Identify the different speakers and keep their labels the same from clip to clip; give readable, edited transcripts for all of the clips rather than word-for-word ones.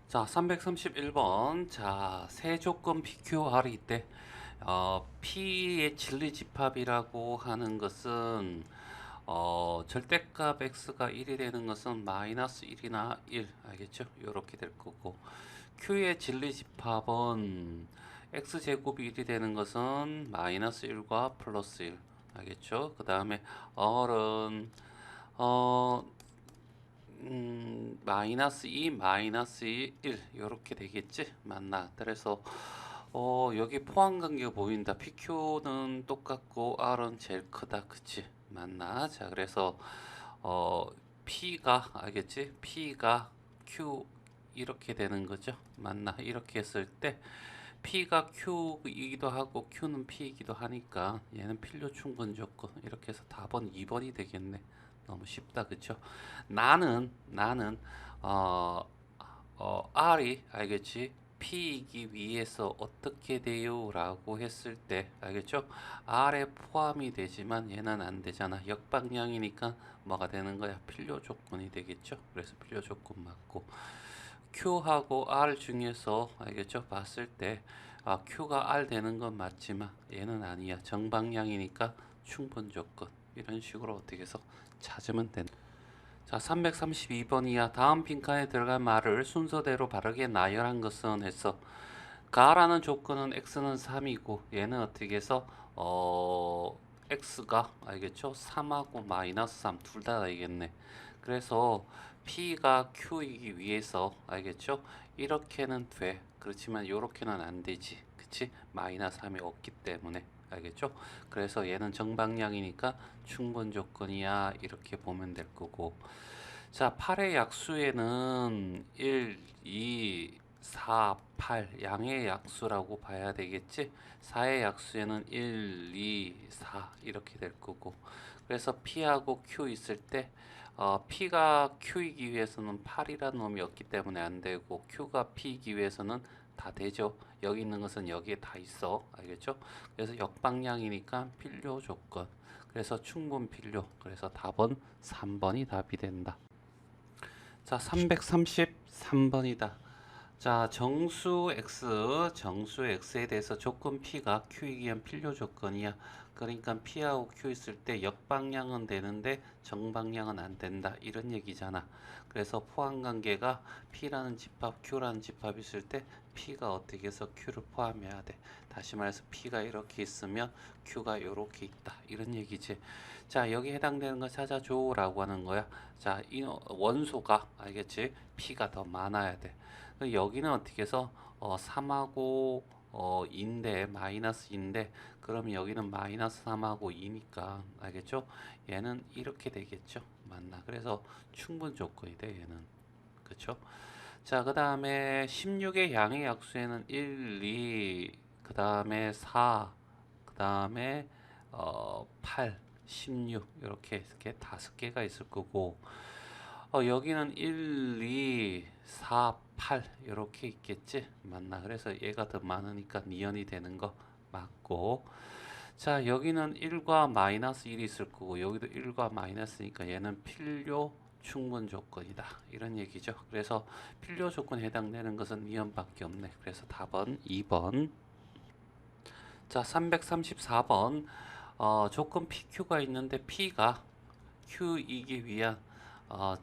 Speaker 1: 자, 331번. 자, 세조건 PQR이 때, P의 진리집합이라고 하는 것은, 절대값 X가 1이 되는 것은 마이너스 1이나 1, 알겠죠? 이렇게 될 거고, Q의 진리집합은 X제곱이 1이 되는 것은 마이너스 1과 플러스 1, 알겠죠? 그 다음에 R은, 어, 마이너스 2, 마이너스 1 이렇게 되겠지? 맞나? 그래서 여기 포함 관계가 보인다. PQ는 똑같고 R은 제일 크다. 그치? 맞나? 자, 그래서 어, P가 알겠지? P가 Q 이렇게 되는 거죠. 맞나? 이렇게 했을 때 P가 Q이기도 하고 Q는 P이기도 하니까 얘는 필요 충분 조건 이렇게 해서 답은 2번이 되겠네. 너무 쉽다 그쵸? 나는 어, R이 알겠지? P이기 위해서 어떻게 돼요? 라고 했을 때 알겠죠? R에 포함이 되지만 얘는 안 되잖아. 역방향이니까 뭐가 되는 거야? 필요 조건이 되겠죠? 그래서 필요 조건 맞고 Q하고 R 중에서 알겠죠? 봤을 때 Q가 R 되는 건 맞지만 얘는 아니야. 정방향이니까 충분 조건. 이런 식으로 어떻게 해서 찾으면 된다. 자, 332번이야. 다음 빈칸에 들어간 말을 순서대로 바르게 나열한 것은 했어. 가라는 조건은 x는 3이고 얘는 어떻게 해서 x가 알겠죠? 3하고 마이너스 3 둘 다 되겠네. 그래서 p가 q이기 위해서 알겠죠? 이렇게는 돼. 그렇지만 이렇게는 안 되지. 그치? 마이너스 3이 없기 때문에 알겠죠? 그래서 얘는 정방향이니까 충분 조건이야. 이렇게 보면 될 거고. 자, 8의 약수에는 1, 2, 4, 8 양의 약수라고 봐야 되겠지? 4의 약수에는 1, 2, 4 이렇게 될 거고. 그래서 P하고 Q 있을 때 P가 Q이기 위해서는 8이라는 놈이 없기 때문에 안 되고 Q가 P이기 위해서는 다 되죠. 여기 있는 것은 여기에 다 있어. 알겠죠? 그래서 역방향이니까 필요 조건. 그래서 충분 필요. 그래서 답은 3번이 답이 된다. 자, 333번이다. 자, 정수 x에 대해서 조건 p가 q이기 위한 필요 조건이야. 그러니까 p하고 q 있을 때 역방향은 되는데 정방향은 안 된다. 이런 얘기잖아. 그래서 포함 관계가 p라는 집합, q라는 집합이 있을 때 p가 어떻게 해서 q를 포함해야 돼. 다시 말해서 p가 이렇게 있으면 q가 이렇게 있다. 이런 얘기지. 자, 여기 해당되는 거 찾아줘라고 하는 거야. 자, 이 원소가 알겠지? p가 더 많아야 돼. 여기는 어떻게 해서 3하고 인데 마이너스인데 그럼 여기는 마이너스 3하고 2니까 알겠죠? 얘는 이렇게 되겠죠? 맞나? 그래서 충분 조건이 돼 얘는. 그쵸? 자, 그 다음에 16의 양의 약수에는 1, 2, 그 다음에 4, 그 다음에 8, 16 이렇게 다섯 개가 있을 거고 여기는 1, 2, 4, 8 이렇게 있겠지? 맞나? 그래서 얘가 더 많으니까 니은이 되는 거 맞고 자 여기는 1과 마이너스 1이 있을 거고 여기도 1과 마이너스니까 얘는 필요 충분 조건이다 이런 얘기죠. 그래서 필요 조건에 해당되는 것은 니은밖에 없네. 그래서 답은 2번. 자 334번 조건 PQ가 있는데 P가 Q이기 위한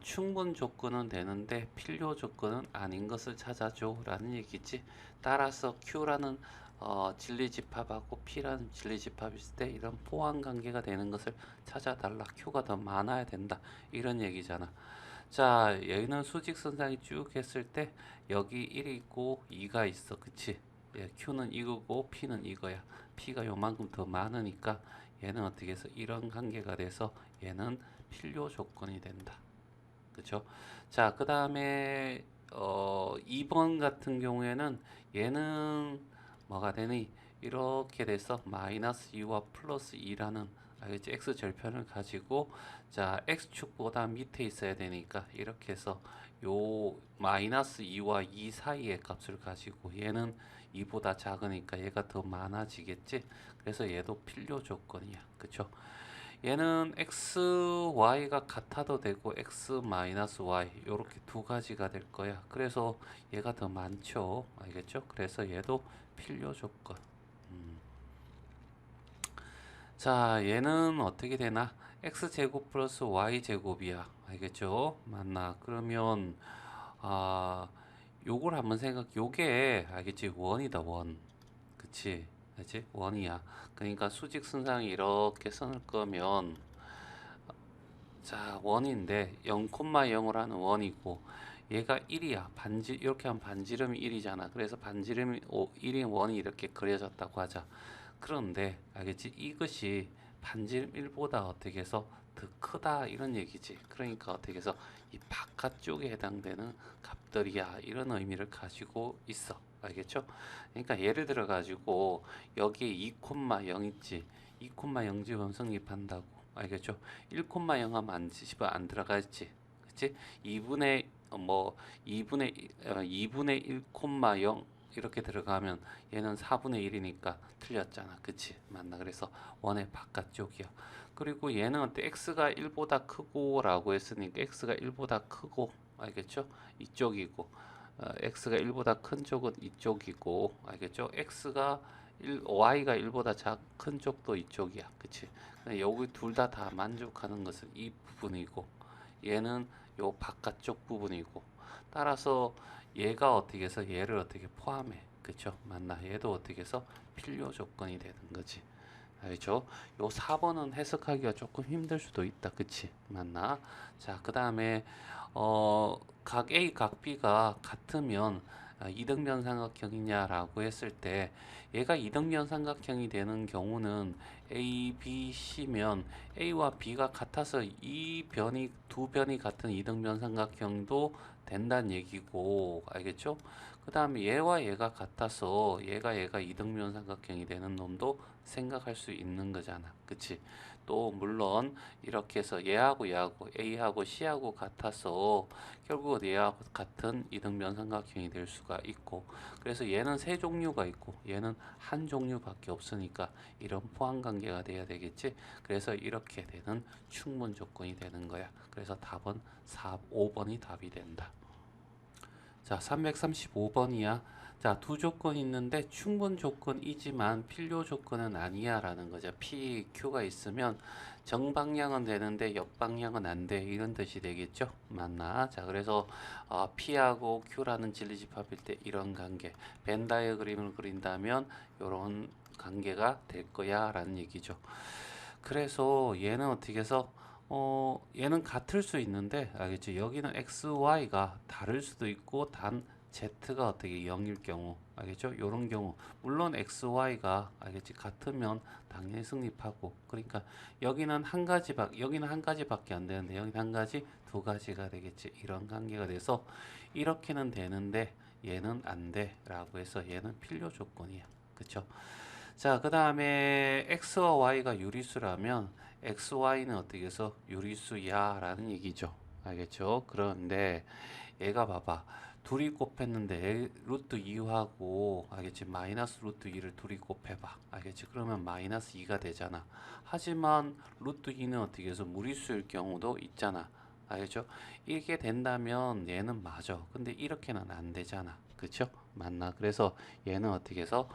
Speaker 1: 충분 조건은 되는데 필요 조건은 아닌 것을 찾아줘 라는 얘기지. 따라서 Q라는 진리집합하고 P라는 진리집합이 있을 때 이런 포함 관계가 되는 것을 찾아달라. Q가 더 많아야 된다. 이런 얘기잖아. 자, 여기는 수직선상이 쭉 했을 때 여기 1이 있고 2가 있어. 그치? 예, Q는 이거고 P는 이거야. P가 요만큼 더 많으니까 얘는 어떻게 해서 이런 관계가 돼서 얘는 필요 조건이 된다. 그쵸? 자, 그 다음에 2번 같은 경우에는 얘는 뭐가 되니? 이렇게 돼서 마이너스 2와 플러스 2라는 알겠지? x 절편을 가지고 자 x축보다 밑에 있어야 되니까 이렇게 해서 요 마이너스 2와 2 사이의 값을 가지고 얘는 2보다 작으니까 얘가 더 많아지겠지? 그래서 얘도 필요 조건이야. 그쵸? 얘는 x, y가 같아도 되고 x 마이너스 y 요렇게 두 가지가 될 거야. 그래서 얘가 더 많죠. 알겠죠? 그래서 얘도 필요 조건. 음. 자, 얘는 어떻게 되나? x제곱 플러스 y제곱이야. 알겠죠? 맞나? 그러면 아, 요걸 한번 요게 알겠지? 원이다, 원. 그치? 알지? 원이야. 그러니까 수직선상에 이렇게 선을 그으면 자, 원인데 0,0을 하는 원이고 얘가 1이야. 반지 이렇게 하면 반지름이 1이잖아. 그래서 반지름이 1인 원이 이렇게 그려졌다고 하자. 그런데 알겠지? 이것이 반지름 1보다 어떻게 해서 더 크다 이런 얘기지. 그러니까 어떻게 해서 이 바깥쪽에 해당되는 값들이야 이런 의미를 가지고 있어. 알겠죠? 그러니까 예를 들어 가지고 여기에 2,0 있지. 2,0 집어넣으면 성립한다고. 알겠죠? 1,0 하면 안 들어가지. 그치? 2분의 뭐 2분의 1,0 이렇게 들어가면 얘는 4분의 1이니까 틀렸잖아. 그치? 맞나? 그래서 원의 바깥쪽이야. 그리고 얘는 어때? x가 1보다 크고 라고 했으니까 x가 1보다 크고 알겠죠? 이쪽이고 x가 1보다 큰 쪽은 이쪽이고 알겠죠? y가 1보다 큰 쪽도 이쪽이야. 그치? 여기 둘 다 만족하는 것은 이 부분이고 얘는 요 바깥쪽 부분이고 따라서 얘가 어떻게 해서 얘를 어떻게 포함해. 그쵸? 맞나? 얘도 어떻게 해서 필요 조건이 되는 거지. 알죠? 요 4번은 해석하기가 조금 힘들 수도 있다. 그치? 맞나? 자, 그 다음에 각 A, 각 B가 같으면 이등변 삼각형이냐라고 했을 때 얘가 이등변 삼각형이 되는 경우는 A, B, C면 A와 B가 같아서 이 변이 두 변이 같은 이등변 삼각형도 된다는 얘기고 알겠죠? 그 다음에 얘와 얘가 같아서 얘가 이등변 삼각형이 되는 놈도 생각할 수 있는 거잖아. 그치? 또 물론 이렇게 해서 얘하고 A하고 C하고 같아서 결국은 얘하고 같은 이등변 삼각형이 될 수가 있고 그래서 얘는 세 종류가 있고 얘는 한 종류밖에 없으니까 이런 포함 관계가 돼야 되겠지. 그래서 이렇게 되는 충분 조건이 되는 거야. 그래서 답은 5번이 답이 된다. 자, 335번이야. 자, 두 조건이 있는데 충분 조건이지만 필요 조건은 아니야 라는 거죠. P, Q가 있으면 정방향은 되는데 역방향은 안 돼. 이런 뜻이 되겠죠? 맞나? 자, 그래서 P하고 Q라는 진리집합일 때 이런 관계, 벤 다이어그램을 그린다면 이런 관계가 될 거야 라는 얘기죠. 그래서 얘는 어떻게 해서 얘는 같을 수 있는데 알겠죠? 여기는 x, y가 다를 수도 있고 단 z가 어떻게 0일 경우 알겠죠? 요런 경우 물론 x, y가 알겠지? 같으면 당연히 승립하고 그러니까 여기는 한 가지밖에 안 되는데 여기는 한 가지 두 가지가 되겠지. 이런 관계가 돼서 이렇게는 되는데 얘는 안 돼라고 해서 얘는 필요 조건이야. 그쵸? 자, 그 다음에 x와 y가 유리수라면 x, y는 어떻게 해서 유리수야 라는 얘기죠. 알겠죠? 그런데 얘가 봐봐. 둘이 곱했는데 루트 2하고 알겠지? 마이너스 루트 2를 둘이 곱해봐. 알겠지? 그러면 마이너스 2가 되잖아. 하지만 루트 2는 어떻게 해서 무리수일 경우도 있잖아. 알겠죠? 이게 된다면 얘는 맞아. 근데 이렇게는 안 되잖아. 그쵸? 맞나? 그래서 얘는 어떻게 해서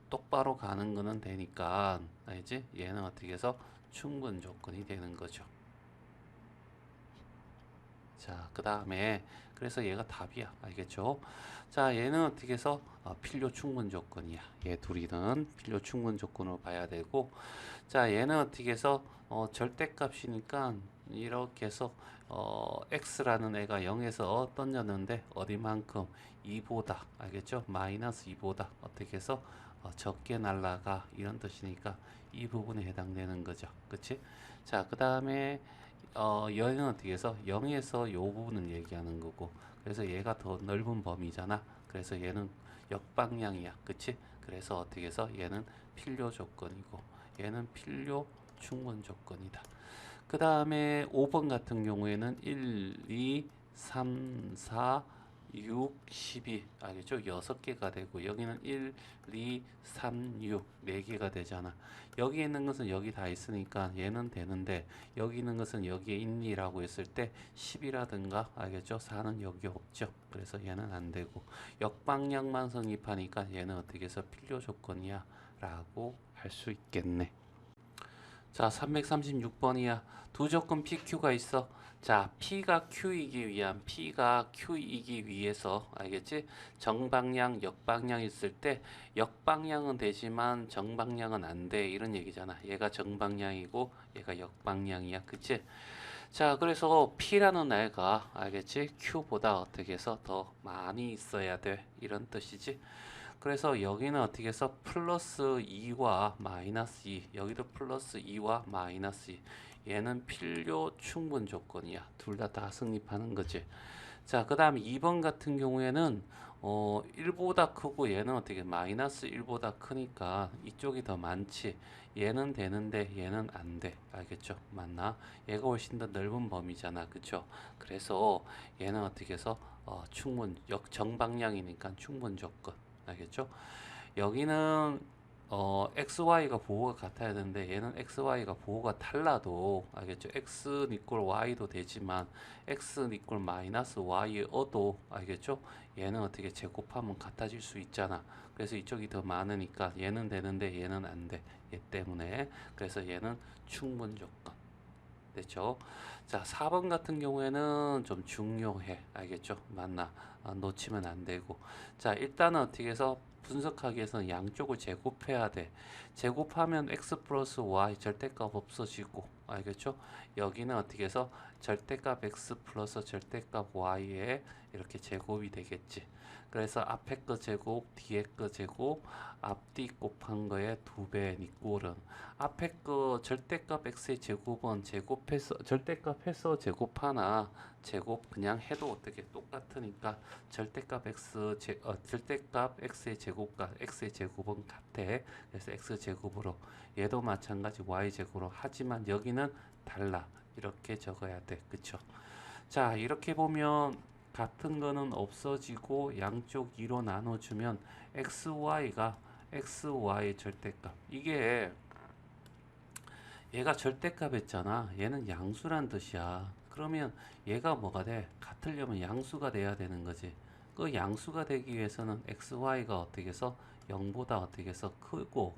Speaker 1: 똑바로 가는 거는 되니까 알지? 얘는 어떻게 해서 충분 조건이 되는 거죠. 자, 그 다음에 그래서 얘가 답이야. 알겠죠? 자, 얘는 어떻게 해서 필요 충분 조건이야. 얘 둘이는 필요 충분 조건으로 봐야 되고 자, 얘는 어떻게 해서 절대값이니까 이렇게 해서 x라는 애가 0에서 던졌는데 어디만큼 2보다 알겠죠? 마이너스 2보다 어떻게 해서 적게 날라가 이런 뜻이니까 이 부분에 해당되는 거죠. 그치? 자, 그 다음에 얘는 어떻게 해서 0에서 요 부분을 얘기하는 거고 그래서 얘가 더 넓은 범위잖아. 그래서 얘는 역방향이야. 그치? 그래서 어떻게 해서 얘는 필요 조건이고 얘는 필요 충분 조건이다. 그 다음에 5번 같은 경우에는 1, 2, 3, 4, 6, 12 알겠죠? 6개가 되고 여기는 1, 2, 3, 6 4개가 되잖아. 여기 있는 것은 여기 다 있으니까 얘는 되는데 여기 있는 것은 여기에 있니라고 했을 때 10이라든가 알겠죠? 4는 여기 없죠. 그래서 얘는 안 되고 역방향만 성립하니까 얘는 어떻게 해서 필요 조건이야 라고 할 수 있겠네. 자, 336번이야. 두 조건 PQ가 있어. 자, P가 Q이기 위해서 알겠지? 정방향, 역방향 있을 때 역방향은 되지만 정방향은 안 돼. 이런 얘기잖아. 얘가 정방향이고 얘가 역방향이야. 그치? 자, 그래서 P라는 애가 알겠지? Q보다 어떻게 해서 더 많이 있어야 돼. 이런 뜻이지. 그래서 여기는 어떻게 해서 플러스 2와 마이너스 2 여기도 플러스 2와 마이너스 2 얘는 필요 충분 조건이야. 둘 다 성립하는 거지. 자, 그 다음에 2번 같은 경우에는 1보다 크고 얘는 어떻게 마이너스 1보다 크니까 이쪽이 더 많지. 얘는 되는데 얘는 안 돼. 알겠죠? 맞나? 얘가 훨씬 더 넓은 범위잖아. 그쵸? 그래서 얘는 어떻게 해서 충분 정방향이니까 충분 조건. 알겠죠? 여기는 XY가 부호가 같아야 되는데 얘는 XY가 부호가 달라도 알겠죠? X 이꼴 Y도 되지만 X 이꼴 마이너스 Y여도 알겠죠? 얘는 어떻게 제곱하면 같아질 수 있잖아. 그래서 이쪽이 더 많으니까 얘는 되는데 얘는 안 돼. 얘 때문에. 그래서 얘는 충분 조건. 됐죠? 자, 4번 같은 경우에는 좀 중요해. 알겠죠? 맞나? 놓치면 안 되고. 자, 일단은 어떻게 해서 분석하기 위해서는 양쪽을 제곱해야 돼. 제곱하면 x 플러스 y 절대값 없어지고. 알겠죠? 여기는 어떻게 해서 절대값 x 플러스 절대값 y에 이렇게 제곱이 되겠지. 그래서 앞에 거 제곱, 뒤에 거 제곱, 앞뒤 곱한 거에 2배 니꼴은 앞에 거 절대값 x의 제곱은 제곱해서 절대값 해서 제곱하나 제곱 그냥 해도 어떻게 똑같으니까 절대값 x의 제곱과 x의 제곱은 같아. 그래서 x 제곱으로 얘도 마찬가지 y 제곱으로 하지만 여기는 달라. 이렇게 적어야 돼. 그쵸? 자, 이렇게 보면 같은 거는 없어지고 양쪽 2로 나눠주면 xy 절대값 이게 얘가 절대값 했잖아. 얘는 양수란 뜻이야. 그러면 얘가 뭐가 돼? 같으려면 양수가 돼야 되는 거지. 그 양수가 되기 위해서는 xy가 어떻게 해서 0보다 어떻게 해서 크고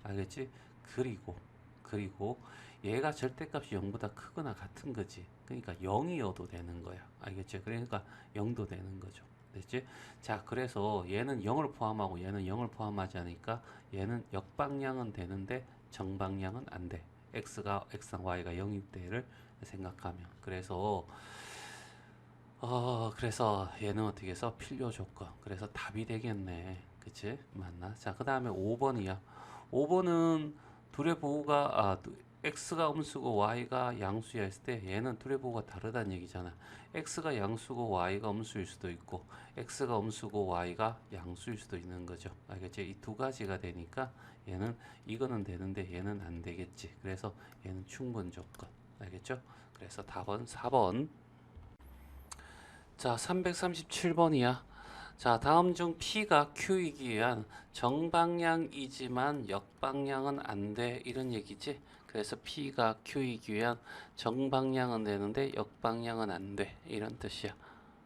Speaker 1: 알겠지? 그리고 얘가 절대값이 0보다 크거나 같은 거지. 그러니까 0이어도 되는 거야. 알겠지? 그러니까 0도 되는 거죠. 됐지? 자, 그래서 얘는 0을 포함하고 얘는 0을 포함하지 않으니까 얘는 역방향은 되는데 정방향은 안 돼. x랑 y가 0일 때를 생각하면 그래서 얘는 어떻게 해서 필요 조건 그래서 답이 되겠네. 그치? 맞나? 자, 그 다음에 5번이야. 5번은 둘의 부호가 x가 음수고 y가 양수야 했을 때 얘는 둘의 부호가 다르다는 얘기잖아. x가 양수고 y가 음수일 수도 있고 x가 음수고 y가 양수일 수도 있는 거죠. 알겠지? 이 두 가지가 되니까 얘는 이거는 되는데 얘는 안 되겠지. 그래서 얘는 충분 조건. 알겠죠? 그래서 답은 4번. 자, 337번이야. 자, 다음 중 P가 Q이기 위한 정방향이지만 역방향은 안 돼. 이런 얘기지. 그래서 P가 Q이기 위한 정방향은 되는데 역방향은 안 돼. 이런 뜻이야.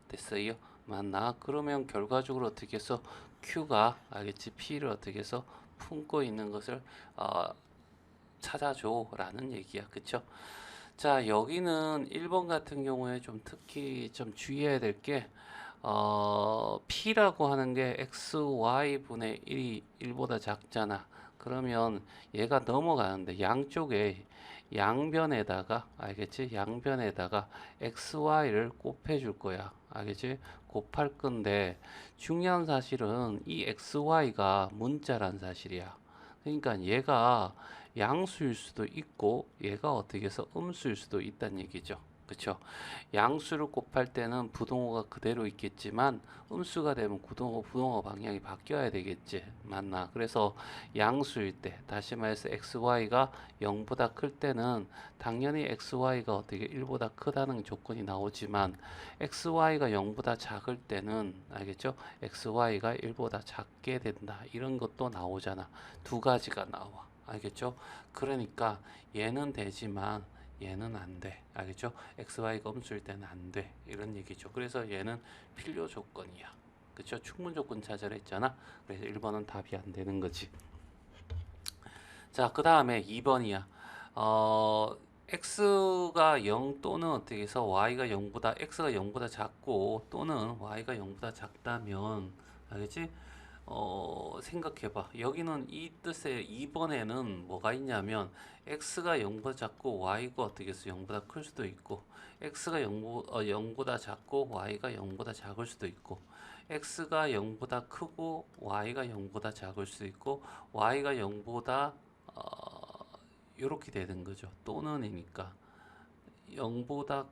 Speaker 1: 됐어요? 맞나? 그러면 결과적으로 어떻게 해서 Q가 알겠지? P를 어떻게 해서 품고 있는 것을 찾아줘 라는 얘기야. 그쵸? 자, 여기는 1번 같은 경우에 좀 특히 좀 주의해야 될 게, P라고 하는 게 XY분의 1이 1보다 작잖아. 그러면 얘가 넘어가는데 양쪽에 양변에다가, 알겠지? 양변에다가 XY를 곱해줄 거야. 알겠지? 곱할 건데, 중요한 사실은 이 XY가 문자란 사실이야. 그러니까 얘가 양수일 수도 있고 얘가 어떻게 해서 음수일 수도 있다는 얘기죠. 그쵸? 양수를 곱할 때는 부동호가 그대로 있겠지만 음수가 되면 부동호 방향이 바뀌어야 되겠지. 맞나? 그래서 양수일 때, 다시 말해서 xy가 0보다 클 때는 당연히 xy가 어떻게 1보다 크다는 조건이 나오지만 xy가 0보다 작을 때는 알겠죠? xy가 1보다 작게 된다. 이런 것도 나오잖아. 두 가지가 나와. 알겠죠? 그러니까 얘는 되지만 얘는 안 돼. 알겠죠? XY가 음수일 때는 안 돼. 이런 얘기죠. 그래서 얘는 필요 조건이야. 그쵸? 충분 조건 찾으라 했잖아. 그래서 1번은 답이 안 되는 거지. 자, 그 다음에 2번이야. x가 0 또는 어떻게 해서 y가 0보다 x가 0보다 작고 또는 y가 0보다 작다면 알겠지? 생각해봐. 여기는 이 뜻의 2번에는 뭐가 있냐면 x가 0보다 작고 y가 어떻게 해서 0보다 클 수도 있고 x가 0보다 작고 y가 0보다 작을 수도 있고 x가 0보다 크고 y가 0보다 작을 수도 있고 y가 0보다 이렇게 되는 거죠. 또는이니까 0보다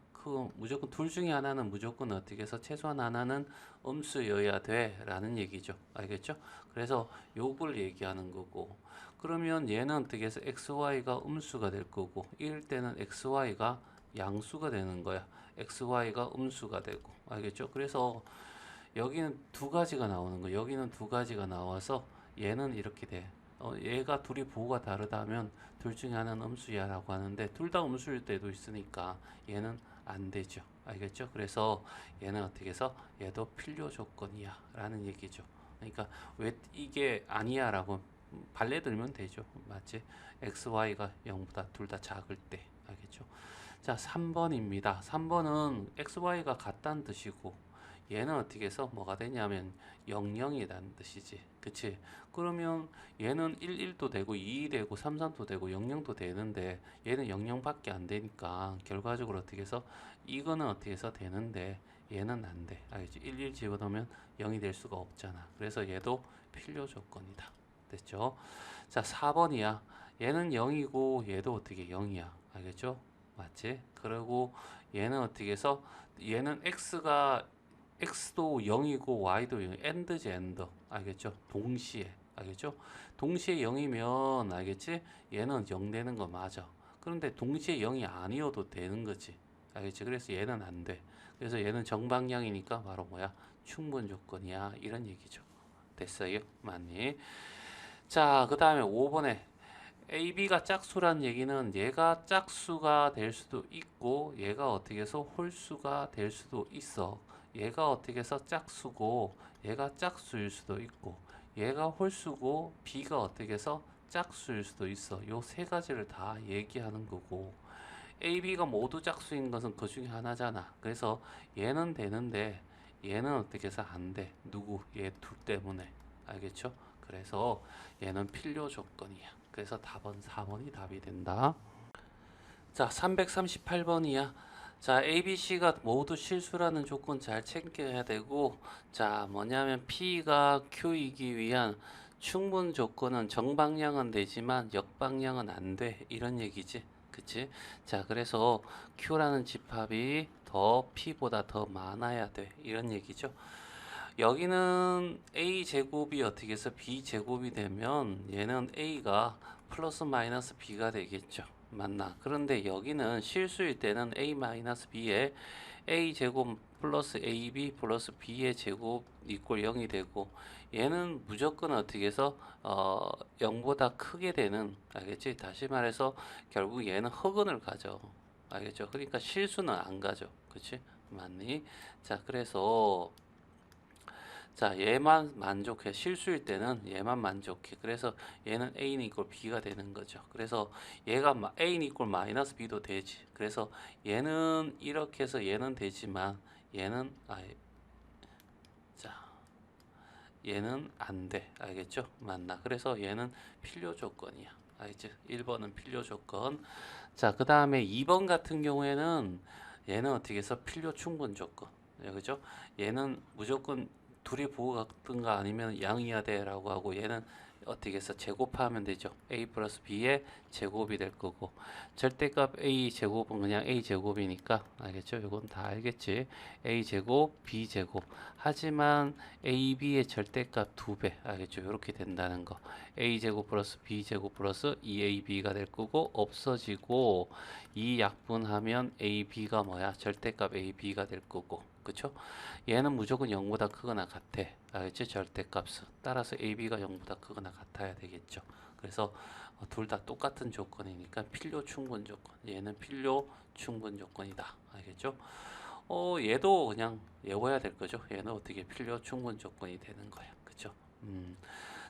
Speaker 1: 무조건 둘 중에 하나는 무조건 어떻게 해서 최소한 하나는 음수여야 돼 라는 얘기죠. 알겠죠? 그래서 요걸 얘기하는 거고 그러면 얘는 어떻게 해서 xy가 음수가 될 거고 이럴 때는 xy가 양수가 되는 거야. xy가 음수가 되고 알겠죠? 그래서 여기는 두 가지가 나오는 거. 여기는 두 가지가 나와서 얘는 이렇게 돼. 얘가 둘이 부호가 다르다면 둘 중에 하나는 음수야라고 하는데 둘 다 음수일 때도 있으니까 얘는 안 되죠. 알겠죠? 그래서 얘는 어떻게 해서 얘도 필요 조건이야 라는 얘기죠. 그러니까 왜 이게 아니야라고 발레 들면 되죠. 맞지? XY가 0보다 둘 다 작을 때. 알겠죠? 자, 3번입니다. 3번은 XY가 같다는 뜻이고 얘는 어떻게 해서 뭐가 되냐면 00이라는 뜻이지. 그치? 그러면 얘는 11도 되고 2 되고 33도 되고 00도 되는데 얘는 00밖에 안 되니까 결과적으로 어떻게 해서 이거는 어떻게 해서 되는데 얘는 안 돼. 알겠지? 11 집어넣으면 0이 될 수가 없잖아. 그래서 얘도 필요 조건이다. 됐죠? 자, 4번이야. 얘는 0이고 얘도 어떻게 0이야. 알겠죠? 맞지? 그리고 얘는 어떻게 해서 얘는 x도 0이고 y도 0, end지 end. 알겠죠? 동시에. 알겠죠? 동시에 0이면 알겠지? 얘는 0 되는 거 맞아. 그런데 동시에 0이 아니어도 되는 거지. 알겠지? 그래서 얘는 안 돼. 그래서 얘는 정방향이니까 바로 뭐야? 충분 조건이야. 이런 얘기죠. 됐어요? 맞니? 자, 그 다음에 5번에 AB가 짝수란 얘기는 얘가 짝수가 될 수도 있고 얘가 어떻게 해서 홀수가 될 수도 있어. 얘가 어떻게 해서 짝수고 얘가 짝수일 수도 있고 얘가 홀수고 B가 어떻게 해서 짝수일 수도 있어. 요 세 가지를 다 얘기하는 거고 A, B가 모두 짝수인 것은 그 중에 하나잖아. 그래서 얘는 되는데 얘는 어떻게 해서 안 돼. 누구? 얘 둘 때문에. 알겠죠? 그래서 얘는 필요 조건이야. 그래서 답은 4번이 답이 된다. 자, 338번이야. 자, A, B, C가 모두 실수라는 조건 잘 챙겨야 되고, 자, 뭐냐면 P가 Q이기 위한 충분 조건은 정방향은 되지만 역방향은 안 돼. 이런 얘기지. 그치? 자, 그래서 Q라는 집합이 더 P보다 더 많아야 돼. 이런 얘기죠. 여기는 A 제곱이 어떻게 해서 B 제곱이 되면 얘는 A가 플러스 마이너스 B가 되겠죠. 맞나? 그런데 여기는 실수일 때는 A 마이너스 B에 A 제곱 플러스 AB 플러스 B의 제곱 이꼴 0이 되고 얘는 무조건 어떻게 해서 0보다 크게 되는 알겠지? 다시 말해서 결국 얘는 흑은을 가져. 알겠죠? 그러니까 실수는 안 가져. 그치? 맞니? 자, 그래서 자, 얘만 만족해. 실수일 때는 얘만 만족해. 그래서 얘는 A는 이꼴 B가 되는 거죠. 그래서 얘가 A는 이꼴 마이너스 B도 되지. 그래서 얘는 이렇게 해서 얘는 되지만 얘는 자, 얘는 안 돼. 알겠죠? 맞나? 그래서 얘는 필요 조건이야. 알겠죠? 1번은 필요 조건. 자, 그 다음에 2번 같은 경우에는 얘는 어떻게 해서 필요 충분 조건. 그죠? 얘는 무조건 둘이 부호 같은가 아니면 양이야 돼라고 하고 얘는 어떻게 해서 제곱하면 되죠. a 플러스 b의 제곱이 될 거고 절대값 a 제곱은 그냥 a 제곱이니까 알겠죠? 이건 다 알겠지. a 제곱 b 제곱 하지만 a b의 절대값 2배 알겠죠? 이렇게 된다는 거. a 제곱 플러스 b 제곱 플러스 2ab가 될 거고 없어지고 이 약분하면 a b가 뭐야? 절대값 a b가 될 거고 그쵸? 얘는 무조건 0보다 크거나 같아. 알겠지? 절대값은. 따라서 AB가 0보다 크거나 같아야 되겠죠. 그래서 둘 다 똑같은 조건이니까 필요 충분 조건. 얘는 필요 충분 조건이다. 알겠죠? 얘도 그냥 외워야 될 거죠. 얘는 어떻게 필요 충분 조건이 되는 거야. 그쵸?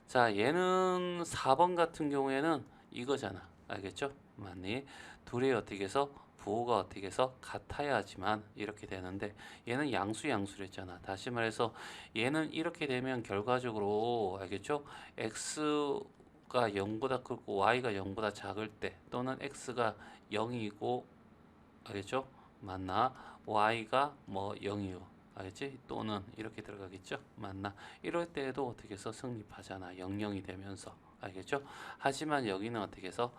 Speaker 1: 자, 얘는 4번 같은 경우에는 이거잖아. 알겠죠? 맞니? 둘이 어떻게 해서 부호가 어떻게 해서 같아야지만 이렇게 되는데 얘는 양수를 했잖아. 다시 말해서 얘는 이렇게 되면 결과적으로 알겠죠? x가 0보다 크고 y가 0보다 작을 때 또는 x가 0이고 알겠죠? 맞나? y가 뭐 0이고 알겠지? 또는 이렇게 들어가겠죠? 맞나? 이럴 때에도 어떻게 해서 성립하잖아. 00이 되면서 알겠죠? 하지만 여기는 어떻게 해서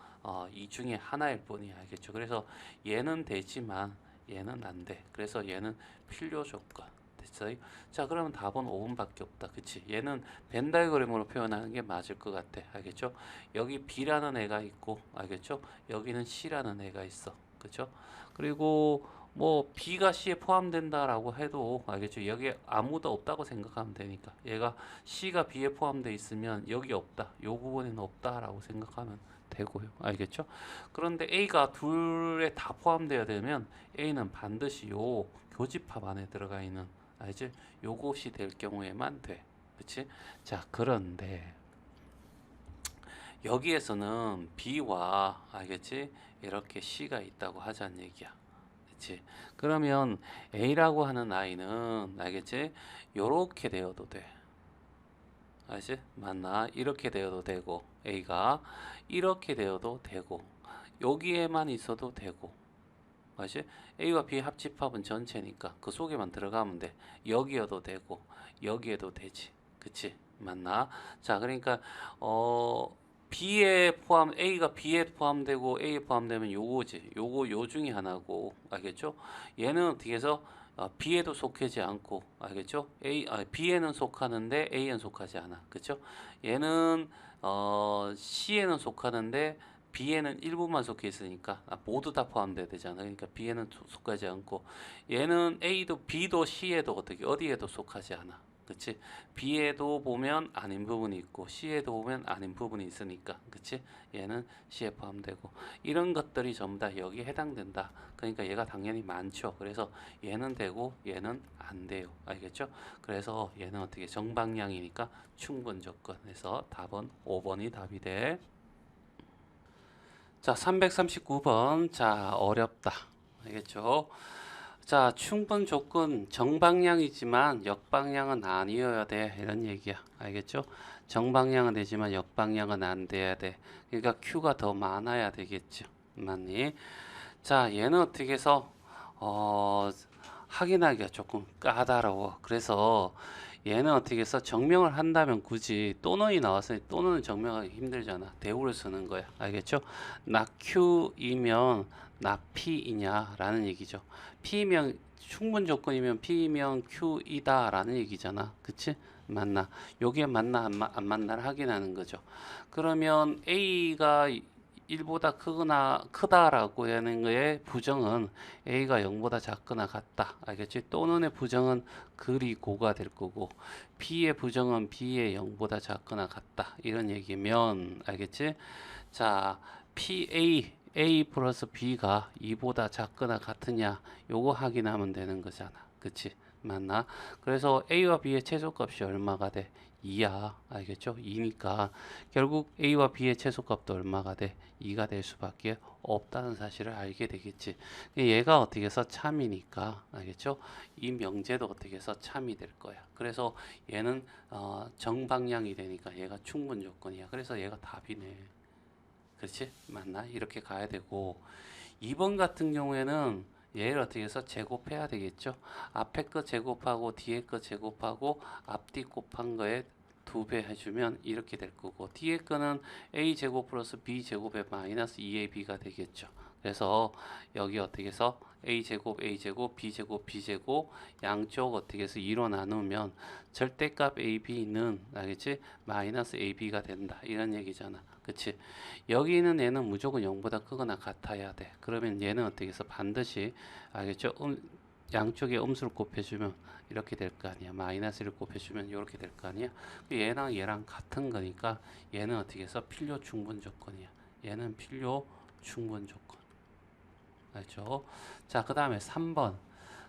Speaker 1: 이 중에 하나일 뿐이야. 알겠죠? 그래서 얘는 되지만 얘는 안 돼. 그래서 얘는 필요 조건. 됐어요? 자, 그러면 답은 5번밖에 없다. 그치? 얘는 벤 다이어그램으로 표현하는 게 맞을 것 같아. 알겠죠? 여기 B라는 애가 있고 알겠죠? 여기는 C라는 애가 있어. 그쵸? 그리고 뭐 B가 C에 포함된다라고 해도 알겠죠? 여기에 아무도 없다고 생각하면 되니까 얘가 C가 B에 포함되어 있으면 여기 없다. 요 부분에는 없다라고 생각하면 되고요. 알겠죠? 그런데 A가 둘에 다 포함되어야 되면 A는 반드시 요 교집합 안에 들어가 있는 알지? 요것이 될 경우에만 돼. 그치? 자, 그런데 여기에서는 B와 알겠지? 이렇게 C가 있다고 하자는 얘기야. 그치? 그러면 A라고 하는 아이는 알겠지? 요렇게 되어도 돼. 알지? 맞나? 이렇게 되어도 되고 A가 이렇게 되어도 되고 여기에만 있어도 되고 알지? A와 B의 합집합은 전체니까 그 속에만 들어가면 돼. 여기여도 되고 여기에도 되지. 그치? 맞나? 자, 그러니까 B에 포함 A가 B에 포함되고 A에 포함되면 요거지. 요거 요 중에 하나고 알겠죠? 얘는 어떻게 해서 B에도 속하지 않고 알겠죠? B에는 속하는데 A에는 속하지 않아. 그쵸? 얘는 C에는 속하는데 B에는 일부만 속해 있으니까 모두 다 포함돼야 되잖아. 그러니까 B에는 속하지 않고 얘는 A도 B도 C에도 어떻게 어디에도 속하지 않아. 그치? B에도 보면 아닌 부분이 있고 C에도 보면 아닌 부분이 있으니까 그치? 얘는 C에 포함되고 이런 것들이 전부 다 여기에 해당된다. 그러니까 얘가 당연히 많죠. 그래서 얘는 되고 얘는 안 돼요. 알겠죠? 그래서 얘는 어떻게 정방향이니까 충분 조건에서 답은 5번이 답이 돼. 자, 339번. 자, 어렵다. 알겠죠? 자, 충분 조건 정방향이지만 역방향은 아니어야 돼. 이런 얘기야. 알겠죠? 정방향은 되지만 역방향은 안 돼야 돼. 그러니까 Q가 더 많아야 되겠죠. 맞니? 자, 얘는 어떻게 해서 확인하기가 조금 까다로워. 그래서 얘는 어떻게 해서 정명을 한다면 굳이 또는이 나왔으니 또는 정명하기 힘들잖아. 대우를 쓰는 거야. 알겠죠? 나 Q이면 나 P이냐 라는 얘기죠. P면 충분 조건이면 P면 Q이다 라는 얘기잖아. 그치? 맞나? 요게 맞나 안 맞나를 확인하는 거죠. 그러면 A가 1보다 크다라고 하는 거의 부정은 A가 0보다 작거나 같다. 알겠지? 또는의 부정은 그리고가 될 거고 B의 부정은 B의 0보다 작거나 같다. 이런 얘기면 알겠지? 자, A 플러스 B가 2보다 작거나 같으냐 요거 확인하면 되는 거잖아. 그치? 맞나? 그래서 A와 B의 최소값이 얼마가 돼? 2야. 알겠죠? 2니까 결국 A와 B의 최소값도 얼마가 돼? 2가 될 수밖에 없다는 사실을 알게 되겠지. 얘가 어떻게 해서 참이니까 알겠죠? 이 명제도 어떻게 해서 참이 될 거야. 그래서 얘는 정방향이 되니까 얘가 충분 조건이야. 그래서 얘가 답이네. 그렇지? 맞나? 이렇게 가야 되고 2번 같은 경우에는 얘를 어떻게 해서 제곱해야 되겠죠? 앞에 거 제곱하고 뒤에 거 제곱하고 앞뒤 곱한 거에 2배 해주면 이렇게 될 거고, 뒤에 거는 a제곱 플러스 b제곱의 마이너스 2ab가 되겠죠. 그래서 여기 어떻게 해서 a제곱 a제곱 b제곱 b제곱 양쪽 어떻게 해서 2로 나누면 절대값 ab는 알겠지? 마이너스 ab가 된다 이런 얘기잖아. 그치? 여기 있는 얘는 무조건 0보다 크거나 같아야 돼. 그러면 얘는 어떻게 해서 반드시 알겠죠? 양쪽에 음수를 곱해주면 이렇게 될 거 아니야. 마이너스를 곱해주면 이렇게 될 거 아니야. 얘랑 얘랑 같은 거니까 얘는 어떻게 해서 필요 충분 조건이야. 얘는 필요 충분 조건. 알죠? 자, 그 다음에 3번.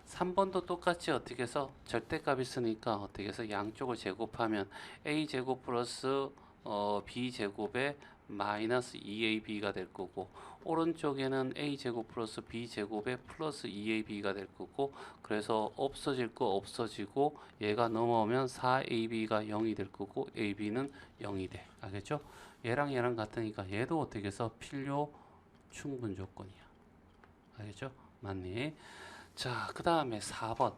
Speaker 1: 3번도 똑같이 어떻게 해서 절대값 있으니까 어떻게 해서 양쪽을 제곱하면 a제곱 플러스 b제곱에 마이너스 2ab가 될 거고, 오른쪽에는 a제곱 플러스 b제곱에 플러스 2ab가 될 거고, 그래서 없어질 거 없어지고 얘가 넘어오면 4ab가 0이 될 거고 ab는 0이 돼. 알겠죠? 얘랑 얘랑 같으니까 얘도 어떻게 해서 필요 충분 조건이야. 알겠죠? 맞니? 자, 그 다음에 4번.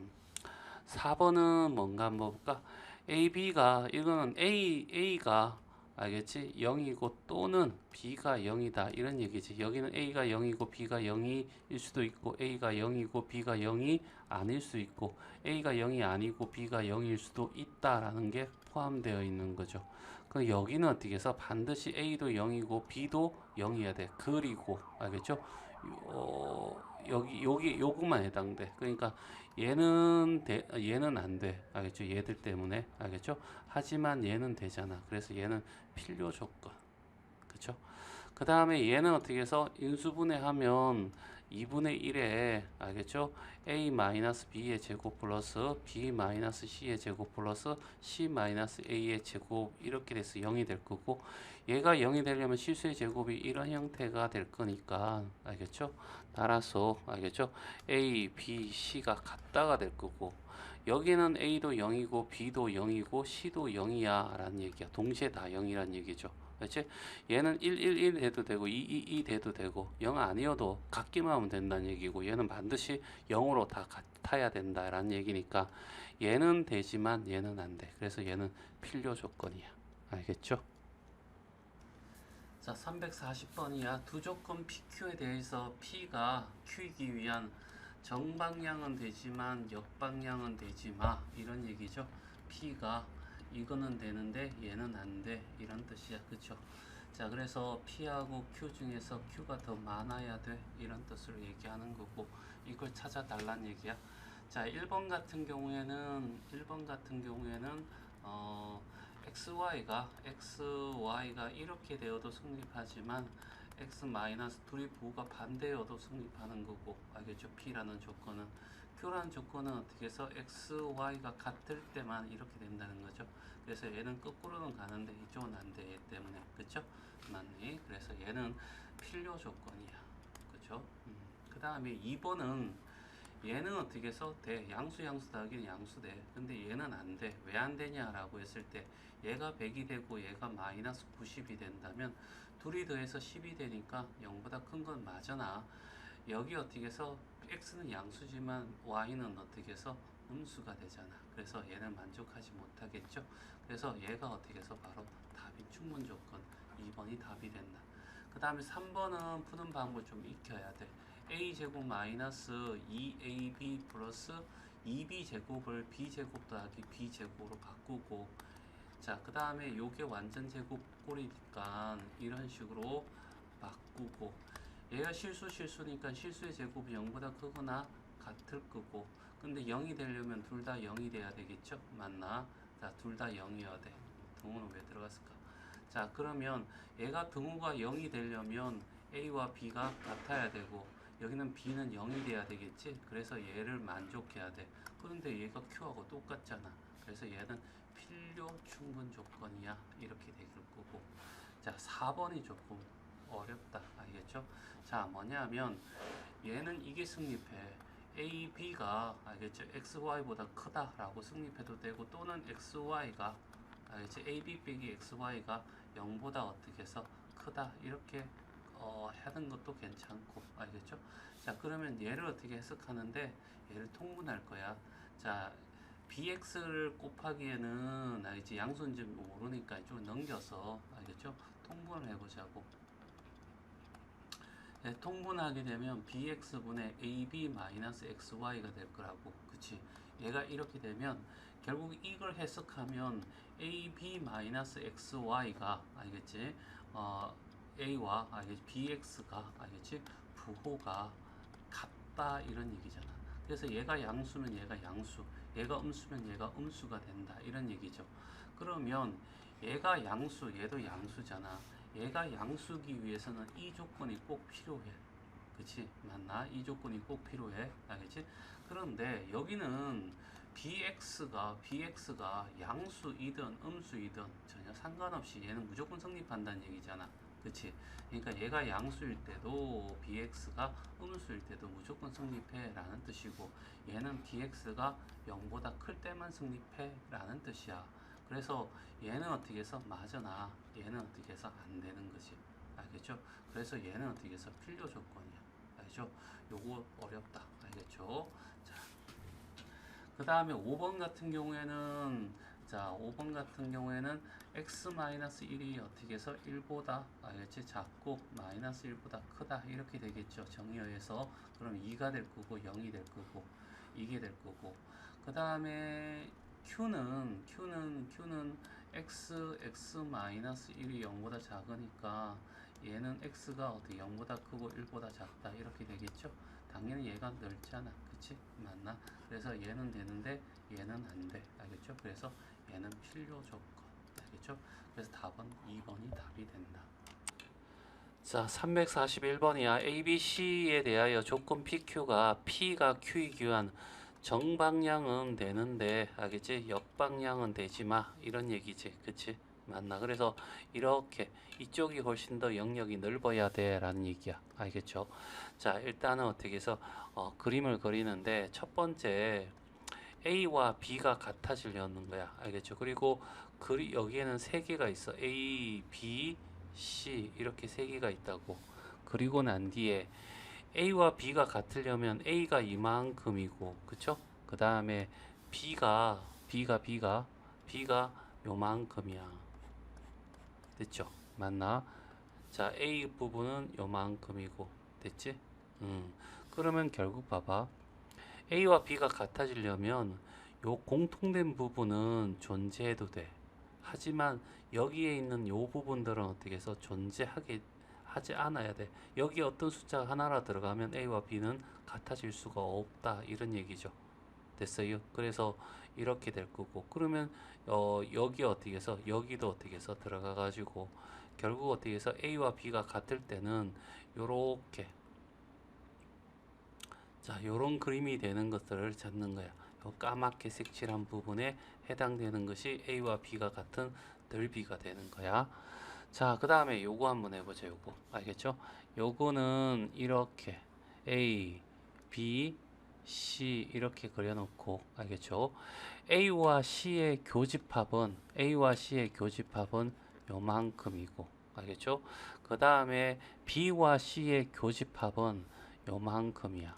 Speaker 1: 4번은 뭔가 한번 볼까? AB가, 이거는 A가, 알겠지? 0이고 또는 B가 0이다. 이런 얘기지. 여기는 A가 0이고 B가 0일 수도 있고, A가 0이고 B가 0이 아닐 수 있고, A가 0이 아니고 B가 0일 수도 있다라는 게 포함되어 있는 거죠. 그 여기는 어떻게 해서 반드시 A도 0이고 B도 0이어야 돼. 그리고, 알겠죠? 여기 요거만 해당돼. 그러니까 얘는 안 돼. 알겠죠? 얘들 때문에. 알겠죠? 하지만 얘는 되잖아. 그래서 얘는 필요 조건. 그쵸? 그 다음에 얘는 어떻게 해서 인수분해하면 2분의 1에 알겠죠? a-b의 제곱 플러스 b-c의 제곱 플러스 c-a의 제곱 이렇게 돼서 0이 될 거고, 얘가 0이 되려면 실수의 제곱이 이런 형태가 될 거니까 알겠죠? 따라서 알겠죠? a, b, c가 같다가 될 거고, 여기는 a도 0이고 b도 0이고 c도 0이야 라는 얘기야. 동시에 다 0이란 얘기죠. 그렇지? 얘는 1, 1, 1 해도 되고 2, 2, 2 돼도 되고 0 아니어도 같기만 하면 된다는 얘기고, 얘는 반드시 0으로 다 같아야 된다라는 얘기니까 얘는 되지만 얘는 안 돼. 그래서 얘는 필요 조건이야. 알겠죠? 자, 340번이야. 두 조건 PQ에 대해서 P가 Q이기 위한 정방향은 되지만 역방향은 되지 마. 이런 얘기죠. P가 이거는 되는데 얘는 안 돼. 이런 뜻이야. 그쵸? 자, 그래서 P하고 Q 중에서 Q가 더 많아야 돼. 이런 뜻으로 얘기하는 거고, 이걸 찾아달란 얘기야. 자, 1번 같은 경우에는 XY가 이렇게 되어도 성립하지만 X 마이너스 둘이 부호가 반대여도 성립하는 거고, 알겠죠? P라는 조건은. Q라는 조건은 어떻게 해서 XY가 같을 때만 이렇게 된다는 거죠. 그래서 얘는 거꾸로는 가는데 이쪽은 안 돼. 얘 때문에. 그쵸? 맞니? 그래서 얘는 필요 조건이야. 그쵸? 그 다음에 2번은 얘는 어떻게 해서 돼? 양수 더하기는 양수 돼. 근데 얘는 안 돼. 왜 안 되냐라고 했을 때, 얘가 100이 되고 얘가 마이너스 90이 된다면 둘이 더해서 10이 되니까 0보다 큰 건 맞으나, 여기 어떻게 해서 x는 양수지만 y는 어떻게 해서 음수가 되잖아. 그래서 얘는 만족하지 못하겠죠. 그래서 얘가 어떻게 해서 바로 답이 충분 조건 2번이 답이 된다. 그 다음에 3번은 푸는 방법을 좀 익혀야 돼. a제곱 마이너스 2ab 플러스 2b제곱을 b제곱 더하기 b제곱으로 바꾸고, 자, 그 다음에 요게 완전 제곱 꼴이니까 이런 식으로 바꾸고, 얘가 실수니까 실수의 제곱이 0보다 크거나 같을 거고, 근데 0이 되려면 둘 다 0이 돼야 되겠죠? 맞나? 자, 둘 다 0이어야 돼. 등호는 왜 들어갔을까? 자, 그러면 얘가 등호가 0이 되려면 A와 B가 같아야 되고, 여기는 B는 0이 돼야 되겠지? 그래서 얘를 만족해야 돼. 그런데 얘가 Q하고 똑같잖아. 그래서 얘는 필요 충분 조건이야. 이렇게 될 거고. 자, 4번이 조금 어렵다. 알겠죠? 자, 뭐냐면 얘는 이게 승립해. A, B가 알겠죠? XY보다 크다라고 승립해도 되고, 또는 XY가 알겠지? AB 빼기 XY가 0보다 어떻게 해서 크다. 이렇게 하는 것도 괜찮고, 알겠죠? 자, 그러면 얘를 어떻게 해석하는데, 얘를 통분할 거야. 자, bx를 곱하기에는 알겠지? 양수인지 모르니까 좀 넘겨서 알겠죠? 통분을 해보자고. 네, 통분하게 되면 bx분의 ab-xy가 될 거라고. 그치? 얘가 이렇게 되면 결국 이걸 해석하면 ab-xy가 알겠지? a와 알겠지? bx가 알겠지? 부호가 같다 이런 얘기잖아. 그래서 얘가 양수면 얘가 양수, 얘가 음수면 얘가 음수가 된다 이런 얘기죠. 그러면 얘가 양수, 얘도 양수잖아. 얘가 양수기 위해서는 이 조건이 꼭 필요해. 그치? 맞나? 이 조건이 꼭 필요해. 알겠지? 그런데 여기는 bx가 양수이든 음수이든 전혀 상관없이 얘는 무조건 성립한다는 얘기잖아. 그치? 그러니까 얘가 양수일 때도 bx가 음수일 때도 무조건 성립해 라는 뜻이고, 얘는 bx가 0보다 클 때만 성립해 라는 뜻이야. 그래서 얘는 어떻게 해서 맞으나 얘는 어떻게 해서 안 되는 거지. 알겠죠? 그래서 얘는 어떻게 해서 필요 조건이야. 알죠? 요거 어렵다. 알겠죠? 자, 그 다음에 5번 같은 경우에는, 자, 5번 같은 경우에는 x-1이 어떻게 해서 1보다, 알겠지? 작고 마이너스 1보다 크다. 이렇게 되겠죠. 정의어에서. 그럼 2가 될 거고 0이 될 거고 이게 될 거고. 그 다음에 q는 x-1이 0보다 작으니까 얘는 x가 어떻게 0보다 크고 1보다 작다. 이렇게 되겠죠. 당연히 얘가 넓잖아. 그치? 맞나? 그래서 얘는 되는데 얘는 안 돼. 알겠죠? 그래서 얘는 필요 조건. 알겠죠? 그래서 답은 2번이 답이 된다. 자, 341번이야. ABC에 대하여 조건 PQ가 P가 Q에 기한 정방향은 되는데, 알겠지? 역방향은 되지 마. 이런 얘기지. 그치? 맞나? 그래서 이렇게 이쪽이 훨씬 더 영역이 넓어야 돼 라는 얘기야. 알겠죠? 자, 일단은 어떻게 해서 그림을 그리는데, 첫 번째 A와 B가 같아지려는 거야. 알겠죠? 그리고 여기에는 세 개가 있어. A, B, C 이렇게 세 개가 있다고. 그리고 난 뒤에 A와 B가 같으려면 A가 이만큼이고, 그쵸? 그 다음에 B가 요만큼이야. 됐죠? 맞나? 자, A 부분은 요만큼이고, 됐지? 그러면 결국 봐봐. A와 B가 같아지려면 요 공통된 부분은 존재해도 돼. 하지만 여기에 있는 요 부분들은 어떻게 해서 존재하게 하지 않아야 돼. 여기 어떤 숫자가 하나라 들어가면 A와 B는 같아질 수가 없다. 이런 얘기죠. 됐어요? 그래서 이렇게 될 거고. 그러면 여기 어떻게 해서 여기도 어떻게 해서 들어가 가지고 결국 어떻게 해서 A와 B가 같을 때는 요렇게, 자, 요런 그림이 되는 것들을 찾는 거야. 요 까맣게 색칠한 부분에 해당되는 것이 A와 B가 같은 넓이가 되는 거야. 자, 그 다음에 요거 한번 해보자. 요거 알겠죠? 요거는 이렇게 A, B, C 이렇게 그려놓고, 알겠죠? A와 C의 교집합은 요만큼이고, 알겠죠? 그 다음에 B와 C의 교집합은 요만큼이야.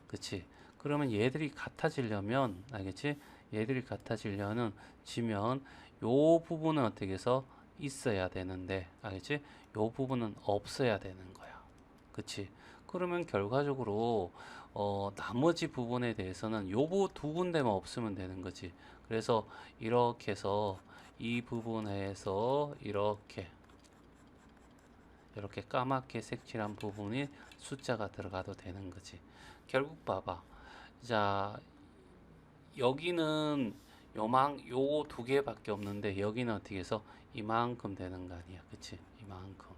Speaker 1: 그치? 그러면 얘들이 같아지려면, 알겠지? 얘들이 같아지려는 지면 요 부분은 어떻게 해서 있어야 되는데, 알겠지? 요 부분은 없어야 되는 거야. 그치? 그러면 결과적으로 나머지 부분에 대해서는 요 두 군데만 없으면 되는 거지. 그래서 이렇게 해서 이 부분에서 이렇게 까맣게 색칠한 부분이 숫자가 들어가도 되는 거지. 결국 봐봐. 자, 여기는 요 두 개밖에 없는데 여기는 어떻게 해서 이만큼 되는 거 아니야. 그치? 이만큼.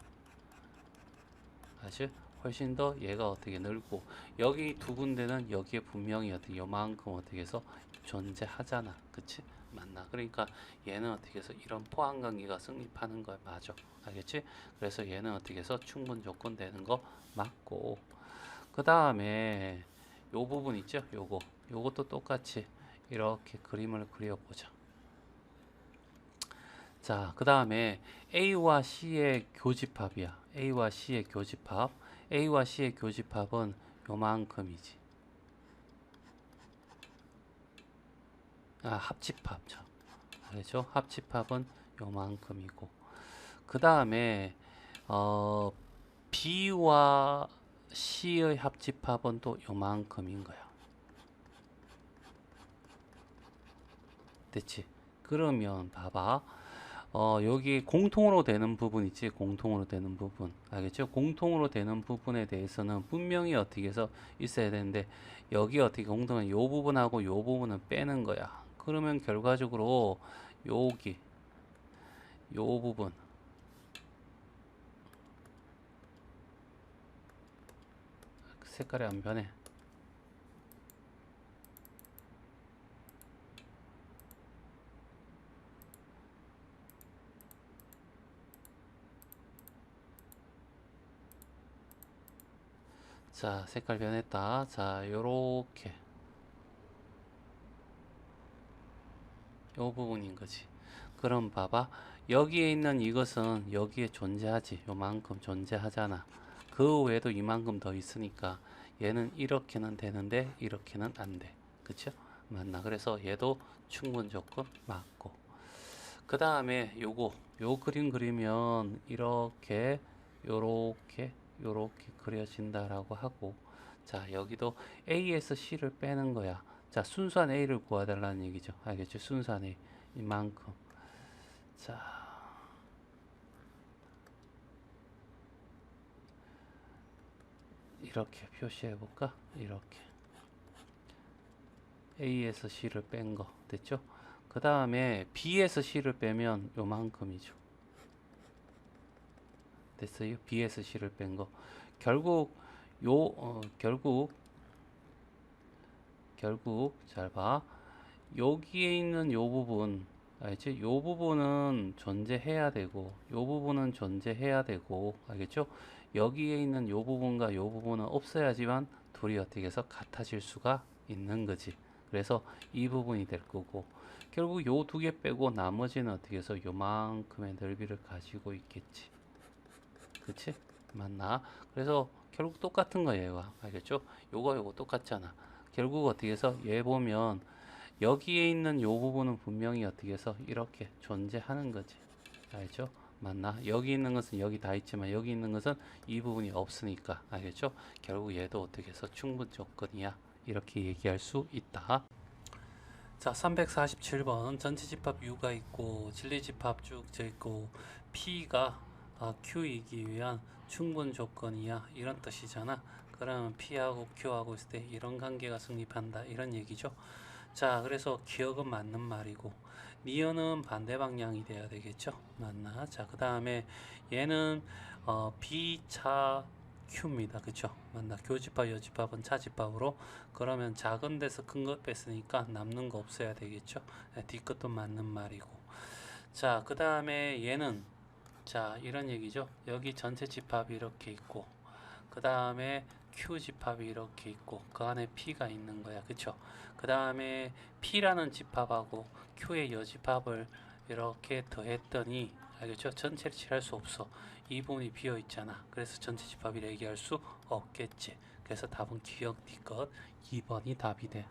Speaker 1: 사실 훨씬 더 얘가 어떻게 넓고, 여기 두 군데는 여기에 분명히 어떻게 요만큼 어떻게 해서 존재하잖아. 그치? 맞나? 그러니까 얘는 어떻게 해서 이런 포함 관계가 성립하는 거 맞아. 알겠지? 그래서 얘는 어떻게 해서 충분 조건 되는 거 맞고, 그 다음에 요 부분 있죠? 요것도 똑같이 이렇게 그림을 그려보자. 자, 그 다음에 A와 C의 교집합이야. A와 C의 교집합은 요만큼이지. 합집합. 알겠죠? 합집합은 요만큼이고, 그 다음에 B와 C의 합집합은 또 요만큼인 거야. 됐지? 그러면 봐봐. 여기 공통으로 되는 부분 있지? 공통으로 되는 부분. 알겠죠? 공통으로 되는 부분에 대해서는 분명히 어떻게 해서 있어야 되는데, 여기 어떻게 공통은 요 부분하고 요 부분은 빼는 거야. 그러면 결과적으로 여기 요 부분, 색깔이 안 변해. 자, 색깔 변했다. 자, 요렇게 요 부분인 거지. 그럼 봐봐. 여기에 있는 이것은 여기에 존재하지. 요만큼 존재하잖아. 그 외에도 이만큼 더 있으니까 얘는 이렇게는 되는데 이렇게는 안 돼. 그쵸? 맞나? 그래서 얘도 충분 조건 맞고. 그 다음에 요 그림 그리면 이렇게 요렇게 요렇게 그려진다라고 하고, 자, 여기도 A에서 C를 빼는 거야. 자, 순수한 A를 구해달라는 얘기죠. 알겠죠? 순수한 A 이만큼. 자, 이렇게 표시해 볼까? 이렇게 A에서 C를 뺀 거 됐죠? 그 다음에 B에서 C를 빼면 요만큼이죠. 됐어요? B에서 C를 뺀 거. 결국 결국 잘 봐. 여기에 있는 요 부분, 알겠지? 요 부분은 존재해야 되고, 요 부분은 존재해야 되고, 알겠죠? 여기에 있는 요 부분과 요 부분은 없어야지만 둘이 어떻게 해서 같아질 수가 있는 거지. 그래서 이 부분이 될 거고, 결국 요 두 개 빼고 나머지는 어떻게 해서 요만큼의 넓이를 가지고 있겠지. 그치? 맞나? 그래서 결국 똑같은 거예요. 알겠죠? 요거 똑같잖아. 결국 어떻게 해서 얘 보면 여기에 있는 요 부분은 분명히 어떻게 해서 이렇게 존재하는 거지. 알죠? 맞나? 여기 있는 것은 여기 다 있지만 여기 있는 것은 이 부분이 없으니까. 알겠죠? 결국 얘도 어떻게 해서 충분 조건이야. 이렇게 얘기할 수 있다. 자, 347번 전체 집합 U가 있고 진리 집합 쭉 져 있고 P가 Q이기 위한 충분 조건이야. 이런 뜻이잖아. 그러면 P하고 Q하고 있을 때 이런 관계가 성립한다. 이런 얘기죠. 자, 그래서 기억은 맞는 말이고 니은은 반대 방향이 돼야 되겠죠. 맞나? 자, 그 다음에 얘는 B차 Q입니다. 그쵸? 맞나? 교집합, 여집합은 차집합으로. 그러면 작은 데서 큰 것 뺐으니까 남는 거 없어야 되겠죠. 네, 뒤끝도 맞는 말이고. 자, 그 다음에 얘는 자, 이런 얘기죠. 여기 전체 집합이 이렇게 있고, 그 다음에 Q 집합이 이렇게 있고, 그 안에 P가 있는 거야. 그쵸? 그 다음에 P라는 집합하고 Q의 여집합을 이렇게 더했더니, 알겠죠? 전체를 칠할 수 없어. 이 부분이 비어 있잖아. 그래서 전체 집합이라 얘기할 수 없겠지. 그래서 답은 기억 뒤것 2번이 답이 돼.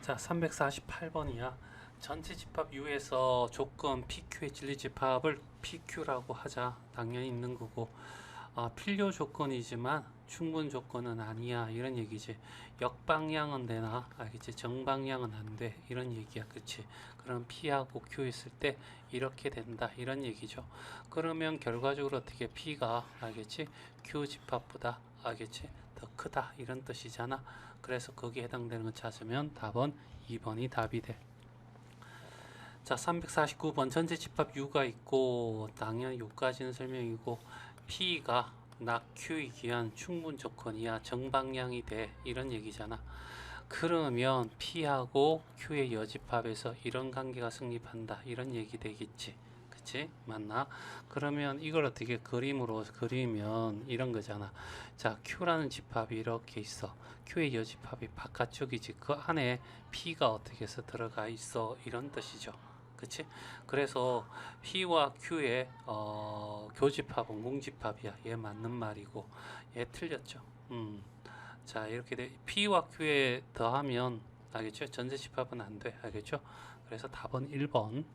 Speaker 1: 자, 348번이야. 전체 집합 U에서 조건 PQ의 진리 집합을 PQ라고 하자. 당연히 있는 거고, 필요 조건이지만 충분 조건은 아니야. 이런 얘기지. 역방향은 되나? 알겠지? 정방향은 안 돼. 이런 얘기야. 그치? 그럼 P하고 Q 있을 때 이렇게 된다. 이런 얘기죠. 그러면 결과적으로 어떻게 P가, 알겠지? Q 집합보다, 알겠지? 더 크다. 이런 뜻이잖아. 그래서 거기에 해당되는 거 찾으면 답은 2번이 답이 돼. 자, 349번 전체 집합 U가 있고 당연히 U까지는 설명이고 P가 낙 Q이기 위한 충분 조건이야. 정방향이 돼. 이런 얘기잖아. 그러면 P하고 Q의 여집합에서 이런 관계가 성립한다. 이런 얘기 되겠지. 그치? 맞나? 그러면 이걸 어떻게 그림으로 그리면 이런 거잖아. 자, Q라는 집합이 이렇게 있어. Q의 여집합이 바깥쪽이지. 그 안에 P가 어떻게 해서 들어가 있어. 이런 뜻이죠. 그치? 그래서 P와 Q의 교집합은 공집합이야. 얘 맞는 말이고 얘 틀렸죠. 자, 이렇게 돼. P와 Q에 더하면 알겠죠? 전체 집합은 안 돼. 알겠죠? 그래서 답은 1번.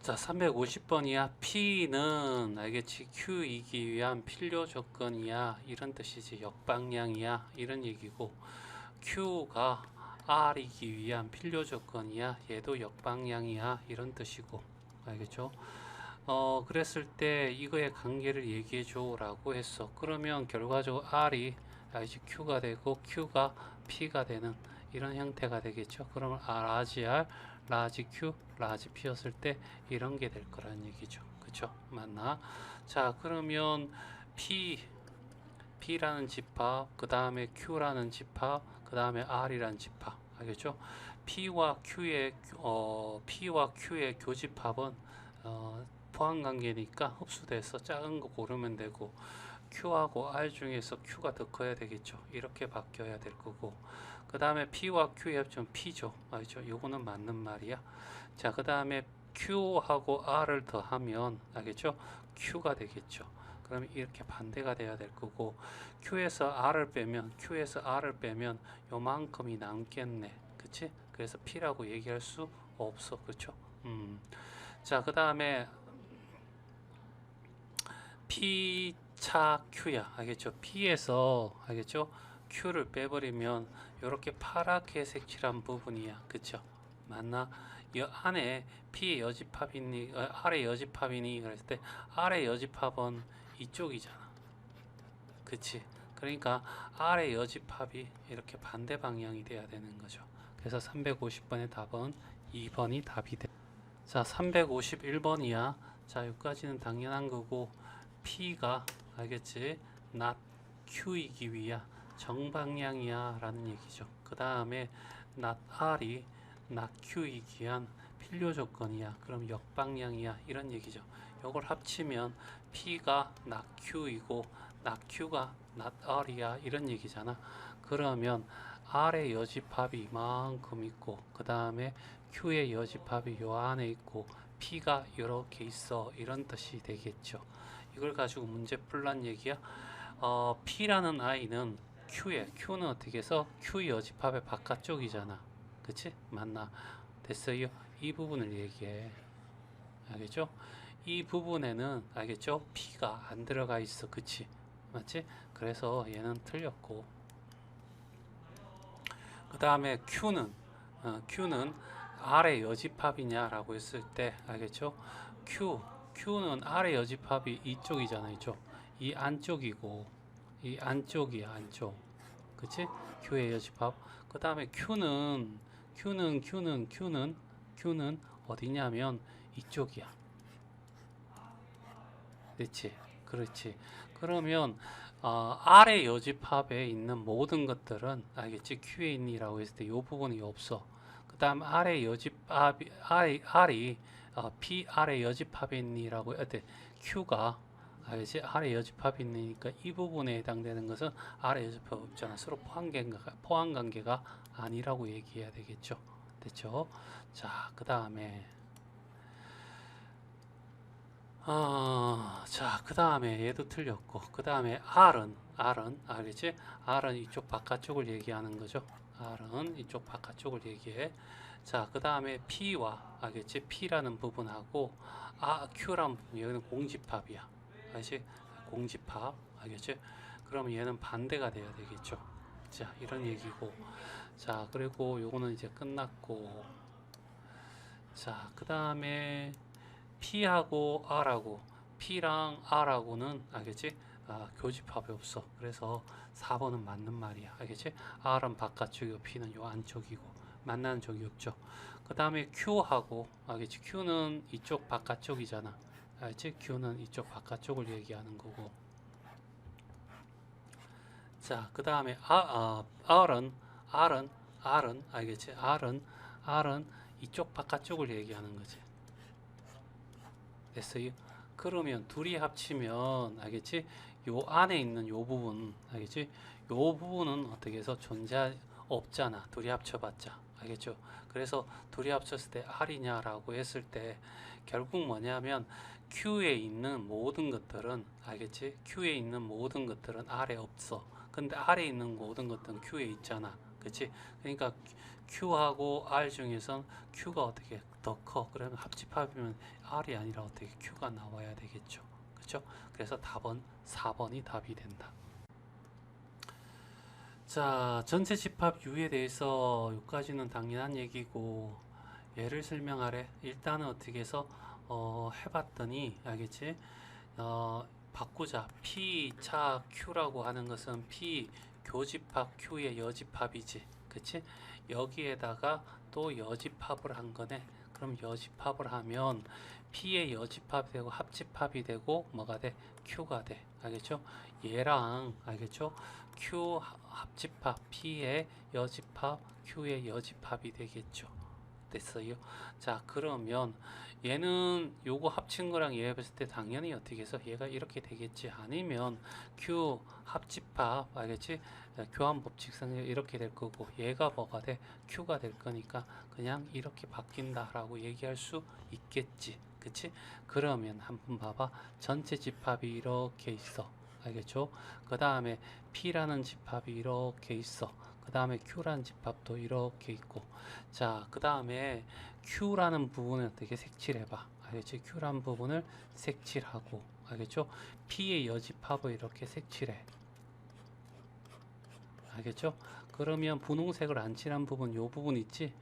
Speaker 1: 자, 350번이야. P는 알겠지? Q이기 위한 필요 조건이야. 이런 뜻이지. 역방향이야. 이런 얘기고, Q가 R이기 위한 필요 조건이야. 얘도 역방향이야. 이런 뜻이고, 알겠죠? 그랬을 때 이거의 관계를 얘기해 줘라고 했어. 그러면 결과적으로 R이 알지? Q가 되고 Q가 P가 되는 이런 형태가 되겠죠. 그러면 라지 R, 라지 Q, 라지 P였을 때 이런 게 될 거란 얘기죠. 그쵸? 맞나? 자, 그러면 P라는 집합, 그 다음에 Q라는 집합, 그 다음에 R이라는 집합. 알겠죠? P와 Q의 교집합은 포함관계니까 흡수돼서 작은 거 고르면 되고, Q하고 R 중에서 Q가 더 커야 되겠죠. 이렇게 바뀌어야 될 거고, 그 다음에 P와 Q의 합치면 P죠. 알죠? 요거는 맞는 말이야. 자, 그 다음에 Q하고 R을 더하면 알겠죠? Q가 되겠죠. 그럼 이렇게 반대가 돼야 될 거고, Q에서 R을 빼면 요만큼이 남겠네. 그치? 그래서 P라고 얘기할 수 없어. 그쵸? 자, 그 다음에 P 차 Q야. 알겠죠? P에서 알겠죠? Q를 빼버리면 이렇게 파랗게 색칠한 부분이야. 그쵸? 맞나? 이 안에 P의 여집합이니 R의 여집합이니 그랬을 때 R의 여집합은 이쪽이잖아. 그치? 그러니까 R의 여집합이 이렇게 반대 방향이 돼야 되는 거죠. 그래서 350번의 답은 2번이 답이 돼. 자, 351번이야. 자, 여기까지는 당연한 거고, P가 알겠지? not Q이기 위한 정방향이야 라는 얘기죠. 그 다음에 not R이 not Q이기 위한 필요 조건이야. 그럼 역방향이야 이런 얘기죠. 요걸 합치면 P가 not Q이고 not Q가 not R이야 이런 얘기잖아. 그러면 R의 여집합이 이만큼 있고, 그 다음에 Q의 여집합이 요 안에 있고, P가 이렇게 있어 이런 뜻이 되겠죠. 이걸 가지고 문제 풀란 얘기야. P라는 아이는 Q는 어떻게 해서 Q 여집합의 바깥쪽이잖아. 그치? 맞나? 됐어요? 이 부분을 얘기해. 알겠죠? 이 부분에는 알겠죠? P가 안 들어가 있어. 그치? 맞지? 그래서 얘는 틀렸고, 그 다음에 Q는 R의 여집합이냐라고 했을 때 알겠죠? Q는 R의 여집합이 이쪽이잖아. 이쪽. 이 안쪽이고 이 안쪽이야. 안쪽. 그치? Q의 여집합. 그 다음에 Q는 어디냐면 이쪽이야. 그렇지? 그렇지. 그러면 R의 여집합에 있는 모든 것들은 알겠지? Q에 있니라고 했을 때 이 부분이 없어. 그 다음 R의 여집합이 R이 P R의 여집합에 있니라고 할 때 Q가 알겠지? R의 여집합이 있으니까 이 부분에 해당되는 것은 R의 여집합 없잖아. 서로 포함관계가 아니라고 얘기해야 되겠죠. 됐죠? 자, 그 다음에 자, 그 다음에 얘도 틀렸고, 그 다음에 R은, 알겠지? R은 이쪽 바깥쪽을 얘기하는 거죠. R은 이쪽 바깥쪽을 얘기해. 자, 그 다음에 P와, 알겠지? P라는 부분하고, Q라는 부분, 여기는 공집합이야. 알겠지? 공집합, 알겠지? 그러면 얘는 반대가 돼야 되겠죠. 자, 이런 얘기고. 자, 그리고 요거는 이제 끝났고. 자, 그 다음에 P랑 R하고는 알겠지? 교집합이 없어. 그래서 4번은 맞는 말이야. 알겠지? R은 바깥쪽이고 P는 요 안쪽이고 만나는 쪽이 없죠. 그 다음에 Q하고 알겠지? Q는 이쪽 바깥쪽이잖아. 알겠지? Q는 이쪽 바깥쪽을 얘기하는 거고. 자, 그 다음에 R은 알겠지? R은 이쪽 바깥쪽을 얘기하는 거지. 됐어요? 그러면 둘이 합치면 알겠지? 요 안에 있는 요 부분 알겠지? 요 부분은 어떻게 해서 존재 없잖아. 둘이 합쳐봤자 알겠죠? 그래서 둘이 합쳤을 때 R이냐라고 했을 때 결국 뭐냐면 Q에 있는 모든 것들은 알겠지? Q에 있는 모든 것들은 R에 없어. 근데 R에 있는 모든 것들은 Q에 있잖아. 그치? 그러니까 Q하고 R 중에선 Q가 어떻게 더 커? 그러면 합집합이면 R이 아니라 어떻게 Q가 나와야 되겠죠. 그쵸? 그래서 답은 4번이 답이 된다. 자, 전체 집합 U에 대해서 여기까지는 당연한 얘기고 얘를 설명하래. 일단은 어떻게 해서 해봤더니 알겠지? 바꾸자. P 차 Q라고 하는 것은 P 교집합 Q의 여집합이지. 그치? 여기에다가 또 여집합을 한 거네. 그럼 여집합을 하면 P의 여집합이 되고 합집합이 되고 뭐가 돼? Q가 돼. 알겠죠? 얘랑 알겠죠? Q 합집합 P의 여집합 Q의 여집합이 되겠죠. 됐어요. 자, 그러면 얘는 요거 합친 거랑 얘 봤을 때 당연히 어떻게 해서 얘가 이렇게 되겠지. 아니면 Q 합집합 알겠지? 교환 법칙상 이렇게 될 거고 얘가 뭐가 돼? Q가 될 거니까 그냥 이렇게 바뀐다라고 얘기할 수 있겠지. 그치? 그러면 한번 봐봐. 전체 집합이 이렇게 있어. 알겠죠? 그 다음에 P라는 집합이 이렇게 있어. 그 다음에 Q라는 집합도 이렇게 있고, 자, 그 다음에 Q라는 부분을 어떻게 색칠해봐. 알겠지? Q라는 부분을 색칠하고, 알겠죠? P의 여집합을 이렇게 색칠해. 알겠죠? 그러면 분홍색을 안 칠한 부분, 요 부분 있지?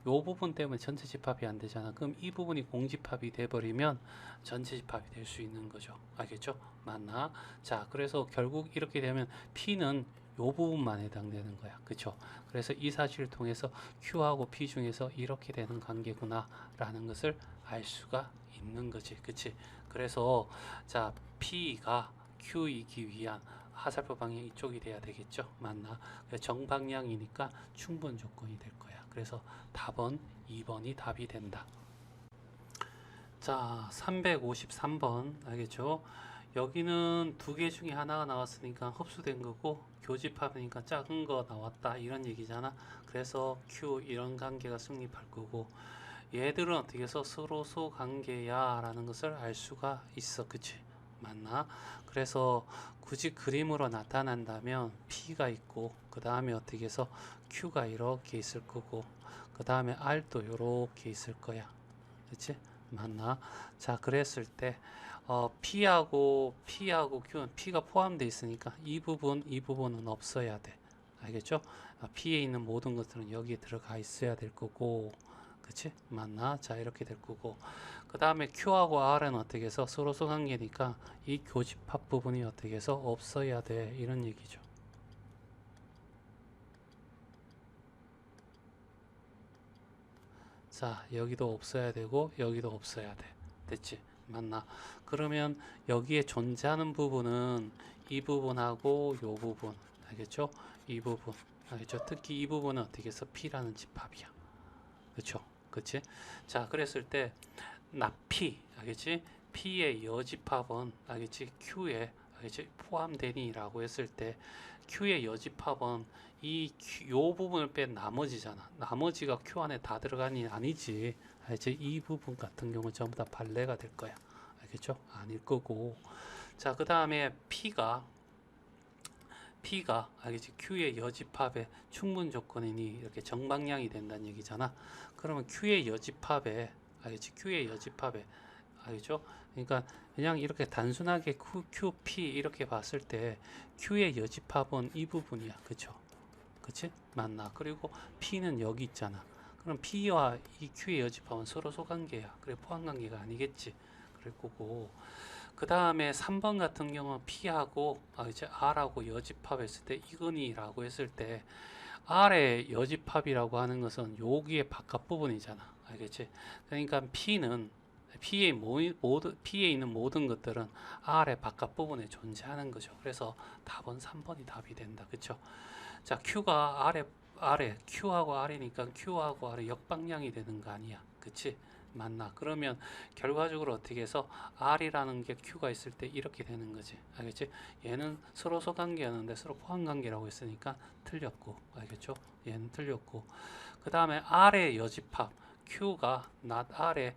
Speaker 1: 요 부분 때문에 전체 집합이 안 되잖아. 그럼 이 부분이 공집합이 돼버리면 전체 집합이 될 수 있는 거죠. 알겠죠? 맞나? 자, 그래서 결국 이렇게 되면 P는 요 부분만 해당되는 거야. 그쵸? 그래서 이 사실을 통해서 Q하고 P 중에서 이렇게 되는 관계구나 라는 것을 알 수가 있는 거지. 그치? 그래서 자, P가 Q이기 위한 하살표 방향 이쪽이 돼야 되겠죠. 맞나? 정방향이니까 충분 조건이 될 거야. 그래서 답은 2번이 답이 된다. 자, 353번 알겠죠? 여기는 두 개 중에 하나가 나왔으니까 흡수된 거고 교집합이니까 작은 거 나왔다 이런 얘기잖아. 그래서 Q 이런 관계가 성립할 거고 얘들은 어떻게 해서 서로소 관계야 라는 것을 알 수가 있어. 그치? 맞나? 그래서 굳이 그림으로 나타난다면 P가 있고 그 다음에 어떻게 해서 Q가 이렇게 있을 거고 그 다음에 R도 이렇게 있을 거야. 그치? 맞나? 자, 그랬을 때 P하고 Q는 P가 포함되어 있으니까 이 부분은 없어야 돼. 알겠죠? P에 있는 모든 것들은 여기에 들어가 있어야 될 거고, 그치? 맞나? 자, 이렇게 될 거고. 그 다음에 Q하고 R은 어떻게 해서 서로 소관계니까 이 교집합 부분이 어떻게 해서 없어야 돼. 이런 얘기죠. 자, 여기도 없어야 되고, 여기도 없어야 돼. 됐지? 맞나? 그러면 여기에 존재하는 부분은 이 부분하고 요 부분. 알겠죠? 이 부분. 알겠죠? 특히 이 부분은 어떻게 해서 P라는 집합이야. 그쵸? 그치? 자, 그랬을 때, P. 알겠지? P의 여집합은, 알겠지? Q에, 알겠지? 포함되니라고 했을 때, Q의 여집합은 요 부분을 뺀 나머지잖아. 나머지가 Q 안에 다 들어가니 아니지. 알겠지? 이 부분 같은 경우는 전부 다 발레가 될 거야. 알겠죠? 아닐 거고. 자, 그 다음에 P가 알겠지? Q의 여집합의 충분 조건이니 이렇게 정방향이 된다는 얘기잖아. 그러면 Q의 여집합에 알겠지? Q의 여집합에 알겠죠? 그러니까 그냥 이렇게 단순하게 QP 이렇게 봤을 때 Q의 여집합은 이 부분이야. 그쵸? 그치? 맞나? 그리고 P는 여기 있잖아. 그럼 P와 이 Q의 여집합은 서로 소관계야. 그래 포함관계가 아니겠지. 그럴 거고. 그 다음에 3번 같은 경우는 P하고 이제 R하고 여집합했을 때 이건희라고 했을 때 R의 여집합이라고 하는 것은 여기의 바깥 부분이잖아. 알겠지? 그러니까 P에 있는 모든 것들은 R의 바깥 부분에 존재하는 거죠. 그래서 답은 3번이 답이 된다. 그쵸? 자, Q하고 R이니까 Q하고 R이 역방향이 되는 거 아니야. 그치? 맞나? 그러면 결과적으로 어떻게 해서 R이라는 게 Q가 있을 때 이렇게 되는 거지. 알겠지? 얘는 서로 소관계였는데 서로 포함관계라고 했으니까 틀렸고. 알겠죠? 얘는 틀렸고. 그 다음에 R의 여집합. Q가 not R의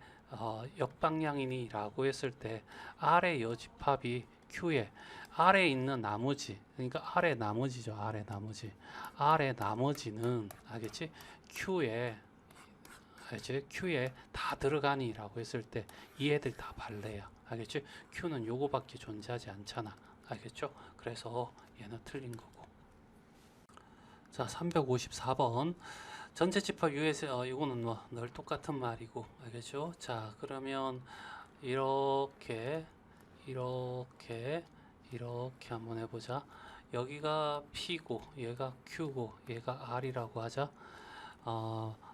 Speaker 1: 역방향이니 라고 했을 때 R의 여집합이 Q에 아래에 있는 나머지, 그러니까 아래 나머지죠. 아래 나머지는 알겠지? Q에 다 들어가니라고 했을 때 이 애들 다 발레야. 알겠지? Q는 요거밖에 존재하지 않잖아. 알겠죠? 그래서 얘는 틀린 거고. 자, 354번. 전체 집합 U에서 이거는 뭐 늘 똑같은 말이고. 알겠죠? 자, 그러면 이렇게 한번 해보자. 여기가 P고 얘가 Q고 얘가 R이라고 하자.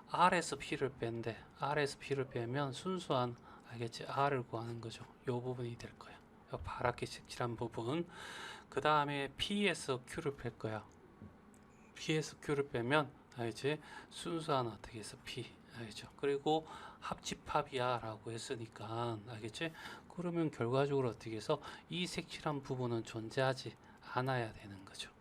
Speaker 1: R에서 P를 뺀대. R에서 P를 빼면 순수한 알겠지? R을 구하는 거죠. 요 부분이 될 거야. 요 파랗게 색칠한 부분. 그 다음에 P에서 Q를 뺄 거야. P에서 Q를 빼면 알겠지? 순수한 어떻게 해서 P. 알겠죠? 그리고 합집합이야 라고 했으니까 알겠지? 그러면 결과적으로 어떻게 해서 이 색칠한 부분은 존재하지 않아야 되는 거죠.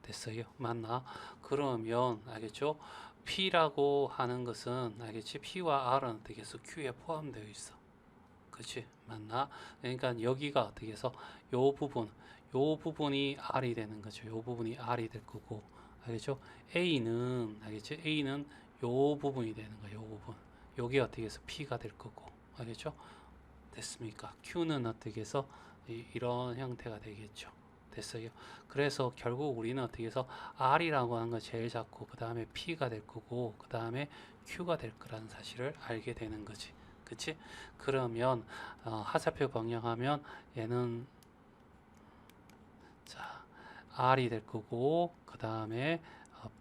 Speaker 1: 됐어요? 맞나? 그러면 알겠죠? P라고 하는 것은 알겠지? P와 R은 어떻게 해서 Q에 포함되어 있어. 그치? 맞나? 그러니까 여기가 어떻게 해서 요 부분이 R이 되는 거죠. 요 부분이 R이 될 거고. 알겠죠? A는 알겠지? A는 요 부분이 되는 거예요. 요 부분. 요게 어떻게 해서 P가 될 거고. 알겠죠? 됐습니까? Q는 어떻게 해서 이런 형태가 되겠죠. 됐어요. 그래서 결국 우리는 어떻게 해서 R이라고 하는 거 제일 작고 그 다음에 P가 될 거고 그 다음에 Q가 될 거라는 사실을 알게 되는 거지. 그치? 그러면 하차표 변경하면 얘는 자 R이 될 거고 그 다음에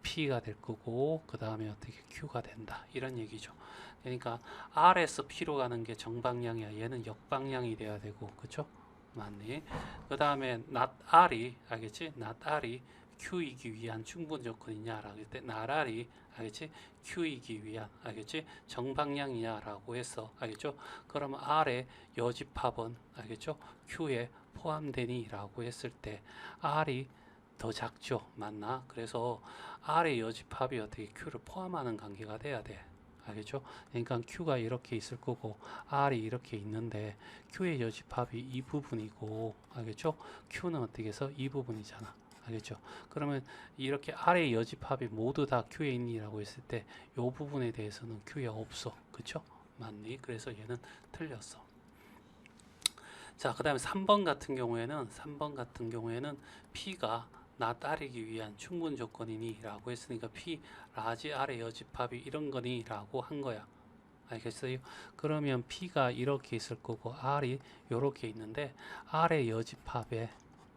Speaker 1: P가 될 거고 그 다음에 어떻게 Q가 된다 이런 얘기죠. 그러니까 R에서 P로 가는 게 정방향이야. 얘는 역방향이 돼야 되고 그쵸? 맞니? 그 다음에 not R이 알겠지? not R이 Q이기 위한 충분 조건이냐라고 할때 not R이 알겠지? Q이기 위한 알겠지? 정방향이냐라고 해서 알겠죠? 그러면 R의 여집합은 알겠죠? Q에 포함되니라고 했을 때 R이 더 작죠. 맞나? 그래서 R의 여집합이 어떻게 Q를 포함하는 관계가 돼야 돼. 알겠죠? 그러니까 Q가 이렇게 있을 거고 R이 이렇게 있는데 Q의 여집합이 이 부분이고 알겠죠? Q는 어떻게 해서 이 부분이잖아. 알겠죠? 그러면 이렇게 R의 여집합이 모두 다 Q에 있니라고 했을 때 이 부분에 대해서는 Q에 없어. 그쵸? 맞니? 그래서 얘는 틀렸어. 자, 그 다음에 3번 같은 경우에는 P가 나 따르기 위한 충분 조건이니 라고 했으니까 P 라지 R의 여집합이 이런 거니 라고 한 거야. 알겠어요? 그러면 P가 이렇게 있을 거고 R이 이렇게 있는데 R의 여집합에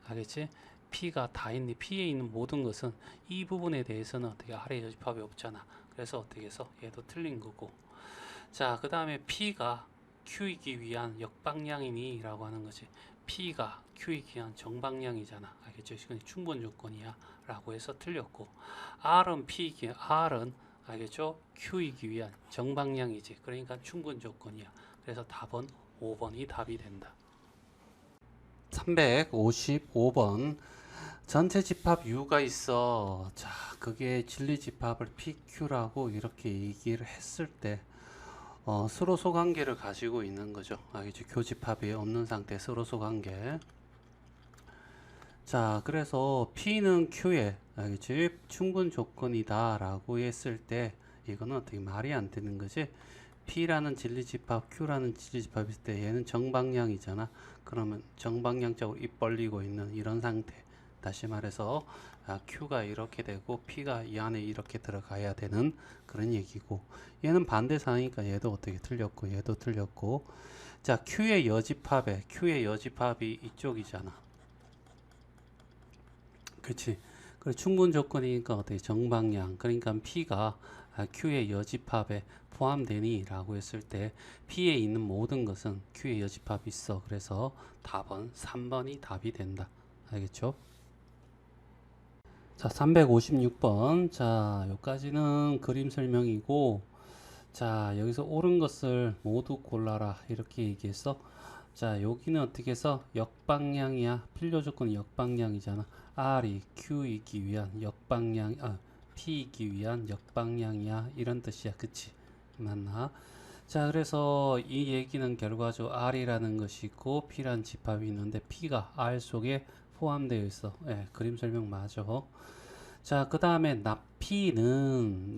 Speaker 1: 알겠지? P가 다 있니? P에 있는 모든 것은 이 부분에 대해서는 어떻게 R의 여집합이 없잖아. 그래서 어떻게 해서 얘도 틀린 거고. 자, 그 다음에 P가 Q이기 위한 역방향이니 라고 하는 거지. P가 Q이기 위한 정방향이잖아. 알겠죠? 이건 충분 조건이야 라고 해서 틀렸고 R은 알겠죠? Q이기 위한 정방향이지. 그러니까 충분 조건이야. 그래서 답은 5번이 답이 된다. 355번 전체 집합 U가 있어. 자, 그게 진리 집합을 PQ라고 이렇게 얘기를 했을 때 서로 소관계를 가지고 있는 거죠. 알겠죠? 교집합이 없는 상태 서로 소관계. 자, 그래서 P는 Q에 알겠지? 충분 조건이다 라고 했을 때 이거는 어떻게 말이 안 되는 거지? P라는 진리집합, Q라는 진리집합 있을 때 얘는 정방향이잖아. 그러면 정방향적으로 입 벌리고 있는 이런 상태. 다시 말해서 Q가 이렇게 되고 P가 이 안에 이렇게 들어가야 되는 그런 얘기고, 얘는 반대 상황이니까 얘도 어떻게 틀렸고 얘도 틀렸고. 자, Q의 여집합이 이쪽이잖아. 그치? 그래, 충분 조건이니까 어떻게 정방향. 그러니까 P가 Q의 여집합에 포함되니 라고 했을 때 P에 있는 모든 것은 Q의 여집합이 있어. 그래서 답은 3번이 답이 된다. 알겠죠? 자, 356번. 자, 여기까지는 그림 설명이고, 자, 여기서 옳은 것을 모두 골라라. 이렇게 얘기했어. 자, 여기는 어떻게 해서 역방향이야. 필요 조건은 역방향이잖아. R이 Q이기 위한 P이기 위한 역방향이야. 이런 뜻이야. 그치? 맞나? 자, 그래서 이 얘기는 결과적으로 R이라는 것이 있고 P라는 집합이 있는데 P가 R 속에 포함되어 있어. 예, 그림 설명 맞아. 자, 그 다음에 납피는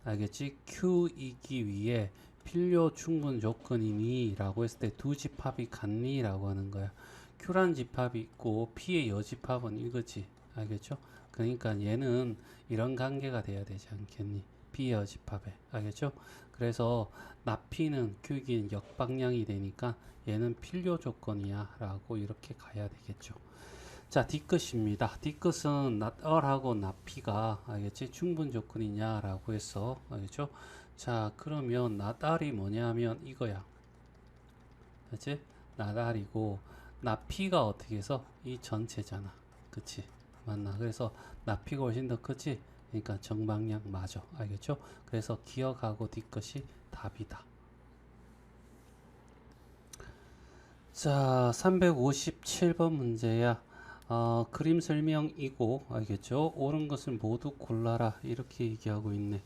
Speaker 1: 알겠지? Q이기 위해 필요 충분 조건이니 라고 했을 때 두 집합이 같니? 라고 하는 거야. Q란 집합이 있고 P의 여집합은 이거지. 알겠죠? 그러니까 얘는 이런 관계가 돼야 되지 않겠니? P의 여집합에. 알겠죠? 그래서 납피는 Q이긴 역방향이 되니까 얘는 필요 조건이야 라고 이렇게 가야 되겠죠. 자, D끝입니다. D끝은 낫얼하고 납피가 알겠지? 충분 조건이냐라고 해서 알겠죠? 자, 그러면 낫알이 뭐냐면 이거야. 그치? 낫알이고 납피가 어떻게 해서 이 전체잖아. 그치? 맞나? 그래서 납피가 훨씬 더 크지? 그러니까 정방향 맞아. 알겠죠? 그래서 기억하고 D끝이 답이다. 자, 357번 문제야. 그림 설명이고 알겠죠? 옳은 것을 모두 골라라 이렇게 얘기하고 있네.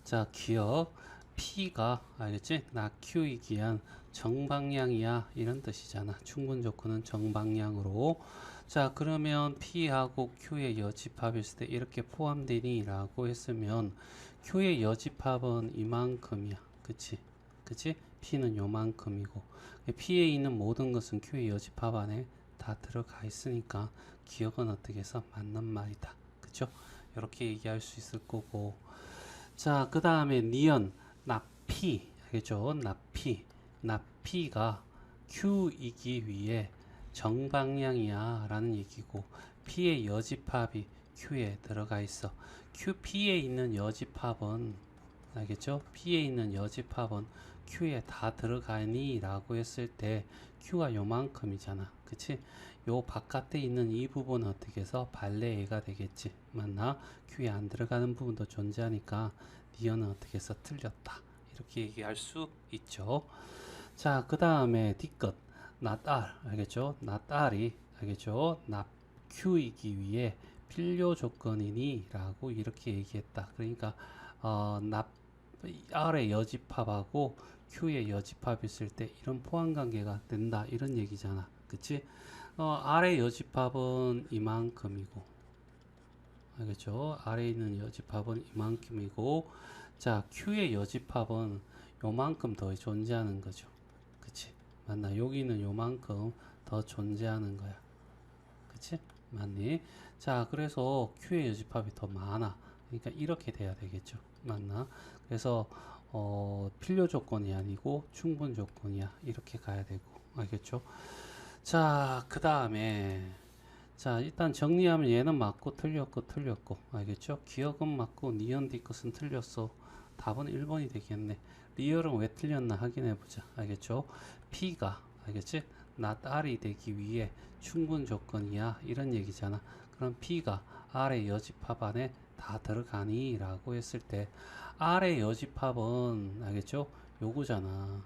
Speaker 1: 자, 기억 P가 알겠지? 나 Q이기한 정방향이야 이런 뜻이잖아. 충분 조건은 정방향으로. 자, 그러면 P하고 Q의 여집합일 때 이렇게 포함되니 라고 했으면 Q의 여집합은 이만큼이야. 그치? 그치? P는 요만큼이고 P에 있는 모든 것은 Q의 여집합 안에 다 들어가 있으니까 기억은 어떻게 해서 맞는 말이다. 그쵸? 이렇게 얘기할 수 있을 거고. 자, 그 다음에 니은, 납피. 알겠죠? 납피가 Q이기 위해 정방향이야 라는 얘기고 P의 여집합이 Q에 들어가 있어. P에 있는 여집합은 알겠죠? P에 있는 여집합은 Q에 다 들어가니? 라고 했을 때 Q가 요만큼이잖아. 그치? 요 바깥에 있는 이 부분은 어떻게 해서 발레가 되겠지. 맞나? Q에 안 들어가는 부분도 존재하니까 니언은 어떻게 해서 틀렸다. 이렇게 얘기할 수 있죠. 자, 그 다음에 D끝. not R. 알겠죠? not R이 알겠죠? not Q이기 위해 필요 조건이니? 라고 이렇게 얘기했다. 그러니까 not R의 여집합하고 Q의 여집합이 있을 때 이런 포함관계가 된다 이런 얘기잖아. 그치? R의 여집합은 이만큼이고 알겠죠? R에 있는 여집합은 이만큼이고 자 Q의 여집합은 요만큼 더 존재하는 거죠. 그치? 맞나? 여기는 요만큼 더 존재하는 거야. 그치? 맞니? 자 그래서 Q의 여집합이 더 많아. 그러니까 이렇게 돼야 되겠죠. 맞나? 그래서 필요 조건이 아니고 충분 조건이야. 이렇게 가야 되고. 알겠죠? 자, 그 다음에 자, 일단 정리하면 얘는 맞고 틀렸고 알겠죠? 기억은 맞고 니언 디컷은 틀렸어. 답은 1번이 되겠네. 리얼은 왜 틀렸나 확인해 보자. 알겠죠? P가 알겠지? not R이 되기 위해 충분 조건이야. 이런 얘기잖아. 그럼 P가 R의 여집합 안에 다 들어가니? 라고 했을 때 R의 여집합은 알겠죠? 요거잖아.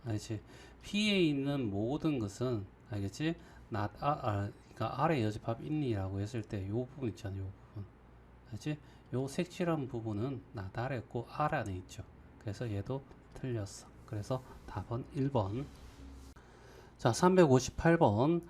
Speaker 1: 알겠지? P에 있는 모든 것은 알겠지? not 그러니까 R의 여집합 있니라고 했을 때 요 부분 있잖아. 요 부분. 알겠지? 요 색칠한 부분은 not R했고 R 안에 있죠. 그래서 얘도 틀렸어. 그래서 답은 1번. 자, 358번.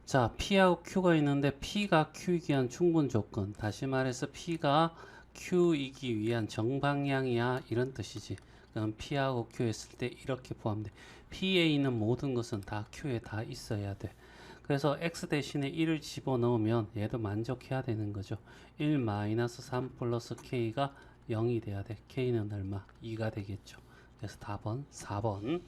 Speaker 1: 자, P하고 Q가 있는데 P가 Q이기 위한 충분 조건. 다시 말해서 P가 Q이기 위한 정방향이야. 이런 뜻이지. 그럼 P하고 Q 했을 때 이렇게 포함돼. P에 있는 모든 것은 다 Q에 다 있어야 돼. 그래서 X 대신에 1을 집어넣으면 얘도 만족해야 되는 거죠. 1-3 플러스 K가 0이 돼야 돼. K는 얼마? 2가 되겠죠. 그래서 답은 4번.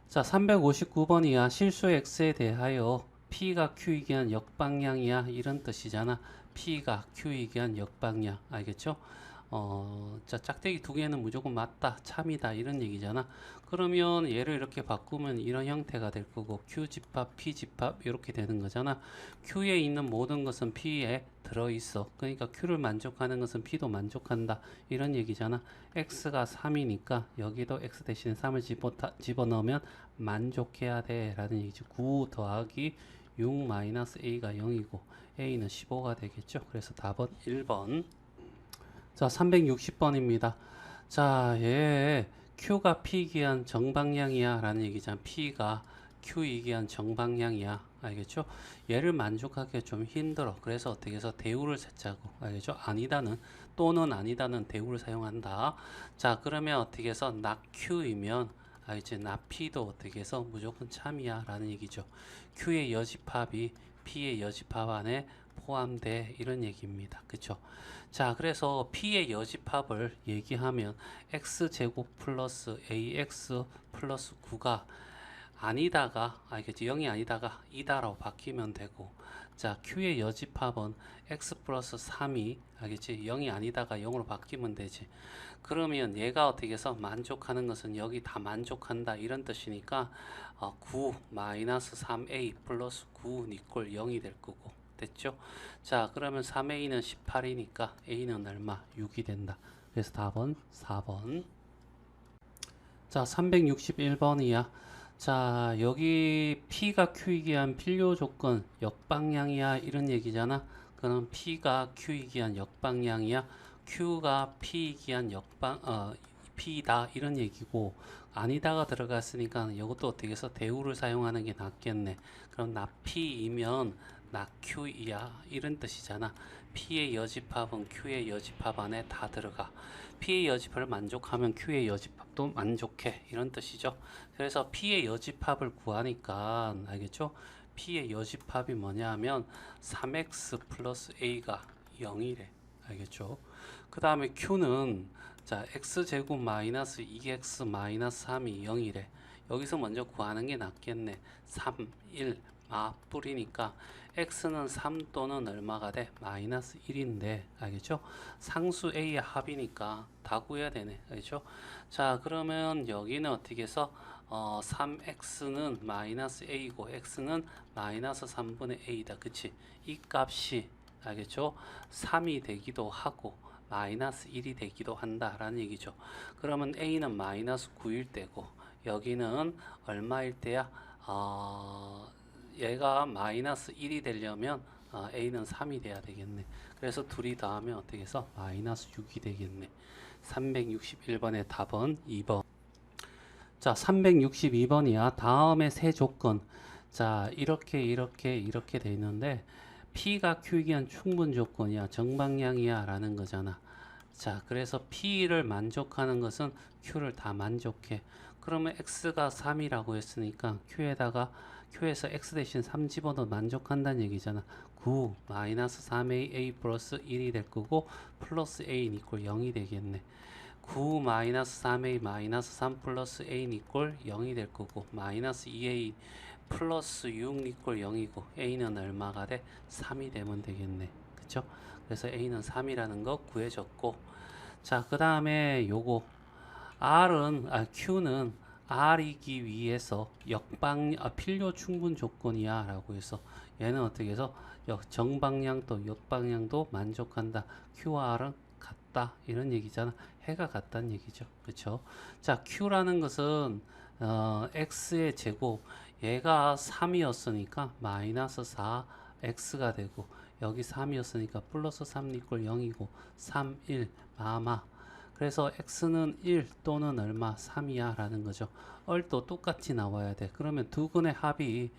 Speaker 1: 자, 359번이야. 실수 x에 대하여 p가 q이기 한 역방향이야. 이런 뜻이잖아. p가 q이기 한 역방향. 알겠죠? 자, 짝대기 두 개는 무조건 맞다, 참이다 이런 얘기잖아. 그러면 얘를 이렇게 바꾸면 이런 형태가 될 거고 Q집합, P집합 이렇게 되는 거잖아. Q에 있는 모든 것은 P에 들어있어. 그러니까 Q를 만족하는 것은 P도 만족한다 이런 얘기잖아. X가 3이니까 여기도 X 대신에 3을 집어넣으면 만족해야 돼 라는 얘기지. 9 더하기 6 마이너스 A가 0이고 A는 15가 되겠죠. 그래서 답은 1번. 자, 360번입니다. 자, 얘 Q가 P이기한 정방향이야 라는 얘기잖아. P가 Q이기한 정방향이야. 알겠죠? 얘를 만족하기가 좀 힘들어. 그래서 어떻게 해서 대우를 찾자고. 알겠죠? 아니다는 또는 아니다는 대우를 사용한다. 자, 그러면 어떻게 해서 not Q이면 알겠지? not P도 어떻게 해서 무조건 참이야 라는 얘기죠. Q의 여집합이 P의 여집합 안에 포함돼 이런 얘기입니다. 그쵸? 자, 그래서 P의 여집합을 얘기하면 x제곱 플러스 ax 플러스 9가 아니다가 알겠지? 0이 아니다가 이다라고 바뀌면 되고, 자, Q의 여집합은 x 플러스 3이 알겠지? 0이 아니다가 0으로 바뀌면 되지. 그러면 얘가 어떻게 해서 만족하는 것은 여기 다 만족한다 이런 뜻이니까 9 마이너스 3a 플러스 9 이꼴 0이 될 거고. 됐죠? 자, 그러면 3a는 18이니까 a는 얼마? 6이 된다. 그래서 답은 4번. 자, 361번이야. 자, 여기 P가 Q이기 한 필요 조건 역방향이야 이런 얘기잖아. 그럼 P가 Q이기 한 역방향이야. Q가 P이기 한 P다 이런 얘기고, 아니다가 들어갔으니까 이것도 어떻게 해서 대우를 사용하는 게 낫겠네. 그럼 나 P이면 나 Q이야 이런 뜻이잖아. P의 여집합은 Q의 여집합 안에 다 들어가. P의 여집합을 만족하면 Q의 여집합도 만족해 이런 뜻이죠. 그래서 P의 여집합을 구하니까 알겠죠? P의 여집합이 뭐냐 하면 3x 플러스 a가 0이래. 알겠죠? 그 다음에 Q는 자 x제곱 마이너스 2x 마이너스 3이 0이래. 여기서 먼저 구하는 게 낫겠네. 3, 1 맞뿌리니까 x는 3 또는 얼마가 돼? 마이너스 1인데 알겠죠? 상수 a의 합이니까 다 구해야 되네. 알겠죠? 자, 그러면 여기는 어떻게 해서 3x는 마이너스 a고 x는 마이너스 3분의 a다. 그치? 이 값이 알겠죠? 3이 되기도 하고 마이너스 1이 되기도 한다라는 얘기죠. 그러면 a는 마이너스 9일 때고 여기는 얼마일 때야? 얘가 마이너스 1이 되려면 a는 3이 돼야 되겠네. 그래서 둘이 더하면 어떻게 해서 마이너스 6이 되겠네. 361번의 답은 2번. 자, 362번이야. 다음에 세 조건. 자, 이렇게 돼 있는데 P가 Q이기 한 충분 조건이야. 정방향이야 라는 거잖아. 자, 그래서 P를 만족하는 것은 Q를 다 만족해. 그러면 X가 3이라고 했으니까 Q에서 X 대신 3 집어넣어 만족한다는 얘기잖아. 9 마이너스 3a a 플러스 1이 될 거고 플러스 a 이꼴 0이 되겠네. 9 마이너스 3a 마이너스 3 플러스 a 이꼴 0이 될 거고 마이너스 2a 플러스 6 이꼴 0이고 a는 얼마가 돼? 3이 되면 되겠네. 그쵸? 그래서 a는 3이라는 거 구해줬고, 자, 그 다음에 요거 Q는 R이기 위해서 필요 충분 조건이야 라고 해서 얘는 어떻게 해서 정방향 또 역방향도 만족한다. Q와 R은 같다 이런 얘기잖아. 해가 같다는 얘기죠. 그쵸? 자, Q라는 것은 X의 제곱, 얘가 3이었으니까 마이너스 4X가 되고 여기 3이었으니까 플러스 3 이꼴 0이고 3, 1 마마. 그래서 x는 1 또는 얼마 3이야 라는 거죠. 얼도 똑같이 나와야 돼. 그러면 두 근의 합이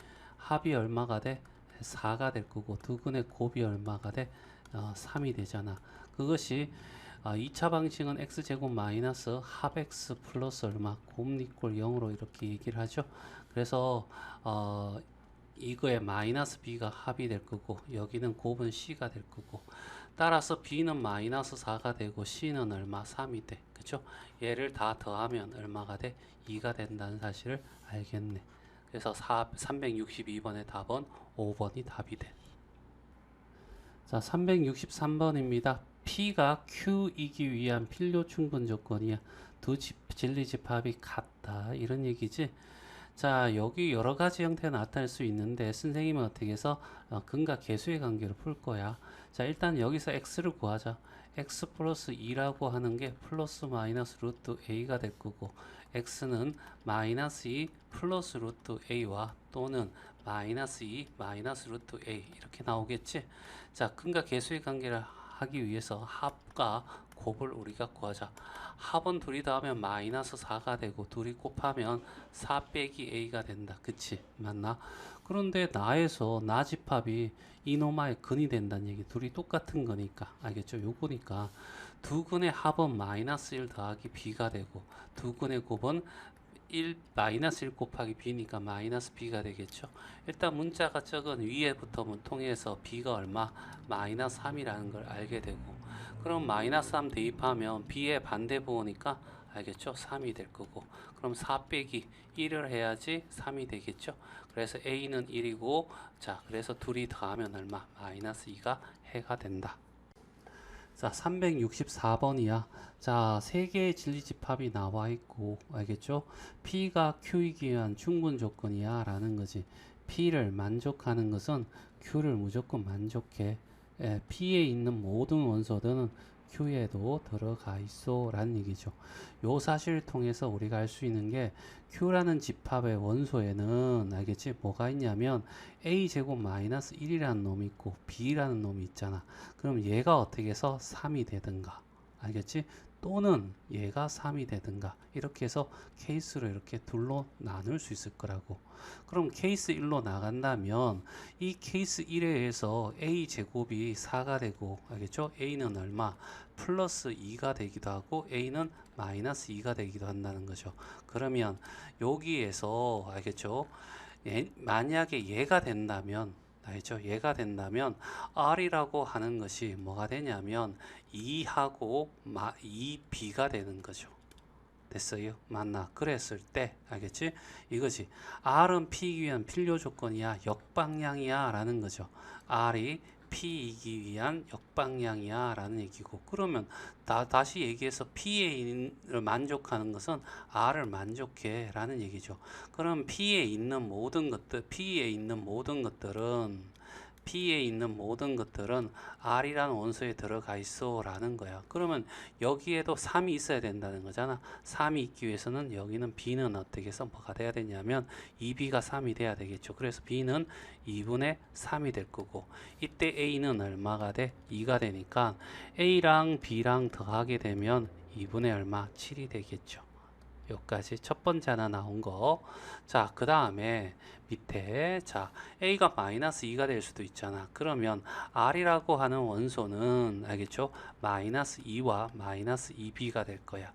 Speaker 1: 얼마가 돼? 4가 될 거고 두 근의 곱이 얼마가 돼? 3이 되잖아. 그것이 2차 방식은 x제곱 마이너스 합 x 플러스 얼마 곱 이꼴 0으로 이렇게 얘기를 하죠. 그래서 이거에 마이너스 b가 합이 될 거고 여기는 곱은 c가 될 거고, 따라서 b는 마이너스 4가 되고 c는 얼마? 3이 돼. 그쵸? 얘를 다 더하면 얼마가 돼? 2가 된다는 사실을 알겠네. 그래서 362번의 답은 5번이 답이 돼. 자, 363번입니다. P가 Q이기 위한 필요 충분 조건이야. 두 진리집합이 같다 이런 얘기지. 자, 여기 여러 가지 형태가 나타날 수 있는데 선생님은 어떻게 해서 근과 계수의 관계로 풀 거야. 자, 일단 여기서 x를 구하자. x 플러스 2라고 하는 게 플러스 마이너스 루트 a가 될 거고 x는 마이너스 2 플러스 루트 a와 또는 마이너스 2 마이너스 루트 a 이렇게 나오겠지. 자, 근과 계수의 관계를 하기 위해서 합과 곱을 우리가 구하자. 합은 둘이 더하면 마이너스 4가 되고 둘이 곱하면 4 빼기 a가 된다. 그치? 맞나? 그런데 나에서 나 집합이 이노마의 근이 된다는 얘기. 둘이 똑같은 거니까. 알겠죠? 요거니까 두 근의 합은 마이너스 1 더하기 b가 되고 두 근의 곱은 1 마이너스 1 곱하기 b니까 마이너스 b가 되겠죠. 일단 문자가 적은 위에부터 통해서 b가 얼마? 마이너스 3이라는 걸 알게 되고 그럼 마이너스 3 대입하면 b의 반대 부호니까 알겠죠? 3이 될 거고 그럼 4 빼기 1을 해야지 3이 되겠죠. 그래서 a는 1이고 자 그래서 둘이 더하면 얼마? 마이너스 2가 해가 된다. 자, 364번이야. 자, 세 개의 진리집합이 나와 있고, 알겠죠? P가 Q이기 위한 충분 조건이야. 라는 거지. P를 만족하는 것은 Q를 무조건 만족해. 예, P에 있는 모든 원소들은 Q에도 들어가 있어. 라는 얘기죠. 요 사실을 통해서 우리가 알 수 있는 게 Q라는 집합의 원소에는 알겠지? 뭐가 있냐면 A제곱 마이너스 1이라는 놈이 있고 B라는 놈이 있잖아. 그럼 얘가 어떻게 해서 3이 되든가 알겠지? 또는 얘가 3이 되든가 이렇게 해서 케이스로 이렇게 둘로 나눌 수 있을 거라고. 그럼 케이스 1로 나간다면 이 케이스 1에 의해서 A제곱이 4가 되고 알겠죠? A는 얼마? 플러스 2가 되기도 하고 A는 마이너스 2가 되기도 한다는 거죠. 그러면 여기에서 알겠죠? 만약에 얘가 된다면 알죠? 얘가 된다면 R이라고 하는 것이 뭐가 되냐면 2하고 2B가 되는 거죠. 됐어요? 맞나? 그랬을 때 알겠지? 이거지. R은 P이기 위한 필요 조건이야. 역방향이야 라는 거죠. R이 P이기 위한 역방향이야 라는 얘기고 그러면 다시 얘기해서 P를 만족하는 것은 R을 만족해 라는 얘기죠. 그럼 P에 있는 모든 것들은 R이라는 원소에 들어가 있어 라는 거야. 그러면 여기에도 3이 있어야 된다는 거잖아. 3이 있기 위해서는 여기는 B는 어떻게 해서 뭐가 돼야 되냐면 2B가 3이 돼야 되겠죠. 그래서 B는 2분의 3이 될 거고 이때 A는 얼마가 돼? 2가 되니까 A랑 B랑 더하게 되면 2분의 얼마? 7이 되겠죠. 여기까지 첫 번째 하나 나온 거. 자, 그 다음에 밑에 자 A가 마이너스 2가 될 수도 있잖아. 그러면 R이라고 하는 원소는 알겠죠? 마이너스 2와 마이너스 2B가 될 거야.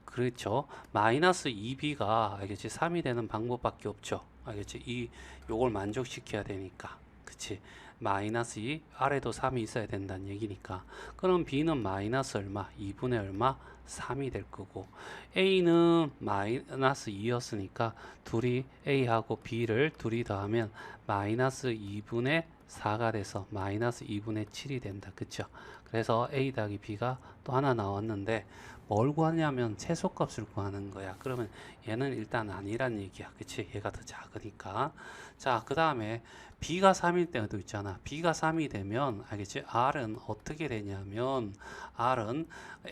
Speaker 1: 그렇죠? 마이너스 2B가 알겠지? 3이 되는 방법밖에 없죠. 알겠지? 요걸 만족시켜야 되니까. 그치? 마이너스 2, R에도 3이 있어야 된다는 얘기니까. 그럼 B는 마이너스 얼마? 2분의 얼마? 3이 될 거고 A는 마이너스 2였으니까 둘이 A하고 B를 둘이 더하면 마이너스 2분의 4가 돼서 마이너스 2분의 7이 된다. 그쵸? 그래서 A 더하기 B가 또 하나 나왔는데 뭘 구하냐면 최소값을 구하는 거야. 그러면 얘는 일단 아니란 얘기야. 그치? 얘가 더 작으니까. 자, 그 다음에 B가 3일 때도 있잖아. B가 3이 되면 알겠지? R은 어떻게 되냐면 R은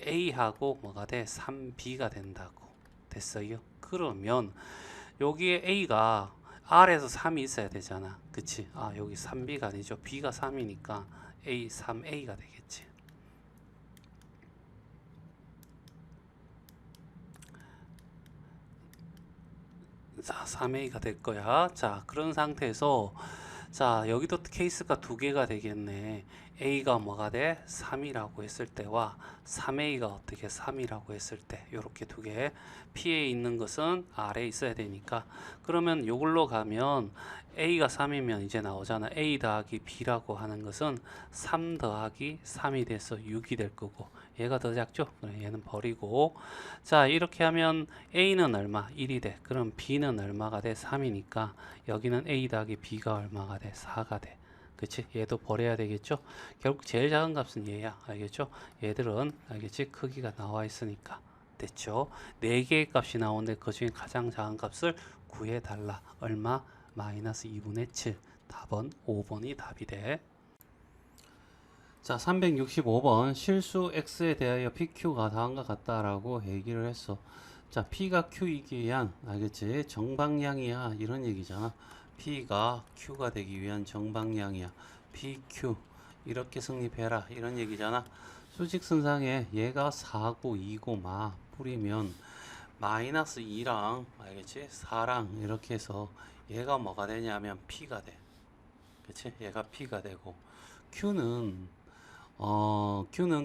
Speaker 1: A하고 뭐가 돼? 3B가 된다고. 됐어요? 그러면 여기에 A가 R에서 3이 있어야 되잖아. 그치? 아, 여기 3B가 아니죠. B가 3이니까 A, 3A가 되겠지. 자, 3A가 될 거야. 자, 그런 상태에서 자, 여기도 케이스가 두 개가 되겠네. A가 뭐가 돼? 3이라고 했을 때와 3A가 어떻게 3이라고 했을 때 요렇게 두 개. P에 있는 것은 R에 있어야 되니까 그러면 요걸로 가면 A가 3이면 이제 나오잖아. A 더하기 B라고 하는 것은 3 더하기 3이 돼서 6이 될 거고 얘가 더 작죠? 그럼 얘는 버리고 자 이렇게 하면 A는 얼마? 1이 돼. 그럼 B는 얼마가 돼? 3이니까 여기는 A 더하기 B가 얼마가 돼? 4가 돼. 그치? 얘도 버려야 되겠죠? 결국 제일 작은 값은 얘야. 알겠죠? 얘들은 알겠지? 크기가 나와 있으니까. 됐죠? 4개의 값이 나오는데 그 중에 가장 작은 값을 구해달라. 얼마? 마이너스 2분의 7. 답은 5번이 답이 돼. 자, 365번 실수 x에 대하여 pq가 다음과 같다라고 얘기를 했어. 자, p가 q이기 위한 알겠지? 정방향이야 이런 얘기잖아. p가 q가 되기 위한 정방향이야. pq 이렇게 성립해라 이런 얘기잖아. 수직선상에 얘가 4고 2고 막 뿌리면 마이너스 2랑 알겠지? 4랑 이렇게 해서 얘가 뭐가 되냐면 P가 돼. 그치? 얘가 P가 되고 Q는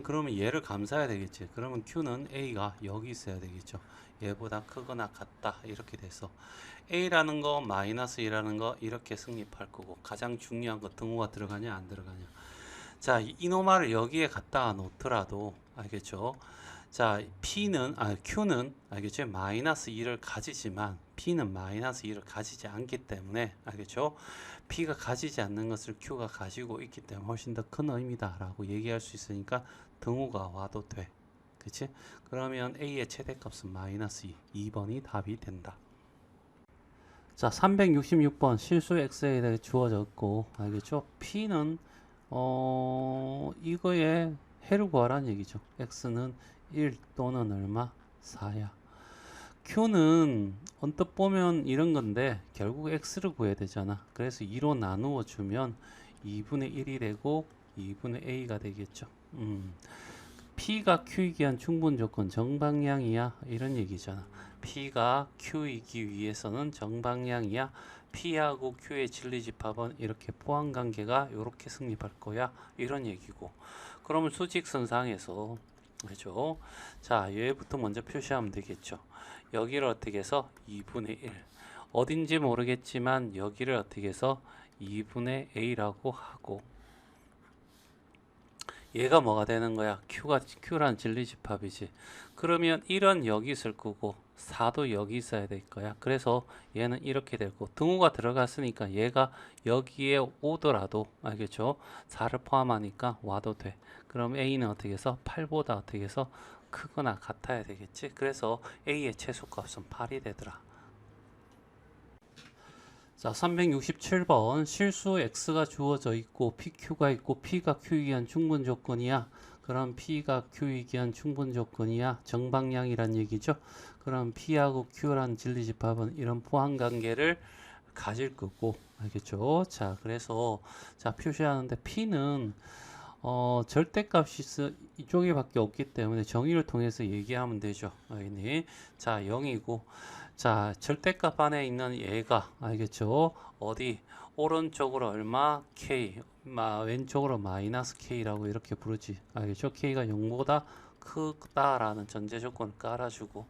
Speaker 1: 그러면 얘를 감사해야 되겠지. 그러면 Q는 A가 여기 있어야 되겠죠. 얘보다 크거나 같다 이렇게 돼서 A라는 거 마이너스 2라는 거 이렇게 승립할 거고 가장 중요한 거 등호가 들어가냐 안 들어가냐. 자, 이노마를 여기에 갖다 놓더라도 알겠죠? 자, Q는 알겠죠? 마이너스 2를 가지지만 P는 마이너스 2를 가지지 않기 때문에 알겠죠? P가 가지지 않는 것을 Q가 가지고 있기 때문에 훨씬 더 큰 의미다 라고 얘기할 수 있으니까 등호가 와도 돼. 그치? 그러면 A의 최대값은 마이너스 2. 2번이 답이 된다. 자, 366번 실수 x에 대해 주어졌고 알겠죠? P는 이거에 해를 구하라는 얘기죠. x는 1 또는 얼마? 4야. q는 언뜻 보면 이런 건데 결국 x를 구해야 되잖아. 그래서 2로 나누어 주면 2분의 1이 되고 2분의 a가 되겠죠. p가 q이기 위한 충분 조건 정방향이야 이런 얘기잖아. p가 q이기 위해서는 정방향이야. P하고 Q의 진리집합은 이렇게 포함관계가 이렇게 승립할 거야 이런 얘기고, 그러면 수직선상에서 그죠? 자, 얘부터 먼저 표시하면 되겠죠. 여기를 어떻게 해서 2분의 1 어딘지 모르겠지만 여기를 어떻게 해서 2분의 A라고 하고, 얘가 뭐가 되는 거야? Q란 진리집합이지. 그러면 1은 여기 있을 거고 4도 여기 있어야 될 거야. 그래서 얘는 이렇게 되고 등호가 들어갔으니까 얘가 여기에 오더라도 알겠죠? 4를 포함하니까 와도 돼. 그럼 A는 어떻게 해서 8보다 어떻게 해서 크거나 같아야 되겠지? 그래서 A의 최소값은 8이 되더라. 자, 367번 실수 x가 주어져 있고 pq가 있고 p가 q이기 위한 충분 조건이야. 그럼 p가 q이기 위한 충분 조건이야. 정방향이란 얘기죠. 그럼 p하고 q란 진리집합은 이런 포함관계를 가질 거고 알겠죠? 자, 그래서 자 표시하는데 p는 절대값이 이쪽에 밖에 없기 때문에 정의를 통해서 얘기하면 되죠. 자, 0이고 자, 절대값 안에 있는 얘가 알겠죠? 어디 오른쪽으로 얼마 k, 왼쪽으로 마이너스 k라고 이렇게 부르지. 알겠죠? k가 0보다 크다라는 전제 조건을 깔아주고,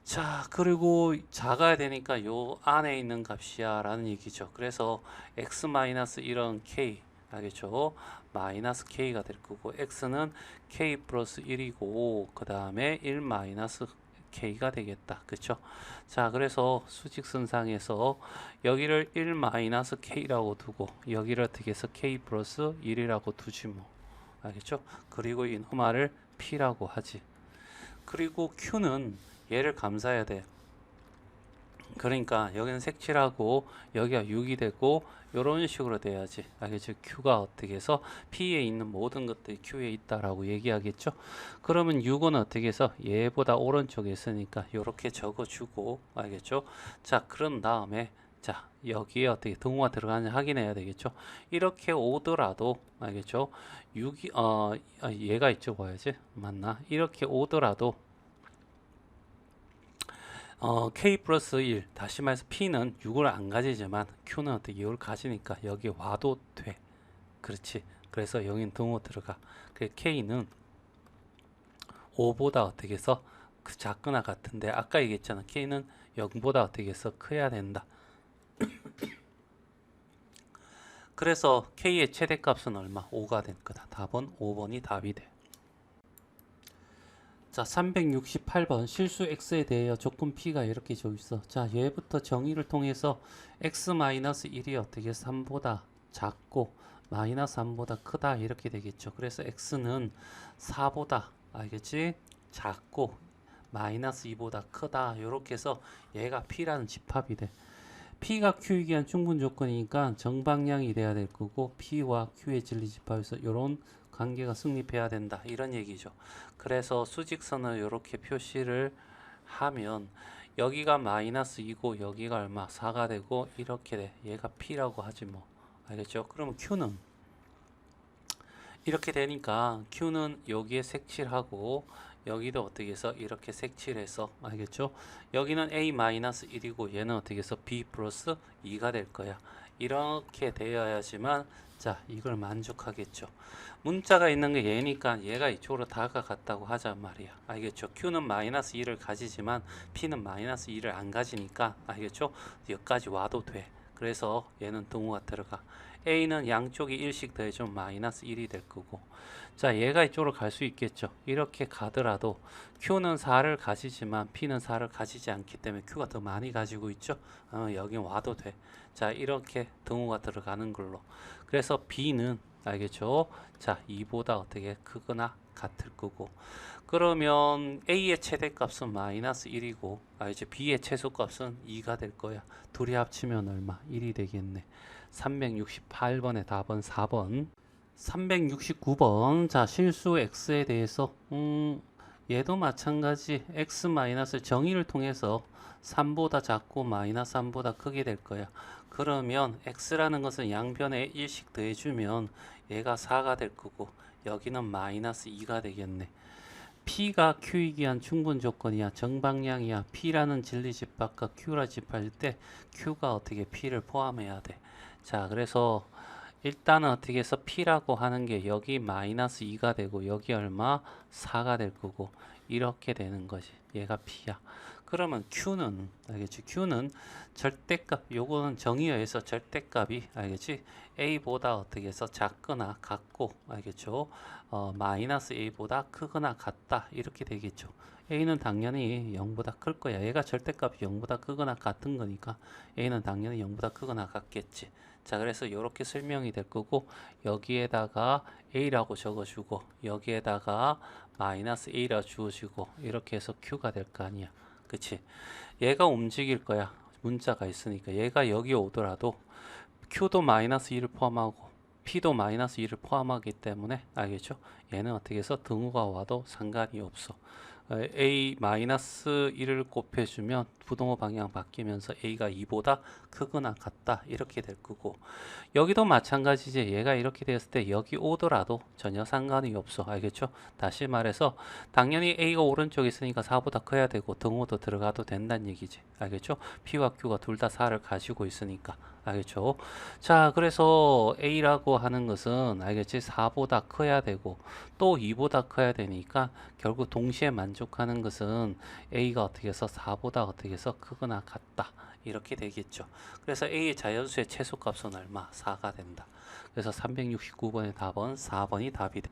Speaker 1: 자, 그리고 작아야 되니까 요 안에 있는 값이야 라는 얘기죠. 그래서 x-1은 k 알겠죠? 마이너스 k가 될 거고 x는 k 플러스 1이고 그 다음에 1 마이너스 k가 되겠다. 그쵸? 자, 그래서 수직선상에서 여기를 1 마이너스 k라고 두고 여기를 어떻게 해서 k 플러스 1이라고 두지 뭐. 알겠죠? 그리고 이 노말을 p라고 하지. 그리고 q는 얘를 감사해야 돼. 그러니까 여기는 색칠하고 여기가 6이 되고 이런 식으로 돼야지. 알겠죠? Q가 어떻게 해서 P에 있는 모든 것들이 Q에 있다라고 얘기하겠죠? 그러면 6은 어떻게 해서 얘보다 오른쪽에 있으니까 이렇게 적어주고 알겠죠? 자, 그런 다음에 자, 여기에 어떻게 등호가 들어가는지 확인해야 되겠죠? 이렇게 오더라도 알겠죠? 6이 얘가 이쪽 와야지. 맞나? 이렇게 오더라도 K 플러스 1 다시 말해서 P는 6을 안 가지지만 Q는 어떻게 6을 가지니까 여기 와도 돼. 그렇지. 그래서 여긴 등호 들어가. 그 K는 5보다 어떻게 해서 작거나 같은데 아까 얘기했잖아. K는 0보다 어떻게 해서 커야 된다. 그래서 K의 최대값은 얼마? 5가 된 거다. 답은 5번이 답이 돼. 자, 368번 실수 x에 대하여 조건 p가 이렇게 줘 있어. 자, 얘부터 정의를 통해서 x-1이 어떻게 3보다 작고 마이너스 3보다 크다 이렇게 되겠죠. 그래서 x는 4보다 알겠지? 작고 마이너스 2보다 크다 이렇게 해서 얘가 p라는 집합이 돼. P가 Q이기 위한 충분 조건이니까 정방향이 돼야 될 거고 P와 Q의 진리집합에서 이런 관계가 승립해야 된다 이런 얘기죠. 그래서 수직선을 이렇게 표시를 하면 여기가 마이너스 2고 여기가 얼마 4가 되고 이렇게 돼. 얘가 P라고 하지 뭐. 알겠죠? 그러면 Q는 이렇게 되니까 Q는 여기에 색칠하고 여기도 어떻게 해서 이렇게 색칠해서 알겠죠? 여기는 A-1이고 얘는 어떻게 해서 B 플러스 2가 될 거야. 이렇게 되어야지만 자 이걸 만족하겠죠. 문자가 있는 게 얘니까 얘가 이쪽으로 다가갔다고 하자 말이야. 알겠죠? Q는 마이너스 2를 가지지만 P는 마이너스 2를 안 가지니까 알겠죠? 여기까지 와도 돼. 그래서 얘는 등호가 들어가. A는 양쪽이 1씩 더해주면 마이너스 1이 될 거고 자 얘가 이쪽으로 갈 수 있겠죠. 이렇게 가더라도 Q는 4를 가지지만 P는 4를 가지지 않기 때문에 Q가 더 많이 가지고 있죠. 여긴 와도 돼. 자 이렇게 등호가 들어가는 걸로 그래서 B는 알겠죠. 자 2보다 어떻게 크거나 같을 거고 그러면 A의 최대값은 마이너스 1이고 이제 B의 최소값은 2가 될 거야. 둘이 합치면 얼마? 1이 되겠네. 368번의 답은 4번. 369번. 자, 실수 x에 대해서 얘도 마찬가지 x 마이너스 정의를 통해서 3보다 작고 마이너스 3보다 크게 될 거야. 그러면 x라는 것은 양변에 1씩 더해주면 얘가 4가 될 거고 여기는 마이너스 2가 되겠네. P가 Q이기 위한 충분 조건이야. 정방향이야. P라는 진리집합과 Q라 집합일 때 Q가 어떻게 P를 포함해야 돼. 자, 그래서 일단은 어떻게 해서 P라고 하는 게 여기 마이너스 2가 되고 여기 얼마? 4가 될 거고 이렇게 되는 거지. 얘가 P야. 그러면 Q는 알겠지? Q는 절대값 요거는 정의에 의해서 절대값이 알겠지? A보다 어떻게 해서 작거나 같고 알겠죠? 마이너스 A보다 크거나 같다 이렇게 되겠죠. A는 당연히 0보다 클 거야. 얘가 절대값이 0보다 크거나 같은 거니까 A는 당연히 0보다 크거나 같겠지. 자 그래서 이렇게 설명이 될 거고 여기에다가 A라고 적어주고 여기에다가 마이너스 A라 주어지고 이렇게 해서 Q가 될 거 아니야. 그치? 얘가 움직일 거야. 문자가 있으니까 얘가 여기 오더라도 Q도 마이너스 2를 포함하고 P도 마이너스 2를 포함하기 때문에 알겠죠? 얘는 어떻게 해서 등호가 와도 상관이 없어. A 마이너스 1을 곱해주면 부등호 방향 바뀌면서 A가 2보다 크거나 같다 이렇게 될 거고 여기도 마찬가지지. 얘가 이렇게 됐을 때 여기 오더라도 전혀 상관이 없어. 알겠죠? 다시 말해서 당연히 A가 오른쪽에 있으니까 4보다 커야 되고 등호도 들어가도 된다는 얘기지. 알겠죠? P와 Q가 둘 다 4를 가지고 있으니까 알겠죠? 자 그래서 A라고 하는 것은 알겠지? 4보다 커야 되고 또 2보다 커야 되니까 결국 동시에 만족하는 것은 A가 어떻게 해서 4보다 어떻게 해서 크거나 같다 이렇게 되겠죠. 그래서 A의 자연수의 최소값은 얼마? 4가 된다. 그래서 369번의 답은 4번이 답이 돼.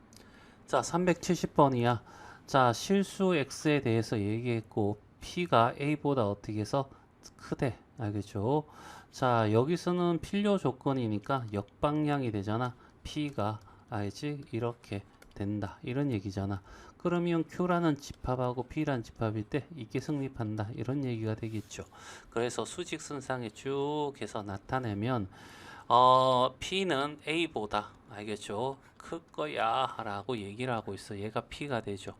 Speaker 1: 자 370번이야. 자 실수 X에 대해서 얘기했고 P가 A보다 어떻게 해서 크대. 알겠죠? 자 여기서는 필요 조건이니까 역방향이 되잖아. P가 알지? 이렇게 된다. 이런 얘기잖아. 그러면 Q라는 집합하고 P라는 집합일 때 이게 성립한다. 이런 얘기가 되겠죠. 그래서 수직선상에 쭉 해서 나타내면 P는 A보다 알겠죠? 클 거야 라고 얘기를 하고 있어. 얘가 P가 되죠.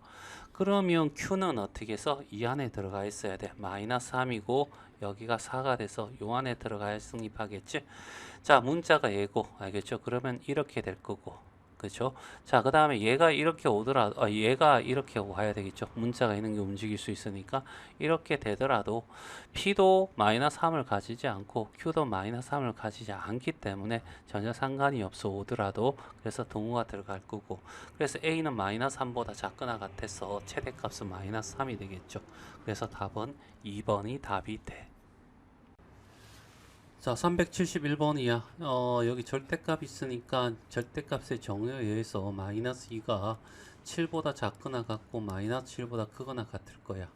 Speaker 1: 그러면 Q는 어떻게 해서 이 안에 들어가 있어야 돼. 마이너스 3이고 여기가 4가 돼서 요 안에 들어가야 성립하겠지. 자 문자가 얘고 알겠죠? 그러면 이렇게 될 거고 그렇죠? 자 그 다음에 얘가 이렇게 오더라도 얘가 이렇게 와야 되겠죠. 문자가 있는 게 움직일 수 있으니까 이렇게 되더라도 P도 마이너스 3을 가지지 않고 Q도 마이너스 3을 가지지 않기 때문에 전혀 상관이 없어 오더라도 그래서 등호가 들어갈 거고 그래서 A는 마이너스 3보다 작거나 같아서 최대값은 마이너스 3이 되겠죠. 그래서 답은 2번이 답이 돼. 자 371번이야. 여기 절대값 있으니까 절대값의 정의에 의해서 마이너스 2가 7보다 작거나 같고 마이너스 7보다 크거나 같을 거야.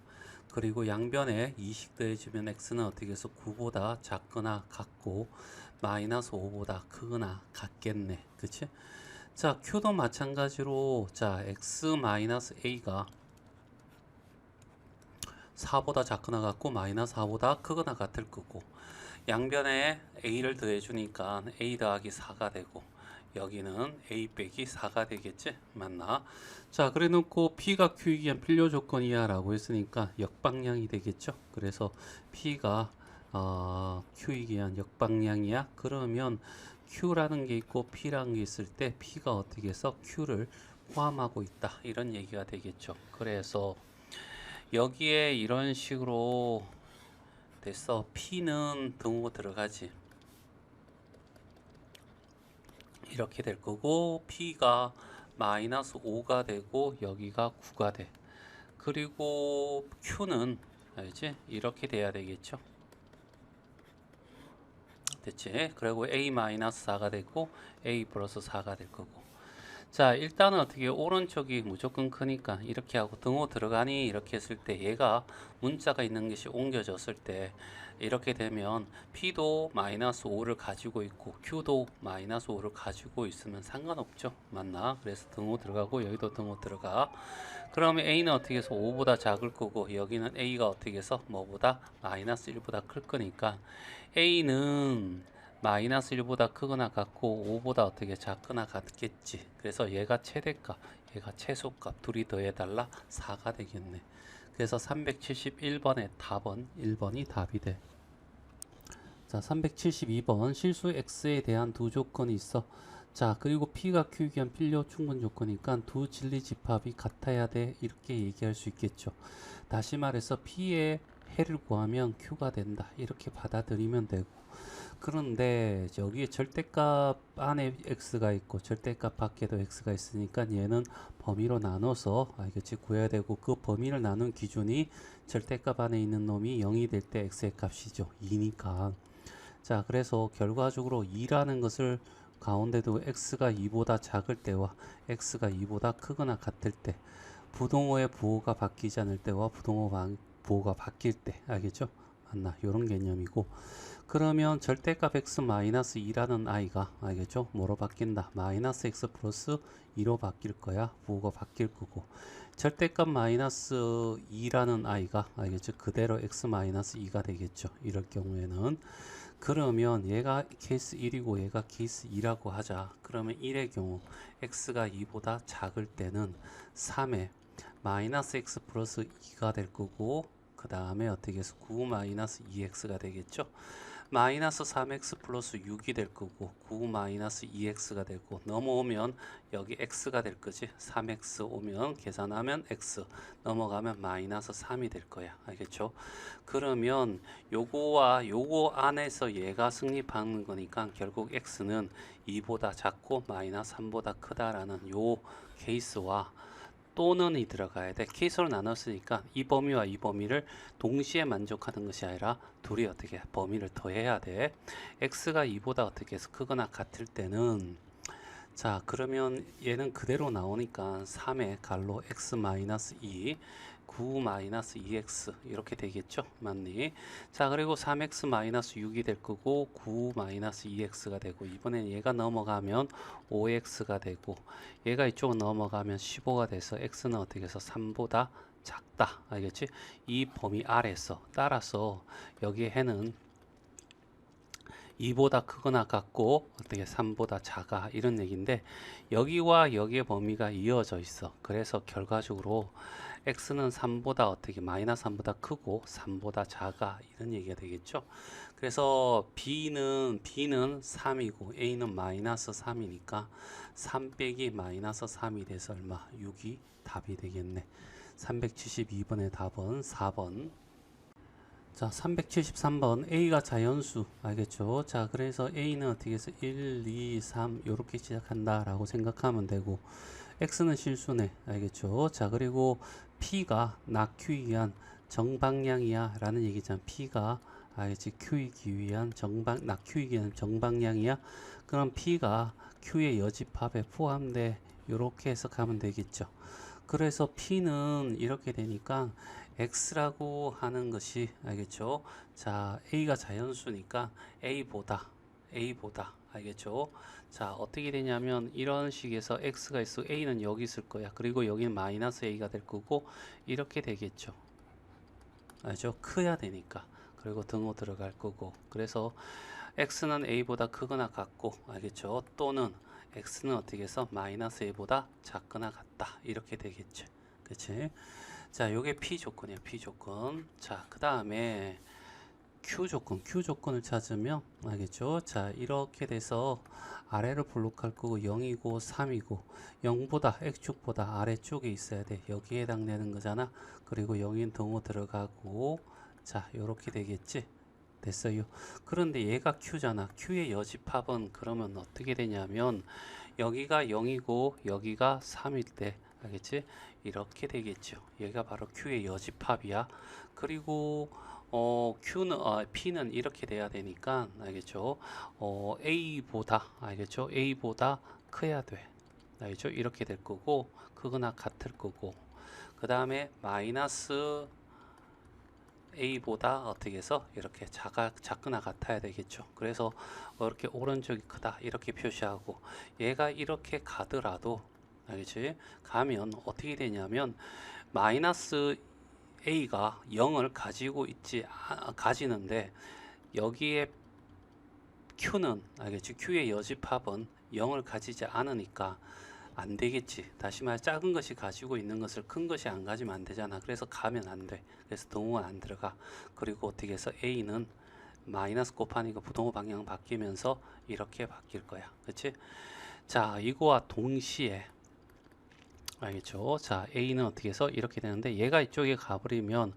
Speaker 1: 그리고 양변에 2씩 더해주면 x는 어떻게 해서 9보다 작거나 같고 마이너스 5보다 크거나 같겠네. 그치? 자 q도 마찬가지로 자 x 마이너스 a가 4보다 작거나 같고 마이너스 4보다 크거나 같을 거고 양변에 a를 더해주니까 a 더하기 4가 되고 여기는 a 빼기 4가 되겠지? 맞나? 자 그래 놓고 p가 q이기 위한 필요 조건이야 라고 했으니까 역방향이 되겠죠? 그래서 p가 q이기 위한 역방향이야? 그러면 Q라는 게 있고 P라는 게 있을 때 P가 어떻게 해서 Q를 포함하고 있다 이런 얘기가 되겠죠. 그래서 여기에 이런 식으로 돼서 P는 등호 들어가지 이렇게 될 거고 P가 마이너스 5가 되고 여기가 9가 돼. 그리고 Q는 알지? 이렇게 돼야 되겠죠. 됐지? 그리고 A 마이너스 4가 되고 A 플러스 4가 될 거고. 자, 일단은 어떻게 오른쪽이 무조건 크니까 이렇게 하고 등호 들어가니 이렇게 했을 때 얘가 문자가 있는 것이 옮겨졌을 때 이렇게 되면 P도 마이너스 5를 가지고 있고 Q도 마이너스 5를 가지고 있으면 상관없죠. 맞나? 그래서 등호 들어가고 여기도 등호 들어가. 그러면 A는 어떻게 해서 5보다 작을 거고 여기는 A가 어떻게 해서 뭐보다 마이너스 1보다 클 거니까 A는 마이너스 1보다 크거나 같고 5보다 어떻게 작거나 같겠지. 그래서 얘가 최대값, 얘가 최소값 둘이 더해달라 4가 되겠네. 그래서 371번의 답은 1번이 답이 돼. 자, 372번 실수 x에 대한 두 조건이 있어. 자, 그리고 P가 Q에 대한 필요 충분 조건이니까 두 진리 집합이 같아야 돼. 이렇게 얘기할 수 있겠죠. 다시 말해서 P의 해를 구하면 Q가 된다. 이렇게 받아들이면 되고. 그런데 여기에 절대값 안에 x가 있고 절대값 밖에도 x가 있으니까 얘는 범위로 나눠서 알겠지? 구해야 되고 그 범위를 나눈 기준이 절대값 안에 있는 놈이 0이 될 때 x의 값이죠. 2니까. 자, 그래서 결과적으로 2라는 것을 가운데도 x가 2보다 작을 때와 x가 2보다 크거나 같을 때 부동호의 부호가 바뀌지 않을 때와 부호가 바뀔 때 알겠죠? 맞나? 이런 개념이고 그러면 절대값 x 마이너스 2라는 i가 알겠죠? 뭐로 바뀐다? 마이너스 x 플러스 2로 바뀔 거야. 부호가 바뀔 거고 절대값 마이너스 2라는 i가 알겠죠? 그대로 x 마이너스 2가 되겠죠. 이럴 경우에는 그러면 얘가 케이스 1이고 얘가 케이스 2라고 하자. 그러면 1의 경우 x가 2보다 작을 때는 3에 마이너스 x 플러스 2가 될 거고 그 다음에 어떻게 해서 9 마이너스 2x가 되겠죠. 마이너스 3x 플러스 6이 될 거고 9 마이너스 2x가 되고 넘어오면 여기 x가 될 거지. 3x 오면 계산하면 x 넘어가면 마이너스 3이 될 거야. 알겠죠? 그러면 요거와 요거 안에서 얘가 성립하는 거니까 결국 x는 2보다 작고 마이너스 3보다 크다라는 요 케이스와 또는이 들어가야 돼. 케이스로 나눴으니까 이 범위와 이 범위를 동시에 만족하는 것이 아니라 둘이 어떻게 범위를 더해야 돼. x가 2보다 어떻게 해서 크거나 같을 때는 자 그러면 얘는 그대로 나오니까 3의 갈로 x 마이너스 2 9 마이너스 2x 이렇게 되겠죠. 맞니? 자 그리고 3x 마이너스 6이 될 거고 9 마이너스 2x가 되고 이번엔 얘가 넘어가면 5x가 되고 얘가 이쪽으로 넘어가면 15가 돼서 x는 어떻게 해서 3보다 작다. 알겠지? 이 범위 아래서 따라서 여기에 해는 2보다 크거나 같고 어떻게 3보다 작아 이런 얘기인데 여기와 여기의 범위가 이어져 있어. 그래서 결과적으로 x는 3보다 어떻게 마이너스 3보다 크고 3보다 작아 이런 얘기가 되겠죠. 그래서 b는 3이고 a는 마이너스 3이니까 3 빼기 마이너스 3이 돼서 얼마? 6이 답이 되겠네. 372번의 답은 4번. 자, 373번 A가 자연수 알겠죠? 자, 그래서 A는 어떻게 해서 1, 2, 3 이렇게 시작한다 라고 생각하면 되고 X는 실수네 알겠죠? 자, 그리고 P가 낙Q이기 위한 정방향이야 라는 얘기잖아. P가 알겠지? Q이기 위한 낙Q이기 위한 정방향이야. 그럼 P가 Q의 여집합에 포함돼 이렇게 해석하면 되겠죠. 그래서 P는 이렇게 되니까 X라고 하는 것이 알겠죠? 자, A가 자연수니까 A보다 알겠죠? 자, 어떻게 되냐면 이런 식에서 X가 있어 A는 여기 있을 거야. 그리고 여기는 마이너스 A가 될 거고 이렇게 되겠죠. 알죠? 커야 되니까. 그리고 등호 들어갈 거고. 그래서 X는 A보다 크거나 같고 알겠죠? 또는 X는 어떻게 해서 마이너스 A보다 작거나 같다. 이렇게 되겠죠. 그치? 자, 요게 P 조건이야. P 조건. 자, 그 다음에 Q 조건을 찾으면 알겠죠? 자, 이렇게 돼서 아래로 블록할 거고 0이고 3이고 0보다 X축보다 아래쪽에 있어야 돼. 여기에 해당되는 거잖아. 그리고 여기는 동호 들어가고 자, 요렇게 되겠지? 됐어요. 그런데 얘가 Q잖아. Q의 여집합은 그러면 어떻게 되냐면 여기가 0이고 여기가 3일 때 알겠지? 이렇게 되겠죠. 얘가 바로 Q의 여집합이야. 그리고 P는 이렇게 돼야 되니까 알겠죠? A보다 알겠죠? A보다 커야 돼. 알겠죠? 이렇게 될 거고 그거나 같을 거고 그 다음에 마이너스 A보다 어떻게 해서 이렇게 작거나 같아야 되겠죠. 그래서 이렇게 오른쪽이 크다 이렇게 표시하고 얘가 이렇게 가더라도 알겠지? 가면 어떻게 되냐면 마이너스 A가 0을 가지고 가지는데 여기에 Q는 알겠지? Q의 여집합은 0을 가지지 않으니까 안 되겠지. 다시 말해 작은 것이 가지고 있는 것을 큰 것이 안 가지면 안 되잖아. 그래서 가면 안 돼. 그래서 동호가 안 들어가. 그리고 어떻게 해서 A는 마이너스 곱하니까 부동호 방향 바뀌면서 이렇게 바뀔 거야. 그렇지? 자, 이거와 동시에 알겠죠? 자, A는 어떻게 해서 이렇게 되는데 얘가 이쪽에 가버리면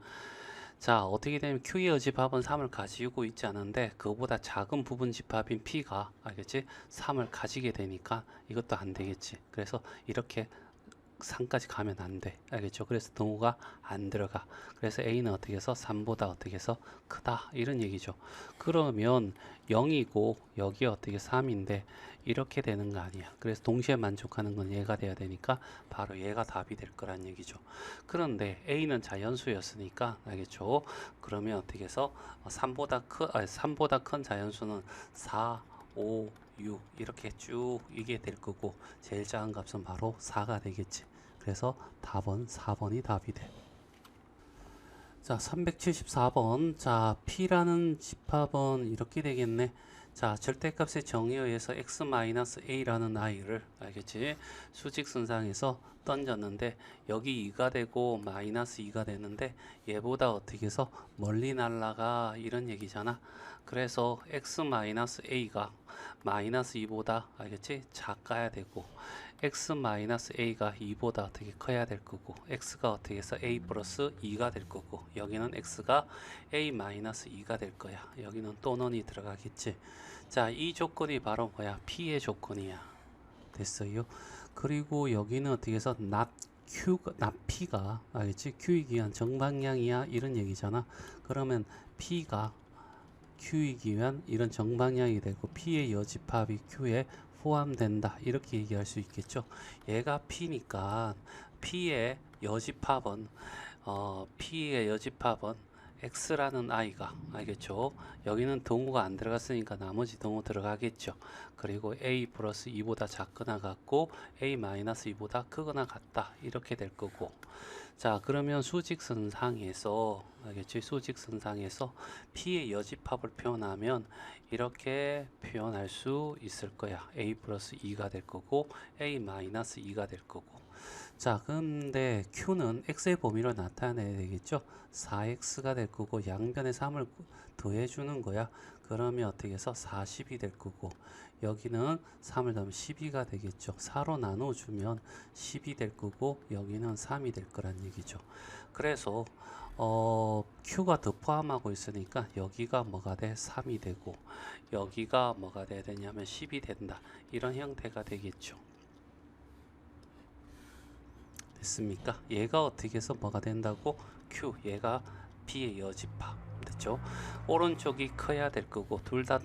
Speaker 1: 자, 어떻게 되면 Q의 여집합은 3을 가지고 있지 않은데 그거보다 작은 부분 집합인 P가 알겠지? 3을 가지게 되니까 이것도 안 되겠지. 그래서 이렇게 3까지 가면 안 돼. 알겠죠? 그래서 동호가 안 들어가. 그래서 A는 어떻게 해서 3보다 어떻게 해서 크다. 이런 얘기죠. 그러면 0이고 여기 어떻게 3인데 이렇게 되는 거 아니야. 그래서 동시에 만족하는 건 얘가 돼야 되니까 바로 얘가 답이 될 거란 얘기죠. 그런데 A는 자연수였으니까 알겠죠? 그러면 어떻게 해서 3보다 큰 자연수는 4, 5, 6 이렇게 쭉 이게 될 거고 제일 작은 값은 바로 4가 되겠지. 그래서 답은 4번이 답이 돼. 자, 374번. 자, P라는 집합은 이렇게 되겠네. 자, 절대값의 정의에 의해서 x-a라는 i를 알겠지? 수직선상에서 던졌는데 여기 2가 되고 마이너스 2가 되는데 얘보다 어떻게 해서 멀리 날아가 이런 얘기잖아. 그래서 x-a가 마이너스 2보다 알겠지? 작아야 되고 x-a가 2보다 어떻게 커야 될 거고 x가 어떻게 해서 a 플러스 2가 될 거고 여기는 x가 a-2가 될 거야. 여기는 또는이 들어가겠지. 자, 이 조건이 바로 뭐야? P의 조건이야. 됐어요. 그리고 여기는 어떻게 해서 not P가 알겠지? Q이기 위한 정방향이야 이런 얘기잖아. 그러면 P가 Q이기 위한 이런 정방향이 되고 P의 여집합이 Q에 포함된다 이렇게 얘기할 수 있겠죠. 얘가 P니까 P의 여집합은 X라는 i가 알겠죠. 여기는 동호가 안 들어갔으니까 나머지 동호 들어가겠죠. 그리고 A 플러스 2보다 작거나 같고 A 마이너스 2보다 크거나 같다 이렇게 될 거고 자, 그러면 수직선상에서 알겠지? 수직선상에서 P의 여집합을 표현하면 이렇게 표현할 수 있을 거야. A 플러스 2가 될 거고 A 마이너스 2가 될 거고 자, 근데 Q는 X의 범위로 나타내야 되겠죠? 4X가 될 거고 양변에 3을 더해 주는 거야. 그러면 어떻게 해서 40이 될 거고 여기는 3을 더하면 12가 되겠죠. 4로 나눠주면 10이 될 거고 여기는 3이 될 거란 얘기죠. 그래서 Q가 더 포함하고 있으니까 여기가 뭐가 돼? 3이 되고 여기가 뭐가 돼야 되냐면 10이 된다. 이런 형태가 되겠죠. 됐습니까? 얘가 어떻게 해서 뭐가 된다고? Q, 얘가 P의 여집합. 됐죠? 오른쪽이 커야 될 거고 둘 다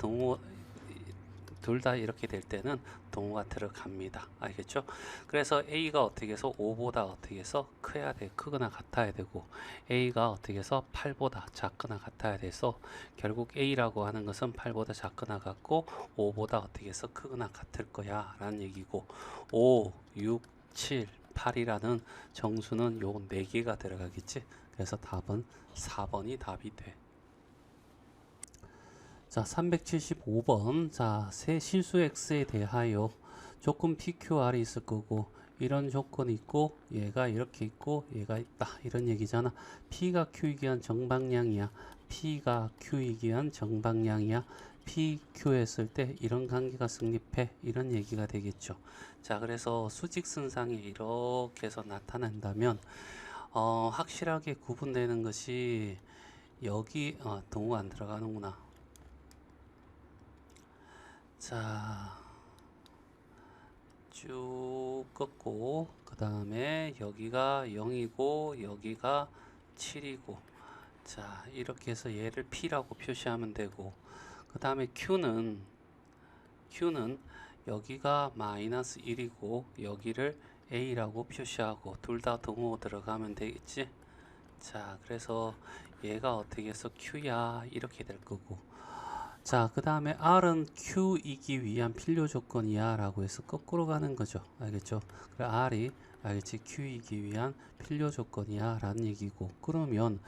Speaker 1: 이렇게 될 때는 동호가 들어갑니다. 알겠죠? 그래서 A가 어떻게 해서 5보다 어떻게 해서 커야 돼. 크거나 같아야 되고 A가 어떻게 해서 8보다 작거나 같아야 돼서 결국 A라고 하는 것은 8보다 작거나 같고 5보다 어떻게 해서 크거나 같을 거야 라는 얘기고 5, 6, 7, 8이라는 정수는 요 4개가 들어가겠지. 그래서 답은 4번이 답이 돼. 자, 375번. 자, 새 실수 x에 대하여 조건 PQR이 있을 거고 이런 조건이 있고 얘가 이렇게 있고 얘가 있다 이런 얘기잖아. P가 Q이기 위한 정방향이야. P가 Q이기 위한 정방향이야. PQ 했을 때 이런 관계가 성립해. 이런 얘기가 되겠죠. 자, 그래서 수직선상에 이렇게 해서 나타낸다면 확실하게 구분되는 것이 여기 동호 안 들어가는구나. 자, 쭉 긋고 그 다음에 여기가 0이고 여기가 7이고 자 이렇게 해서 얘를 P라고 표시하면 되고 그 다음에 Q는 여기가 마이너스 1이고 여기를 A라고 표시하고 둘 다 동호 들어가면 되겠지. 자 그래서 얘가 어떻게 해서 Q야 이렇게 될 거고 자 그 다음에 R은 Q이기 위한 필요 조건이야 라고 해서 거꾸로 가는 거죠. 알겠죠? 그래 R이 알겠지? Q이기 위한 필요 조건이야 라는 얘기고 그러면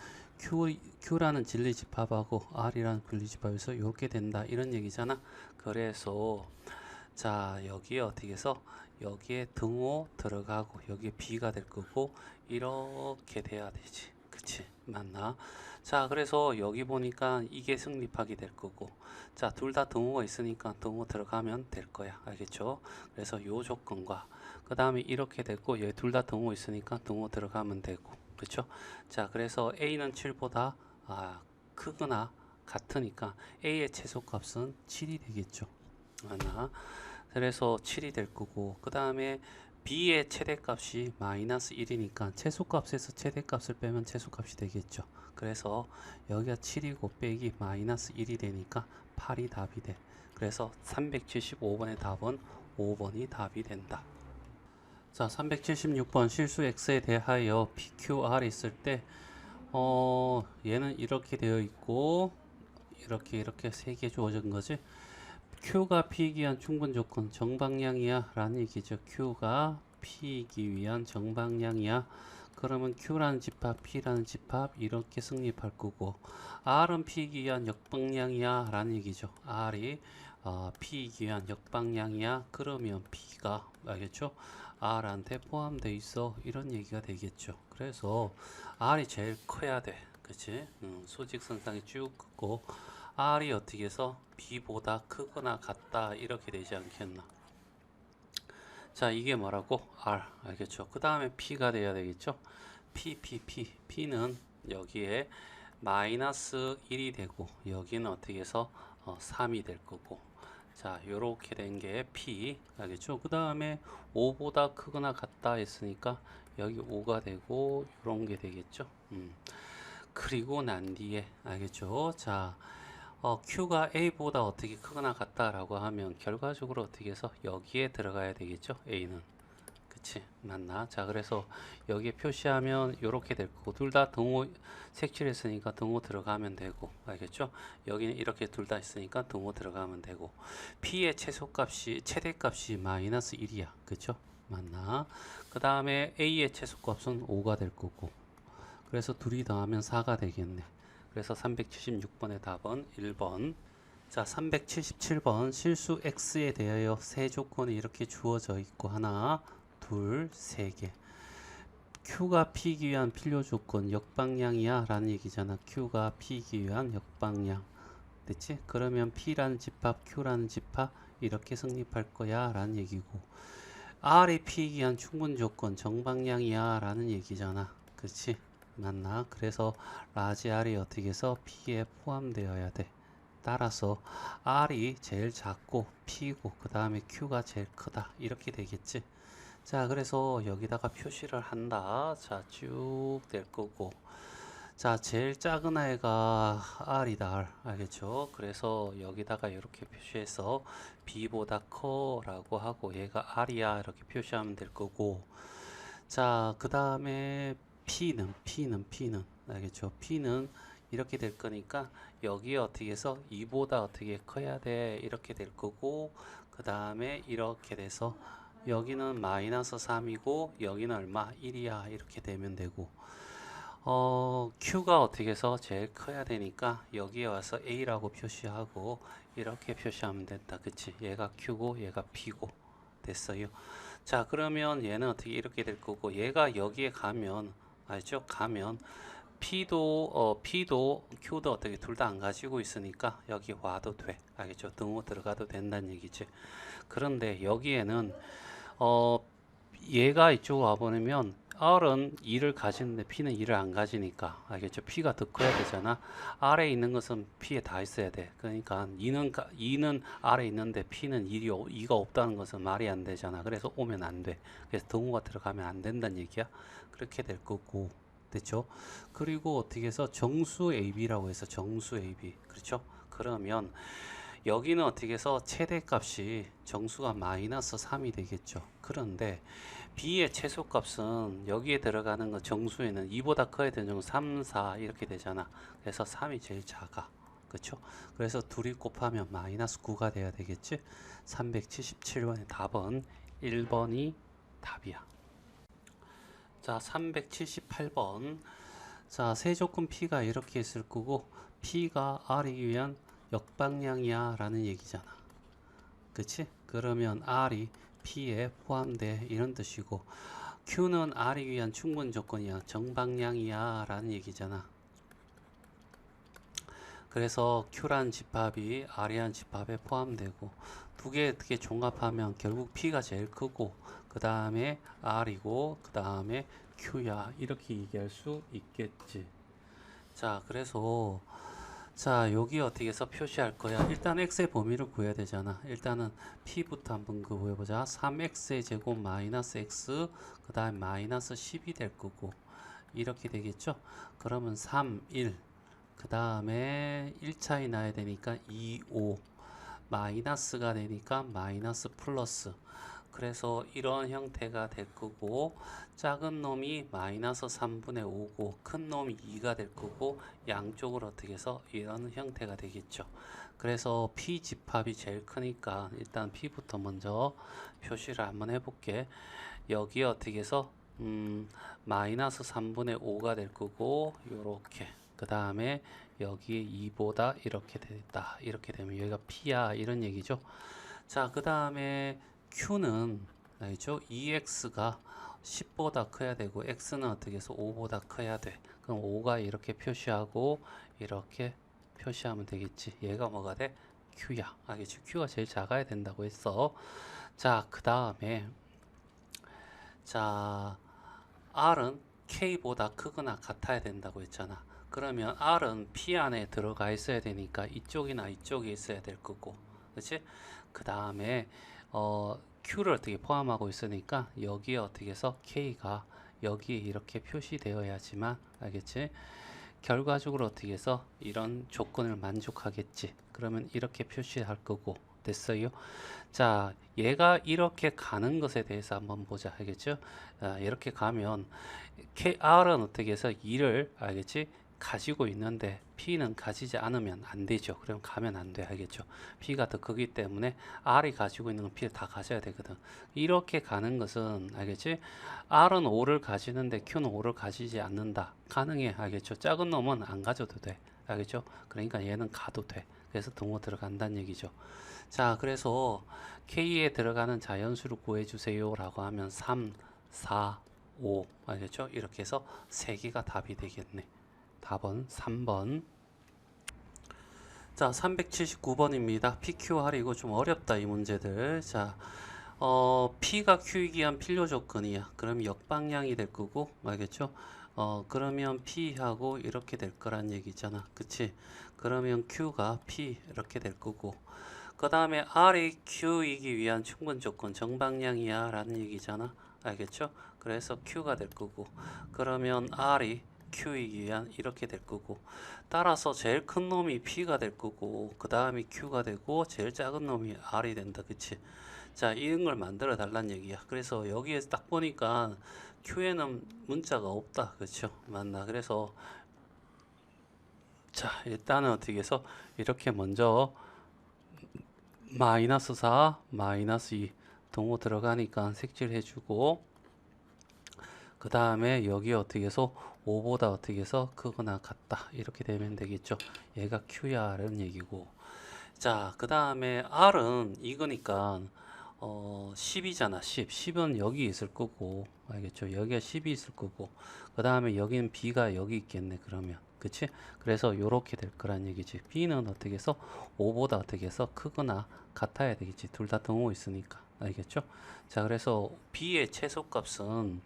Speaker 1: Q라는 진리집합하고 R이라는 분리집합에서 이렇게 된다 이런 얘기잖아. 그래서 자 여기에 어떻게 해서 여기에 등호 들어가고 여기에 B가 될 거고 이렇게 돼야 되지. 그치? 맞나? 자 그래서 여기 보니까 이게 성립하게 될 거고 자 둘 다 등호가 있으니까 등호 들어가면 될 거야. 알겠죠? 그래서 요 조건과 그 다음에 이렇게 됐고 얘 둘 다 등호 있으니까 등호 들어가면 되고 그렇죠? 자 그래서 A는 7보다 크거나 같으니까 A의 최소값은 7이 되겠죠. 맞나? 그래서 7이 될 거고 그 다음에 B의 최대값이 마이너스 1이니까 최소값에서 최대값을 빼면 최소값이 되겠죠. 그래서 여기가 7이고 빼기 마이너스 1이 되니까 8이 답이 돼. 그래서 375번의 답은 5번이 답이 된다. 자 376번 실수 x에 대하여 PQR 있을 때 얘는 이렇게 되어 있고 이렇게 세 개 주어진 거지. Q가 P이기 위한 충분 조건 정방향이야 라는 얘기죠. Q가 P이기 위한 정방향이야. 그러면 Q라는 집합, P라는 집합 이렇게 성립할 거고 R은 P이기 위한 역방향이야 라는 얘기죠. R이 P이기 위한 역방향이야. 그러면 P가 알겠죠? R한테 포함되어 있어 이런 얘기가 되겠죠. 그래서 R이 제일 커야 돼. 그치? 수직선상에 쭉 긋고 R이 어떻게 해서 B보다 크거나 같다 이렇게 되지 않겠나. 자 이게 뭐라고? R 알겠죠? 그 다음에 P가 돼야 되겠죠? P는 여기에 마이너스 1이 되고 여기는 어떻게 해서 3이 될 거고 자 요렇게 된 게 P 알겠죠? 그 다음에 5보다 크거나 같다 했으니까 여기 5가 되고 요런 게 되겠죠? 그리고 난 뒤에 알겠죠? 자 Q가 A보다 어떻게 크거나 같다라고 하면 결과적으로 어떻게 해서 여기에 들어가야 되겠죠? A는. 그치? 맞나? 자, 그래서 여기에 표시하면 이렇게 될 거고, 둘 다 등호 색칠했으니까 등호 들어가면 되고, 알겠죠? 여기는 이렇게 둘 다 있으니까 등호 들어가면 되고, P의 최대값이 마이너스 1이야. 그쵸? 맞나? 그 다음에 A의 최소값은 5가 될 거고, 그래서 둘이 더하면 4가 되겠네. 그래서 376번의 답은 1번. 자, 377번 실수 x에 대하여 세 조건이 이렇게 주어져 있고 하나, 둘, 세 개. Q가 P이기 위한 필요 조건 역방향이야 라는 얘기잖아. Q가 P이기 위한 역방향. 됐지? 그러면 P라는 집합, Q라는 집합 이렇게 성립할 거야 라는 얘기고 R이 P이기 위한 충분 조건 정방향이야 라는 얘기잖아. 그렇지? 맞나? 그래서 라지 R이 어떻게 해서 P에 포함되어야 돼. 따라서 R이 제일 작고 P고 그 다음에 Q가 제일 크다 이렇게 되겠지. 자 그래서 여기다가 표시를 한다. 자 쭉 될 거고 자 제일 작은 아이가 R이다 R 알겠죠? 그래서 여기다가 이렇게 표시해서 B보다 커 라고 하고 얘가 R이야 이렇게 표시하면 될 거고 자 그 다음에 P는 알겠죠? P는 이렇게 될 거니까 여기에 어떻게 해서 2보다 어떻게 커야 돼 이렇게 될 거고 그 다음에 이렇게 돼서 여기는 마이너스 3이고 여기는 얼마 1이야 이렇게 되면 되고 Q가 어떻게 해서 제일 커야 되니까 여기에 와서 A라고 표시하고 이렇게 표시하면 된다. 그치? 얘가 Q고 얘가 P고 됐어요. 자 그러면 얘는 어떻게 이렇게 될 거고 얘가 여기에 가면 알죠? 가면 P도 Q도 어떻게 둘 다 안 가지고 있으니까 여기 와도 돼. 알겠죠? 등호 들어가도 된다는 얘기지. 그런데 여기에는 어, 얘가 이쪽 와보면 R은 2를 가지는데 P는 2를 안 가지니까 알겠죠? P가 더 커야 되잖아. R에 있는 것은 P에 다 있어야 돼. 그러니까 2는 R에 있는데 P는 2가 없다는 것은 말이 안 되잖아. 그래서 오면 안 돼. 그래서 등호가 들어가면 안 된다는 얘기야. 그렇게 될 거고. 됐죠? 그리고 어떻게 해서 정수 AB라고 해서 정수 AB. 그렇죠? 그러면 여기는 어떻게 해서 최대값이 정수가 마이너스 3이 되겠죠. 그런데 B의 최소값은 여기에 들어가는 거 정수에는 2보다 커야 되는 정수 3, 4 이렇게 되잖아. 그래서 3이 제일 작아. 그렇죠? 그래서 둘이 곱하면 마이너스 9가 돼야 되겠지? 377번의 답은 1번이 답이야. 자, 378번. 자, 세조건 P가 이렇게 있을 거고 P가 R이기 위한 역방향이야 라는 얘기잖아. 그치? 그러면 R이 P에 포함돼 이런 뜻이고 Q는 R이기 위한 충분 조건이야. 정방향이야 라는 얘기잖아. 그래서 Q란 집합이 R이란 집합에 포함되고 두 개 어떻게 종합하면 결국 P가 제일 크고 그 다음에 R이고 그 다음에 Q야 이렇게 얘기할 수 있겠지. 자, 그래서 자, 여기 어떻게 해서 표시할 거야? 일단 x의 범위를 구해야 되잖아. 일단은 p부터 한번 구해보자. 3x의 제곱 마이너스 x 그 다음 마이너스 10이 될 거고 이렇게 되겠죠? 그러면 3, 1 그 다음에 1차이 나야 되니까 2, 5 마이너스가 되니까 마이너스 플러스 그래서 이런 형태가 될 거고 작은 놈이 마이너스 3분의 5고 큰 놈이 2가 될 거고 양쪽으로 어떻게 해서 이런 형태가 되겠죠. 그래서 P 집합이 제일 크니까 일단 P부터 먼저 표시를 한번 해볼게. 여기 어떻게 해서 마이너스 3분의 5가 될 거고 요렇게 그 다음에 여기에 2보다 이렇게 됐다. 이렇게 되면 여기가 P야 이런 얘기죠. 자, 그 다음에 Q는 알죠? 2x가 10보다 커야 되고 x는 어떻게 해서 5보다 커야 돼. 그럼 5가 이렇게 표시하고 이렇게 표시하면 되겠지. 얘가 뭐가 돼? Q야. 알겠지? Q가 제일 작아야 된다고 했어. 자, 그 다음에 자 R은 K보다 크거나 같아야 된다고 했잖아. 그러면 R은 P 안에 들어가 있어야 되니까 이쪽이나 이쪽에 있어야 될 거고 그치? 그 다음에 Q를 어떻게 포함하고 있으니까 여기에 어떻게 해서 K가 여기에 이렇게 표시되어야지만 알겠지? 결과적으로 어떻게 해서 이런 조건을 만족하겠지. 그러면 이렇게 표시할 거고 됐어요. 자, 얘가 이렇게 가는 것에 대해서 한번 보자. 알겠죠? 이렇게 가면 R은 어떻게 해서 2를 알겠지? 가지고 있는데 P는 가지지 않으면 안 되죠. 그럼 가면 안 돼. 알겠죠? P가 더 크기 때문에 R이 가지고 있는 건 P를 다 가져야 되거든. 이렇게 가는 것은 알겠지? R은 5를 가지는데 Q는 5를 가지지 않는다. 가능해. 알겠죠? 작은 놈은 안 가져도 돼. 알겠죠? 그러니까 얘는 가도 돼. 그래서 등호 들어간다는 얘기죠. 자, 그래서 K에 들어가는 자연수를 구해주세요 라고 하면 3, 4, 5 알겠죠? 이렇게 해서 3개가 답이 되겠네. 답은 3번. 자, 379번입니다. PQR 이거 좀 어렵다 이 문제들. 자, P가 Q이기 위한 필요 조건이야. 그럼 역방향이 될 거고, 알겠죠? 그러면 P하고 이렇게 될 거란 얘기잖아. 그치? 그러면 Q가 P 이렇게 될 거고, 그 다음에 R이 Q이기 위한 충분 조건 정방향이야 라는 얘기잖아. 알겠죠? 그래서 Q가 될 거고, 그러면 R이 Q이기 위한 이렇게 될 거고, 따라서 제일 큰 놈이 P가 될 거고 그 다음에 Q가 되고 제일 작은 놈이 R이 된다. 그치? 자, 이런 걸 만들어 달란 얘기야. 그래서 여기에 딱 보니까 Q에는 문자가 없다. 그렇죠? 맞나? 그래서 자, 일단은 어떻게 해서 이렇게 먼저 마이너스 4, 마이너스 2 동호 들어가니까 색칠해주고 그 다음에 여기 어떻게 해서 5보다 어떻게 해서 크거나 같다 이렇게 되면 되겠죠. 얘가 Q야라는 얘기고 자, 그 다음에 R은 이거니까 10이잖아. 10은 여기 있을 거고 알겠죠? 여기가 10이 있을 거고, 그 다음에 여기는 B가 여기 있겠네, 그러면. 그치? 그래서 요렇게 될 거란 얘기지. B는 어떻게 해서 5보다 어떻게 해서 크거나 같아야 되겠지. 둘 다 등호 있으니까. 알겠죠? 자, 그래서 B의 최소값은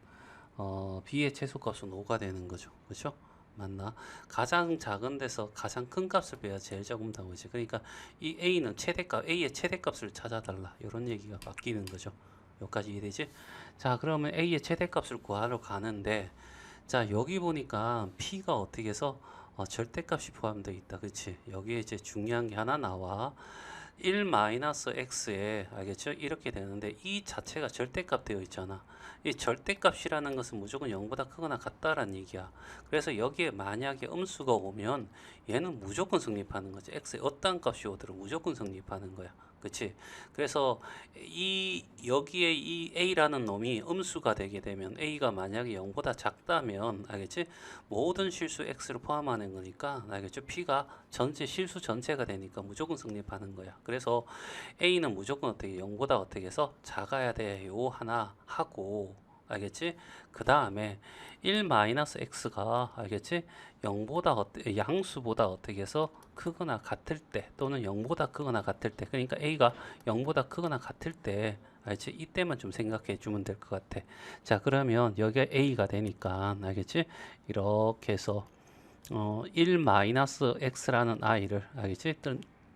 Speaker 1: 5가 되는 거죠. 그죠? 맞나? 가장 작은 데서 가장 큰 값을 빼야 제일 작은 나오지. 그러니까 이 A는 A의 최대값을 찾아달라. 이런 얘기가 바뀌는 거죠. 여기까지 이해되지? 자, 그러면 A의 최대값을 구하러 가는데, 자, 여기 보니까 P가 어떻게 해서 절대값이 포함되어 있다. 그치? 여기에 이제 중요한 게 하나 나와. 1-x에 알겠죠? 이렇게 되는데 이 자체가 절대값 되어 있잖아. 이 절대값이라는 것은 무조건 0보다 크거나 같다라는 얘기야. 그래서 여기에 만약에 음수가 오면 얘는 무조건 성립하는 거지. x의 어떠한 값이 오더라도 무조건 성립하는 거야. 그치? 그래서 여기에 이 a라는 놈이 음수가 되게 되면 a가 만약에 0보다 작다면 알겠지? 모든 실수 x를 포함하는 거니까 알겠죠? p가 전체 실수 전체가 되니까 무조건 성립하는 거야. 그래서 a는 무조건 어떻게 0보다 어떻게 해서 작아야 돼요 하나 하고 알겠지? 그 다음에 1-x가 알겠지? 0보다 양수보다 어떻게 해서 크거나 같을 때 또는 0보다 크거나 같을 때 그러니까 a가 0보다 크거나 같을 때 알겠지? 이때만 좀 생각해 주면 될 것 같아. 자, 그러면 여기가 a가 되니까 알겠지? 이렇게 해서 1-x라는 i를 알겠지?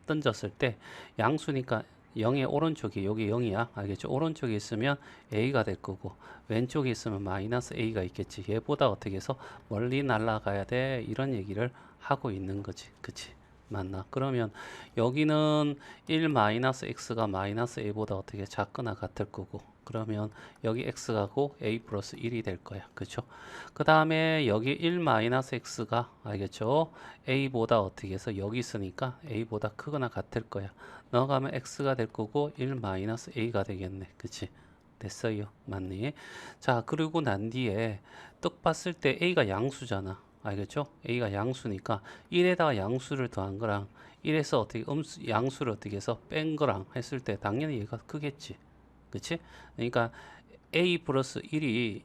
Speaker 1: 던졌을 때 양수니까 0의 오른쪽이 여기 0이야. 알겠죠? 오른쪽에 있으면 a가 될 거고 왼쪽에 있으면 -a가 있겠지. 얘보다 어떻게 해서 멀리 날아가야 돼. 이런 얘기를 하고 있는 거지. 그치? 맞나? 그러면 여기는 1-x가 -a보다 어떻게 작거나 같을 거고 그러면 여기 x가고 a 플러스 1이 될 거야. 그쵸? 그 다음에 여기 1-x가 알겠죠? a보다 어떻게 해서 여기 있으니까 a보다 크거나 같을 거야. 넣어가면 x가 될 거고 1-a가 되겠네. 그치? 됐어요. 맞니? 자, 그리고 난 뒤에 떡 봤을 때 a가 양수잖아. 알겠죠? a가 양수니까 1에다가 양수를 더한 거랑 1에서 어떻게 양수를 어떻게 해서 뺀 거랑 했을 때 당연히 얘가 크겠지. 그치? 그러니까 a 플러스 1이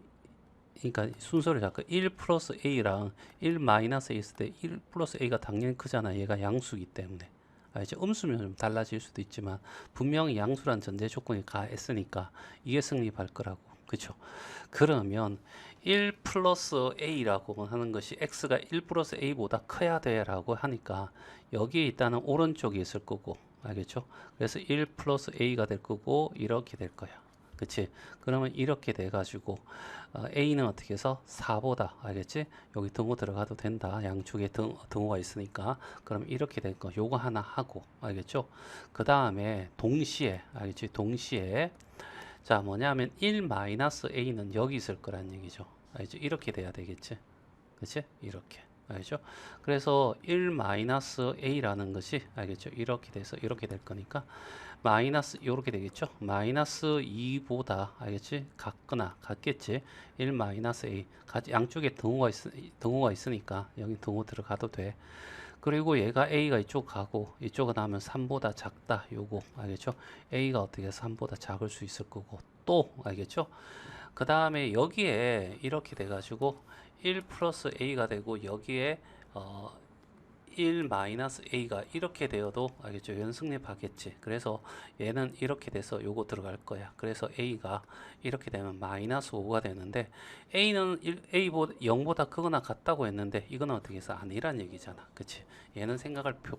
Speaker 1: 그러니까 순서를 잡고 1 플러스 a랑 1-a 있을 때 1 플러스 a가 당연히 크잖아. 얘가 양수기 때문에. 이제 음수면 좀 달라질 수도 있지만 분명히 양수란 전제 조건이 가했으니까 이게 승립할 거라고. 그쵸? 그러면 1 플러스 a라고 하는 것이 x가 1 플러스 a보다 커야 돼 라고 하니까 여기에 있다는 오른쪽이 있을 거고 알겠죠? 그래서 1 플러스 a가 될 거고 이렇게 될 거야. 그치? 그러면 이렇게 돼 가지고 a는 어떻게 해서 4보다 알겠지? 여기 등호 들어가도 된다. 양쪽에 등호가 있으니까. 그럼 이렇게 될 거. 요거 하나 하고 알겠죠? 그 다음에 동시에 알겠지? 동시에 자 뭐냐면 1-a는 여기 있을 거란 얘기죠. 알겠죠? 이렇게 돼야 되겠지? 그치? 이렇게. 알겠죠? 그래서 1-a라는 것이 알겠죠? 이렇게 돼서 이렇게 될 거니까 마이너스 이렇게 되겠죠? 마이너스 2보다 알겠지? 같거나 같겠지? 1-a 양쪽에 등호가 있으니까 여기 등호 들어가도 돼. 그리고 얘가 a가 이쪽 가고 이쪽은 하면 3보다 작다. 요거 알겠죠? a가 어떻게 해서 3보다 작을 수 있을 거고 또 알겠죠? 그 다음에 여기에 이렇게 돼 가지고 1 플러스 a가 되고 여기에 1-a가 이렇게 되어도 알겠죠? 얘는 승립하겠지. 그래서 얘는 이렇게 돼서 요거 들어갈 거야. 그래서 a가 이렇게 되면 -5가 되는데 a는 0보다 크거나 같다고 했는데 이건 어떻게 해서 아니란 얘기잖아. 그치? 얘는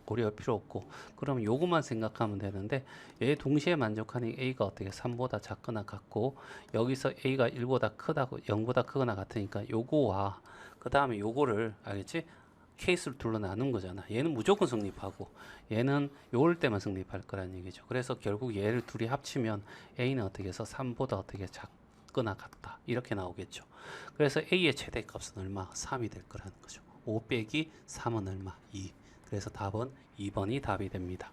Speaker 1: 고려할 필요 없고 그럼 요거만 생각하면 되는데 얘 동시에 만족하는 a가 어떻게 3보다 작거나 같고 여기서 a가 1보다 크다고 0보다 크거나 같으니까 요거와 그 다음에 요거를 알겠지? 케이스를 둘러 나눈 거잖아. 얘는 무조건 성립하고 얘는 요럴 때만 성립할 거라는 얘기죠. 그래서 결국 얘를 둘이 합치면 a는 어떻게 해서 3보다 어떻게 작거나 같다. 이렇게 나오겠죠. 그래서 a의 최대값은 얼마? 3이 될 거라는 거죠. 5 빼기 3은 얼마? 2. 그래서 답은 2번이 답이 됩니다.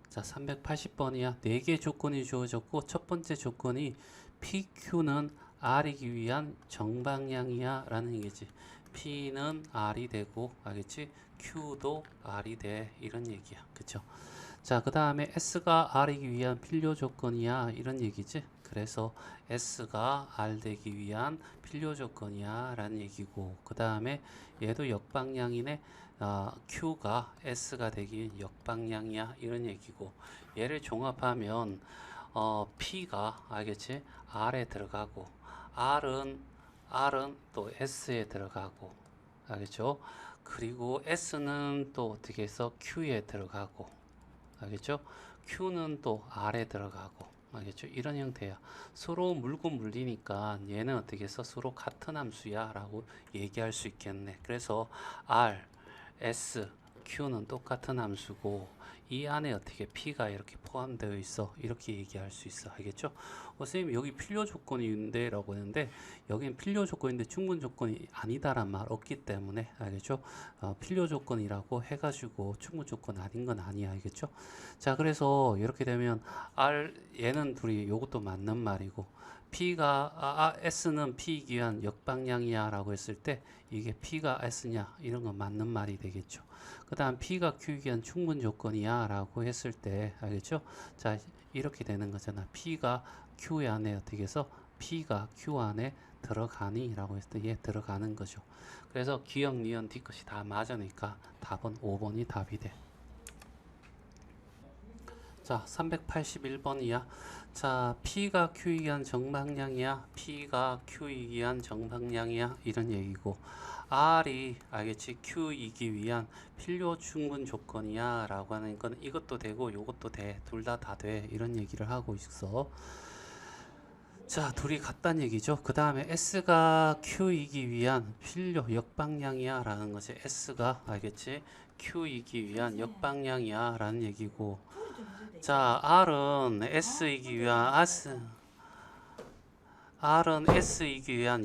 Speaker 1: 자, 380번이야. 4개 조건이 주어졌고 첫 번째 조건이 PQ는 R이기 위한 정방향이야 라는 얘기지. P는 R이 되고 알겠지? Q도 R이 돼 이런 얘기야. 그쵸? 자, 그 다음에 S가 R이기 위한 필요 조건이야 이런 얘기지. 그래서 S가 R 되기 위한 필요 조건이야 라는 얘기고, 그 다음에 얘도 역방향이네. Q가 S가 되기 위한 역방향이야 이런 얘기고, 얘를 종합하면 P가 알겠지? R에 들어가고, R은 또 S에 들어가고, 알겠죠? 그리고 S는 또 어떻게 해서 Q에 들어가고, 알겠죠? Q는 또 R에 들어가고, 알겠죠? 이런 형태야. 서로 물고 물리니까 얘는 어떻게 해서 서로 같은 함수야 라고 얘기할 수 있겠네. 그래서 R, S, Q는 똑같은 함수고, 이 안에 어떻게 P가 이렇게 포함되어 있어 이렇게 얘기할 수 있어. 알겠죠? 선생님 여기 필요 조건이 있는데 라고 했는데, 여기는 필요 조건인데 충분 조건이 아니다란 말 없기 때문에, 알겠죠? 필요 조건이라고 해가지고 충분 조건 아닌 건 아니야. 알겠죠? 자, 그래서 이렇게 되면 얘는 둘이 요것도 맞는 말이고, S는 P이기 위한 역방향이야 라고 했을 때 이게 P가 S냐 이런 건 맞는 말이 되겠죠. 그 다음 P가 Q이기 위한 충분 조건이야 라고 했을 때, 알겠죠? 자, 이렇게 되는 거잖아. P가 Q 안에 어떻게 해서 P가 Q 안에 들어가니 라고 했을 때 얘 들어가는 거죠. 그래서 기역, 니은, 뒤끝이 다 맞으니까 답은 5번이 답이 돼. 자, 381번이야. 자, P가 Q이기 위한 정방향이야. P가 Q이기 위한 정방향이야. 이런 얘기고, R이 알겠지? Q이기 위한 필요 충분 조건이야 라고 하는 건 이것도 되고 요것도 돼. 둘 다 다 돼. 이런 얘기를 하고 있어. 자, 둘이 같다는 얘기죠. 그 다음에 S가 Q이기 위한 필요 역방향이야 라는 것이, S가 알겠지? Q이기 위한 역방향이야 라는 얘기고, 자, R은 S이기 위한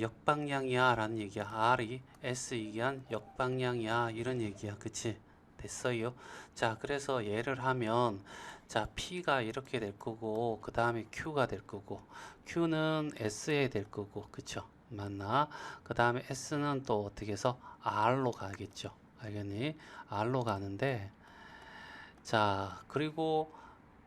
Speaker 1: 역방향이야 라는 얘기야. R이 S이기 위한 역방향이야 이런 얘기야. 그치? 됐어요. 자, 그래서 예를 하면, 자, P가 이렇게 될 거고, 그 다음에 Q가 될 거고, Q는 S에 될 거고, 그쵸? 맞나? 그 다음에 S는 또 어떻게 해서 R로 가겠죠. 알겠니? R로 가는데, 자, 그리고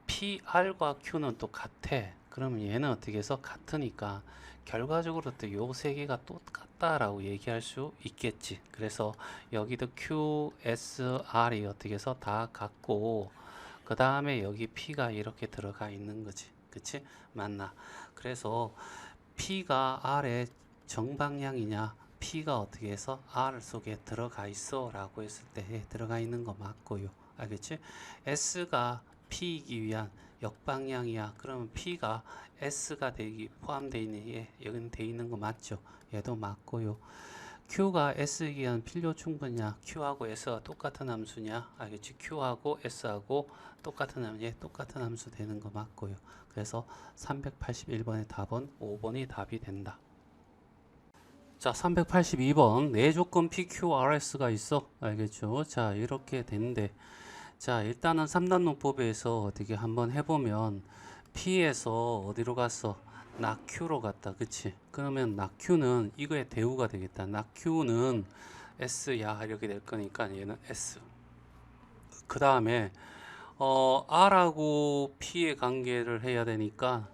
Speaker 1: PR과 Q는 또 같아. 그러면 얘는 어떻게 해서 같으니까 결과적으로 또 요 세 개가 똑같다라고 얘기할 수 있겠지. 그래서 여기도 Q, S, R이 어떻게 해서 다 같고, 그 다음에 여기 P가 이렇게 들어가 있는 거지. 그치? 맞나? 그래서 P가 R의 정방향이냐, P가 어떻게 해서 R 속에 들어가 있어 라고 했을 때 들어가 있는 거 맞고요. 알겠지? S가 P이기 위한 역방향이야. 그러면 P가 S가 되기 포함되어 있는 얘 여기는 돼 있는 거 맞죠? 얘도 맞고요. Q가 S이기 위한 필요 충분이냐? Q하고 S가 똑같은 함수냐? 알겠지? Q하고 S하고 똑같은 함수, 똑같은 함수 되는 거 맞고요. 그래서 381번의 답은 5번이 답이 된다. 자, 382번 네 조건 PQRS가 있어. 알겠죠? 자, 이렇게 되는데, 자, 일단은 3단 논법에서 어떻게 한번 해보면, P에서 어디로 갔어? 낙Q로 갔다. 그치? 그러면 낙Q는 이거의 대우가 되겠다. 낙Q는 S야 이렇게 될 거니까 얘는 S. 그 다음에 R하고 P의 관계를 해야 되니까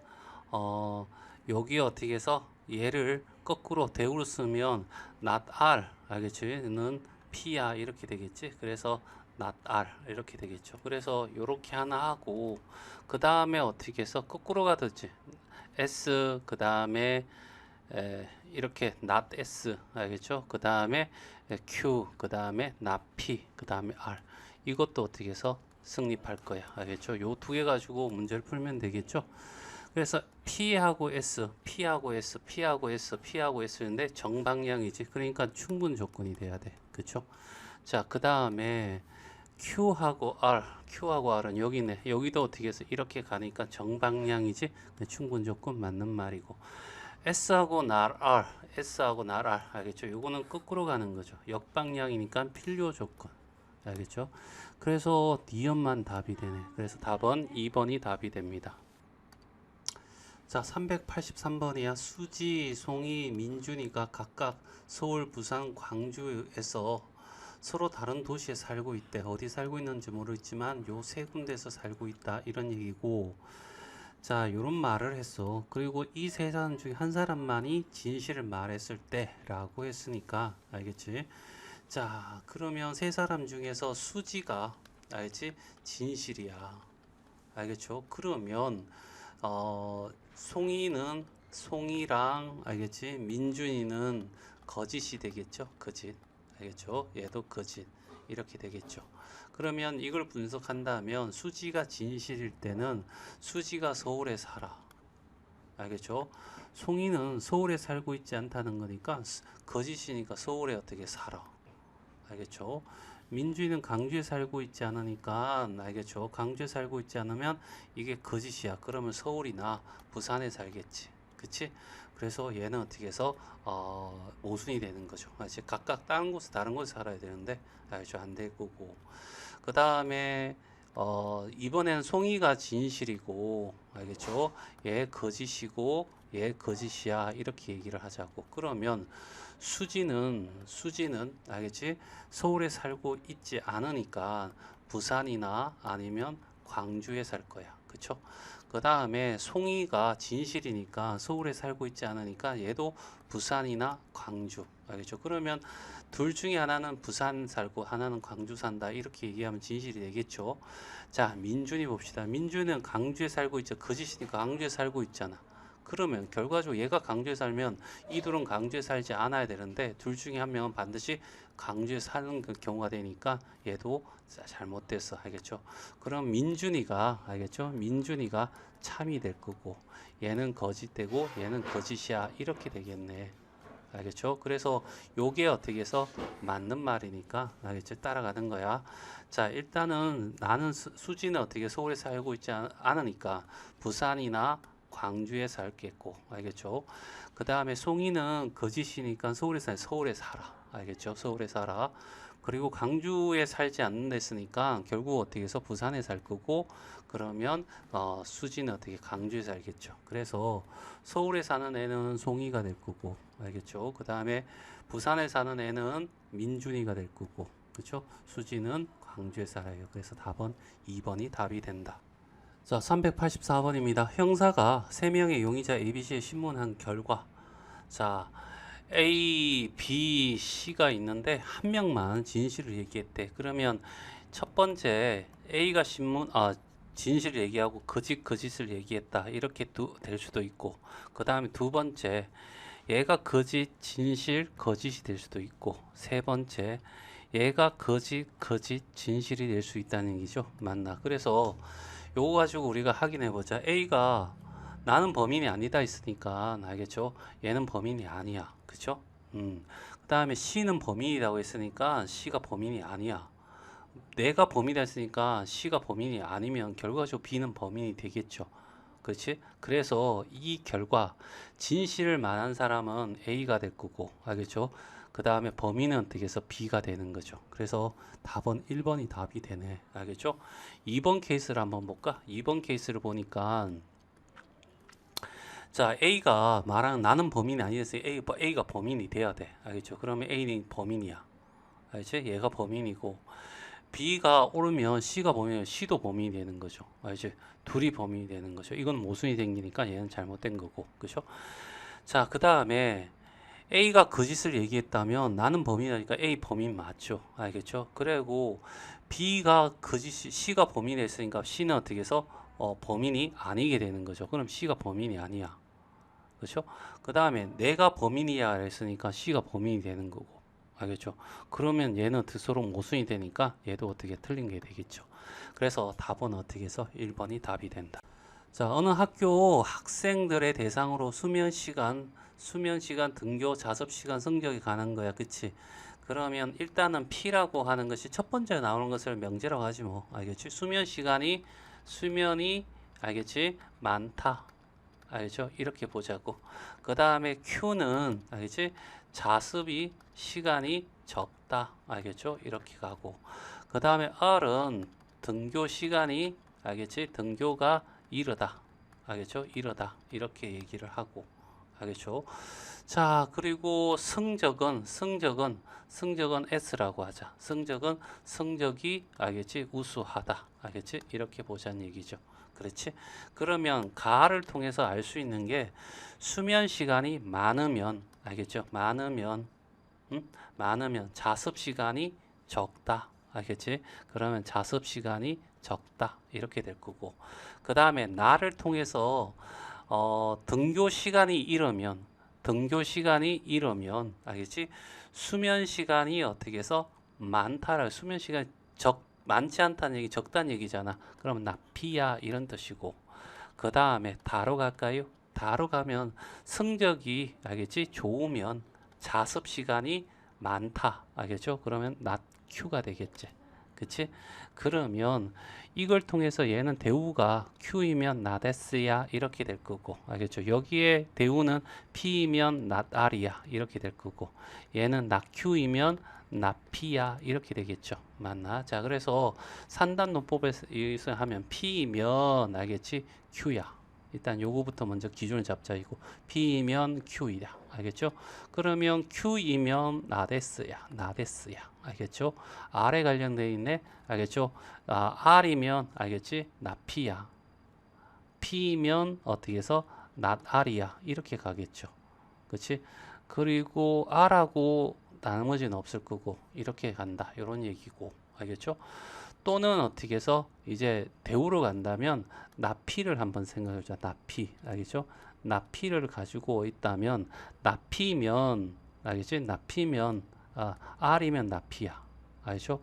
Speaker 1: 여기 어떻게 해서 얘를 거꾸로 대우로 쓰면 not R, 알겠지?는 P야 이렇게 되겠지. 그래서 not R 이렇게 되겠죠. 그래서 요렇게 하나 하고, 그 다음에 어떻게 해서 거꾸로 가듯이 S, 그 다음에 이렇게 not S, 알겠죠? 그 다음에 Q, 그 다음에 not P, 그 다음에 R. 이것도 어떻게 해서 성립할 거야. 알겠죠? 요 두 개 가지고 문제를 풀면 되겠죠? 그래서 P하고 S, P하고 S, P하고 S, P하고 S인데 정방향이지. 그러니까 충분 조건이 돼야 돼. 그쵸? 자, 그 다음에 Q하고 R, Q하고 R은 여기네. 여기도 어떻게 해서 이렇게 가니까 정방향이지. 충분 조건 맞는 말이고. S하고 날 R, S하고 날 R. 알겠죠? 요거는 거꾸로 가는 거죠. 역방향이니까 필요 조건. 알겠죠? 그래서 니은만 답이 되네. 그래서 답은 2번이 답이 됩니다. 자, 383번이야. 수지, 송이, 민준이가 각각 서울, 부산, 광주에서 서로 다른 도시에 살고 있대. 어디 살고 있는지 모르겠지만 요 세 군데에서 살고 있다 이런 얘기고, 자 요런 말을 했어. 그리고 이 세 사람 중에 한 사람만이 진실을 말했을 때 라고 했으니까 알겠지? 자 그러면 세 사람 중에서 수지가 알지? 진실이야. 알겠죠? 그러면 송이랑 알겠지? 민준이는 거짓이 되겠죠? 거짓. 알겠죠? 얘도 거짓. 이렇게 되겠죠. 그러면 이걸 분석한다면 수지가 진실일 때는 수지가 서울에 살아. 알겠죠? 송이는 서울에 살고 있지 않다는 거니까 거짓이니까 서울에 어떻게 살아. 알겠죠? 민주인은 강주에 살고 있지 않으니까 알겠죠? 강주에 살고 있지 않으면 이게 거짓이야. 그러면 서울이나 부산에 살겠지. 그치? 그래서 얘는 어떻게 해서 모순이 되는 거죠. 알지? 각각 다른 곳에 살아야 되는데 알죠? 안 될 거고. 그 다음에 이번에는 송이가 진실이고 알겠죠? 얘 거짓이고 얘 거짓이야 이렇게 얘기를 하자고. 그러면 수지는 알겠지? 서울에 살고 있지 않으니까 부산이나 아니면 광주에 살 거야. 그쵸? 그 다음에 송이가 진실이니까 서울에 살고 있지 않으니까 얘도 부산이나 광주. 알겠죠? 그러면 둘 중에 하나는 부산 살고 하나는 광주 산다 이렇게 얘기하면 진실이 되겠죠. 자 민준이 봅시다. 민준은 강주에 살고 있죠. 거짓이니까 강주에 살고 있잖아. 그러면 결과적으로 얘가 강주에 살면 이 둘은 강주에 살지 않아야 되는데 둘 중에 한 명은 반드시 강주에 사는 그 경우가 되니까 얘도 잘못됐어. 알겠죠? 그럼 민준이가 알겠죠? 민준이가 참이 될 거고 얘는 거짓되고 얘는 거짓이야 이렇게 되겠네. 알겠죠? 그래서 요게 어떻게 해서 맞는 말이니까 알겠죠? 따라가는 거야. 자 일단은 나는 수지는 어떻게 서울에 살고 있지 않으니까 부산이나 광주에 살겠고 알겠죠? 그 다음에 송이는 거짓이니까 서울에 살아. 알겠죠? 서울에 살아. 그리고 강주에 살지 않는 데 있으니까 결국 어떻게 해서 부산에 살 거고 그러면 수지는 어떻게 강주에 살겠죠. 그래서 서울에 사는 애는 송이가 될 거고 알겠죠. 그 다음에 부산에 사는 애는 민준이가 될 거고 그렇죠. 수지는 광주에 살아요. 그래서 답은 2번이 답이 된다. 자 384번입니다. 형사가 3명의 용의자 ABC에 신문한 결과 자 A, B, C가 있는데 한 명만 진실을 얘기했대. 그러면 첫 번째 A가 진실을 얘기하고 거짓을 얘기했다. 이렇게 될 수도 있고 그 다음에 두 번째 얘가 거짓, 진실, 거짓이 될 수도 있고 세 번째 얘가 거짓, 진실이 될 수 있다는 얘기죠. 맞나? 그래서 요거 가지고 우리가 확인해 보자. A가 나는 범인이 아니다 했으니까 알겠죠? 얘는 범인이 아니야. 그쵸? 그 다음에 C는 범인이라고 했으니까 C가 범인이 아니야. 내가 범인이라 했으니까 C가 범인이 아니면 결과적으로 B는 범인이 되겠죠. 그렇지? 그래서 이 결과 진실을 말한 사람은 A가 될 거고 알겠죠? 그 다음에 범인은 어떻게 해서 B가 되는 거죠. 그래서 답은 1번이 답이 되네. 알겠죠? 2번 케이스를 한번 볼까? 2번 케이스를 보니까 자 A가 말하는 나는 범인이 아니어서 A가 범인이 돼야 돼. 알겠죠? 그러면 A는 범인이야. 알겠지? 얘가 범인이고 B가 오르면 C가 범인이면 C도 범인이 되는 거죠. 알지? 둘이 범인이 되는 거죠. 이건 모순이 생기니까 얘는 잘못된 거고. 그죠? 자, 그 다음에 A가 거짓을 얘기했다면 나는 범인이니까 A 범인 맞죠. 알겠죠? 그리고 B가 C가 범인이 했으니까 C는 어떻게 해서 범인이 아니게 되는 거죠. 그럼 C가 범인이 아니야. 그렇죠? 그 다음에 내가 범인이야 했으니까 C가 범인이 되는 거고. 알겠죠? 그러면 얘는 서로 모순이 되니까 얘도 어떻게 틀린 게 되겠죠. 그래서 답은 어떻게 해서 1번이 답이 된다. 자, 어느 학교 학생들의 대상으로 수면 시간, 등교, 자습 시간, 성적이 가는 거야. 그치? 그러면 일단은 P라고 하는 것이 첫 번째 나오는 것을 명제라고 하지 뭐. 알겠지? 수면이 알겠지? 많다. 알겠죠? 이렇게 보자고. 그 다음에 Q는 알겠지? 자습이 시간이 적다. 알겠죠? 이렇게 가고. 그 다음에 R은 등교 시간이 알겠지? 등교가 이르다. 알겠죠? 이르다. 이렇게 얘기를 하고. 알겠죠? 자, 그리고 성적은 S라고 하자. 성적이 알겠지? 우수하다. 알겠지? 이렇게 보자는 얘기죠. 그렇지? 그러면 가를 통해서 알 수 있는 게 수면 시간이 많으면 알겠죠? 많으면 자습 시간이 적다. 알겠지? 그러면 자습 시간이 적다. 이렇게 될 거고. 그 다음에 나를 통해서 등교 시간이 이르면 알겠지? 수면 시간이 어떻게 해서 많다라 수면 시간이 많지 않다는 얘기 적다는 얘기잖아. 그러면 나피야 이런 뜻이고. 그 다음에 다로 갈까요? 다로 가면 성적이 알겠지? 좋으면 자습 시간이 많다. 알겠죠? 그러면 not Q가 되겠지. 그치? 그러면 이걸 통해서 얘는 대우가 Q이면 not S야 이렇게 될 거고. 알겠죠? 여기에 대우는 P이면 not R이야 이렇게 될 거고. 얘는 not Q이면 not P야 이렇게 되겠죠. 맞나? 자, 그래서 산단 논법에서 하면 P이면 알겠지? Q야. 일단 요거부터 먼저 기준을 잡자 이거. P이면 Q이다. 알겠죠? 그러면 Q이면 나데스야. 알겠죠? R에 관련되어 있네. 알겠죠? R이면 알겠지? 나피야. P면 어떻게 해서 not R이야. 이렇게 가겠죠. 그렇지? 그리고 R하고 나머지는 없을 거고 이렇게 간다. 이런 얘기고. 알겠죠? 또는 어떻게 해서 이제 대우로 간다면 나피를 한번 생각해 보자. 나피. 알겠죠? 나피를 가지고 있다면 나피면 알겠지? 나피면 R이면 나피야. 알죠?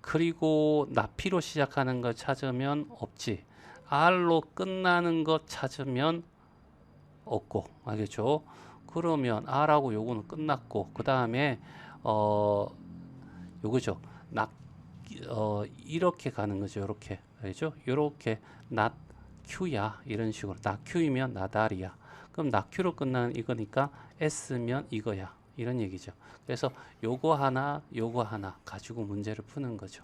Speaker 1: 그리고 나피로 시작하는 걸 찾으면 없지. R로 끝나는 것 찾으면 없고. 알겠죠? 그러면 R하고 요거는 끝났고 그 다음에 요거죠. 이렇게 가는 거죠. 이렇게. 알죠? 이렇게 not Q야. 이런 식으로. not Q이면 not R이야. 그럼 not Q로 끝나는 이거니까 S면 이거야. 이런 얘기죠. 그래서 요거 하나 가지고 문제를 푸는 거죠.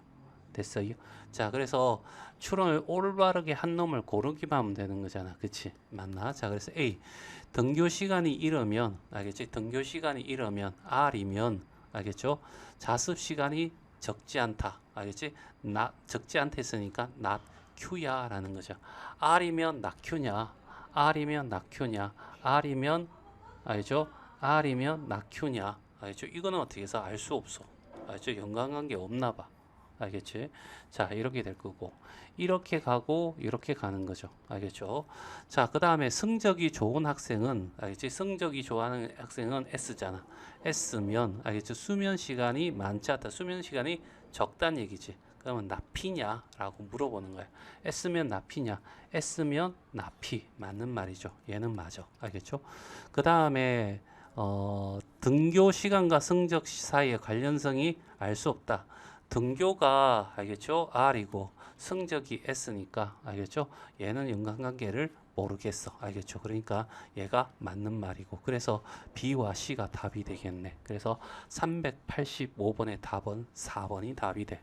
Speaker 1: 됐어요? 자, 그래서 추론을 올바르게 한 놈을 고르기만 하면 되는 거잖아. 그치? 맞나? 자, 그래서 A. 등교 시간이 이르면, 알겠지? 등교 시간이 이르면, R이면, 알겠죠? 자습 시간이 적지 않다. 알겠지? 적지 않다 했으니까 not Q야 라는 거죠. R이면 not Q냐? R이면 not Q냐? R이면, 알죠? R이면 not Q냐? 알겠죠? 이거는 어떻게 해서 알 수 없어. 알죠? 연관관계 없나 봐. 알겠지? 자, 이렇게 될 거고 이렇게 가고 이렇게 가는 거죠. 알겠죠? 자, 그 다음에 성적이 좋은 학생은 알겠지? 성적이 좋아하는 학생은 S잖아. S면 알겠죠? 수면 시간이 많지 않다. 수면 시간이 적다는 얘기지. 그러면 나피냐? 라고 물어보는 거야. S면 나피냐? S면 나피. 맞는 말이죠. 얘는 맞아. 알겠죠? 그 다음에 등교 시간과 성적 사이의 관련성이 알 수 없다. 등교가 알겠죠? R이고 성적이 S니까 알겠죠? 얘는 연관관계를 모르겠어. 알겠죠? 그러니까 얘가 맞는 말이고 그래서 B와 C가 답이 되겠네. 그래서 385번의 답은 4번이 답이 돼.